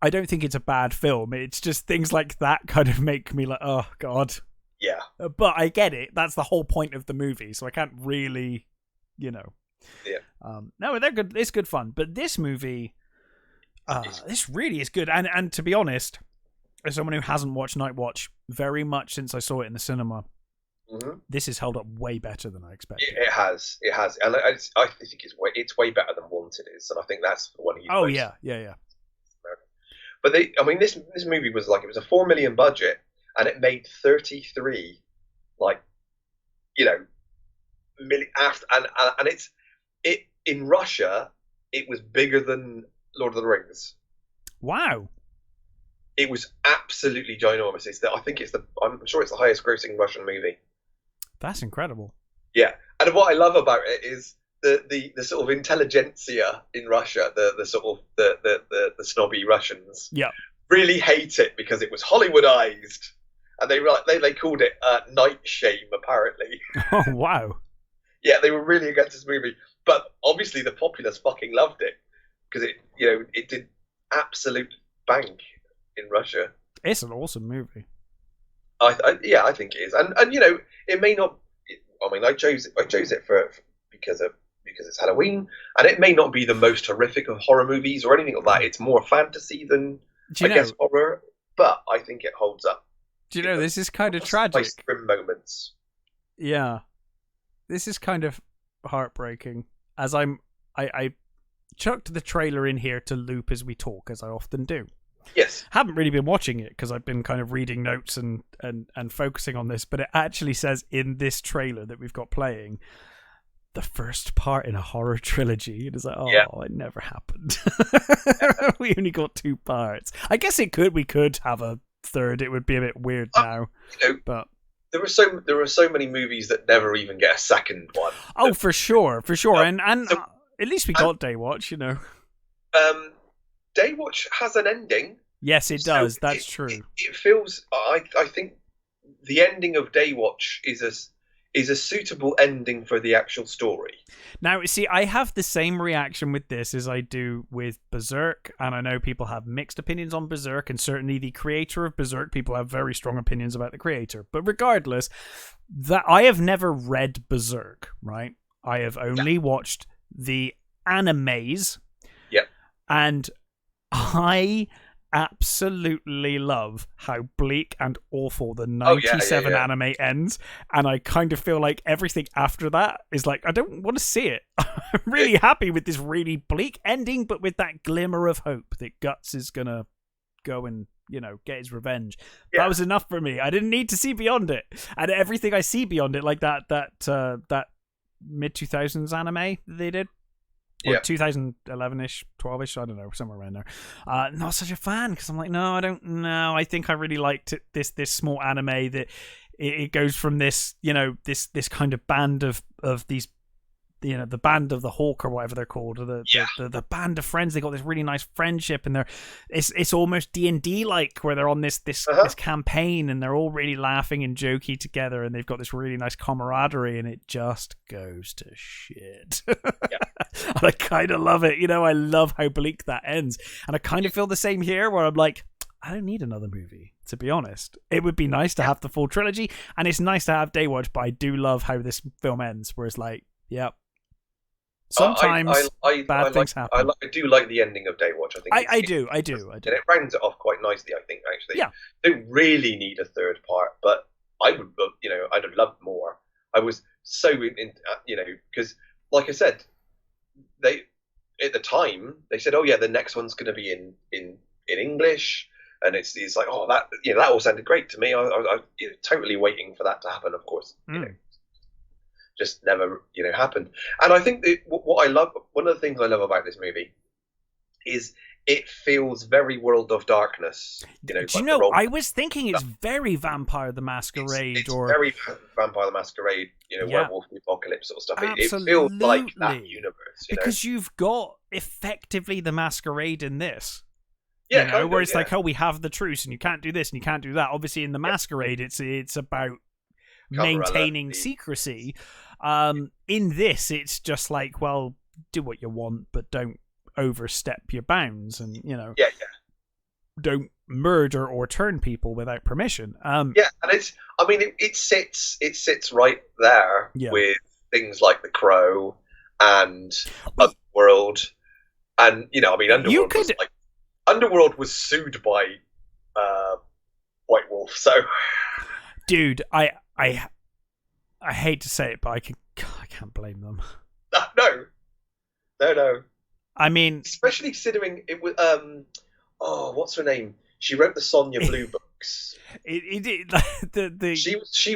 I don't think it's a bad film. It's just things like that kind of make me like, oh god. Yeah. But I get it. That's the whole point of the movie, so I can't really, Yeah. No, they're good. It's good fun. But this movie, this really is good. And to be honest, as someone who hasn't watched Night Watch very much since I saw it in the cinema, this has held up way better than I expected. It has, and I think it's way better than Wanted is, and I think that's one of you. Oh yeah. But this movie was like, it was a $4 million budget, and it made 33, million after, and it in Russia, it was bigger than Lord of the Rings. Wow. It was absolutely ginormous. I'm sure it's the highest grossing Russian movie. That's incredible. Yeah, and what I love about it is the sort of intelligentsia in Russia, the sort of the snobby Russians, really hate it because it was Hollywoodized, and they called it night shame apparently. Oh wow. Yeah, they were really against this movie, but obviously the populace fucking loved it because it did absolute bank in Russia. It's an awesome movie. I think it is, and it may not. I mean, I chose it because it's Halloween, and it may not be the most horrific of horror movies or anything like that. It's more fantasy than I guess horror, but I think it holds up. Do you know this is kind of tragic? Grim moments. Yeah, this is kind of heartbreaking. As I chucked the trailer in here to loop as we talk, as I often do. Yes. Haven't really been watching it because I've been kind of reading notes and focusing on this, but it actually says in this trailer that we've got playing, the first part in a horror trilogy. It is like, It never happened. We only got 2 parts. I guess we could have a third. It would be a bit weird now. But there are so many movies that never even get a second one. Oh, for sure. And at least we got Daywatch, Daywatch has an ending. Yes, it does. That's true. It feels. I think the ending of Daywatch is a suitable ending for the actual story. Now, see, I have the same reaction with this as I do with Berserk, and I know people have mixed opinions on Berserk, and certainly the creator of Berserk, people have very strong opinions about the creator. But regardless, that I have never read Berserk, right? I have only watched the animes. Yep. And I absolutely love how bleak and awful the 97 anime ends, and I kind of feel like everything after that is like, I don't want to see it. I'm really happy with this really bleak ending, but with that glimmer of hope that Guts is gonna go and get his revenge. That was enough for me. I didn't need to see beyond it, and everything I see beyond it, like that mid 2000s anime that they did. Or 2011-ish, 12-ish, I don't know, somewhere around there. Not such a fan, because I'm like, no, I don't know. I think I really liked this small anime that it goes from this, this kind of band of these, the band of the Hawk or whatever they're called, or the band of friends. They got this really nice friendship, and it's almost D&D like, where they're on this campaign, and they're all really laughing and jokey together, and they've got this really nice camaraderie, and it just goes to shit. And I kind of love it. I love how bleak that ends, and I kind of feel the same here, where I'm like, I don't need another movie, to be honest. It would be nice to have the full trilogy, and it's nice to have Daywatch, but I do love how this film ends, where it's like, yep. Sometimes bad things happen. I do like the ending of Daywatch. I think I do. And it rounds it off quite nicely, I think, actually. Yeah. Don't really need a third part, but I would, I'd have loved more. I was so, because, like I said, at the time, they said, oh yeah, the next one's going to be in English, and it's like, oh, that all sounded great to me. I was totally waiting for that to happen, of course. Just never, happened. And I think that what I love, one of the things I love about this movie is it feels very World of Darkness. Do you know, I was thinking it's very Vampire the Masquerade. It's very Vampire the Masquerade, Werewolf the Apocalypse sort of stuff. It feels like that universe. Because you've got effectively the Masquerade in this. Yeah, you know, where it's like, oh, we have the truce, and you can't do this, and you can't do that. Obviously, in the Masquerade, it's about maintaining secrecy. In this, it's just like, well, do what you want, but don't overstep your bounds, and don't murder or turn people without permission. And it sits right there with things like The Crow and Underworld, and Underworld was sued by White Wolf, so dude, I hate to say it, but I can't blame them. No. I mean, especially considering it was what's her name? She wrote the Sonya Blue books. She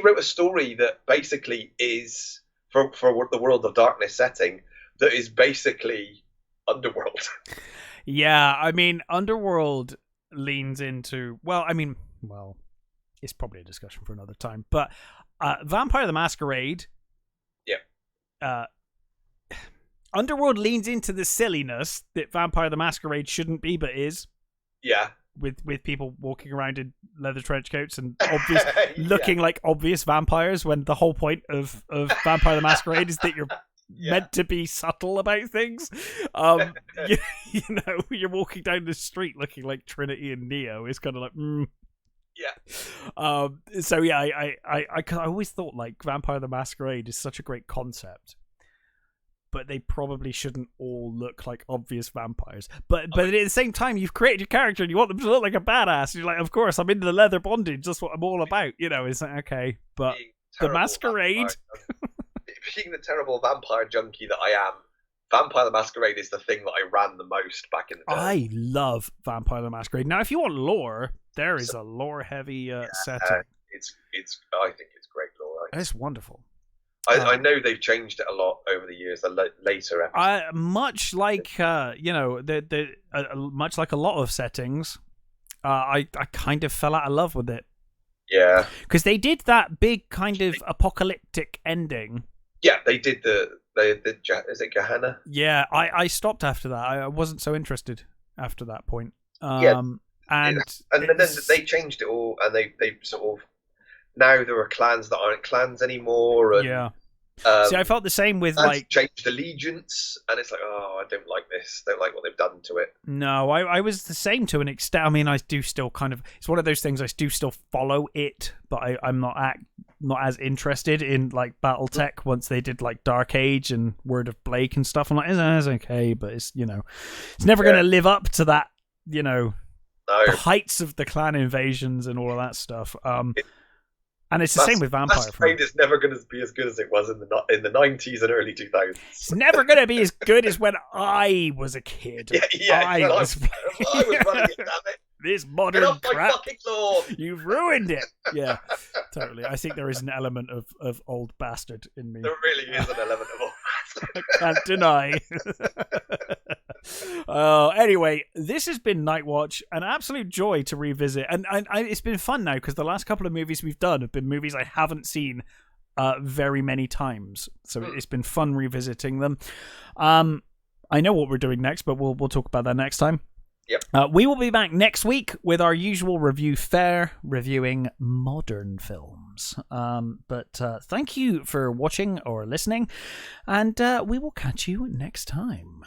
wrote a story that basically is for the World of Darkness setting that is basically Underworld. Yeah, I mean, Underworld leans into it's probably a discussion for another time, but Vampire the Masquerade, Underworld leans into the silliness that Vampire the Masquerade shouldnire be, but is. Yeah. With people walking around in leather trench coats and looking like obvious vampires, when the whole point of Vampire the Masquerade is that you're meant to be subtle about things. You're walking down the street looking like Trinity and Neo. It's kind of like, I always thought like Vampire the Masquerade is such a great concept, but they probably shouldn't all look like obvious vampires. But at the same time, you've created your character and you want them to look like a badass. And you're like, of course, I'm into the leather bondage. That's what I'm all about. You know, it's like, okay, but the Masquerade. Being the terrible vampire junkie that I am, Vampire the Masquerade is the thing that I ran the most back in the day. I love Vampire the Masquerade. Now, if you want lore, there is a lore-heavy setting. I think it's great lore. It's wonderful. I know they've changed it a lot over the years. The later episodes, much like much like a lot of settings, I kind of fell out of love with it. Yeah, because they did that big kind of apocalyptic ending. Yeah, they did is it Gehenna? Yeah, I stopped after that. I wasn't so interested after that point. And then they changed it all, and they sort of. Now there are clans that aren't clans anymore. And, see, I felt the same with changed allegiance, and it's like, oh, I don't like this. Don't like what they've done to it. No, I was the same to an extent. I mean, I do still kind of. It's one of those things. I do still follow it, but I'm not as interested in like BattleTech once they did like Dark Age and Word of Blake and stuff. I'm like, it's okay, but it's it's never going to live up to that. The heights of the clan invasions and all of that stuff. And it's the same with Vampire. Masquerade is never going to be as good as it was in the 90s and early 2000s. It's never going to be as good as when I was a kid. I was running it, damn it. This modern crap. Lawn. You've ruined it. Yeah, totally. I think there is an element of old bastard in me. There really is an element of old bastard. I can't deny. Anyway, this has been Night Watch, an absolute joy to revisit, and it's been fun now because the last couple of movies we've done have been movies I haven't seen very many times, so it's been fun revisiting them. I know what we're doing next, but we'll talk about that next time. Yep. We will be back next week with our usual review fare, reviewing modern films. But thank you for watching or listening, and we will catch you next time.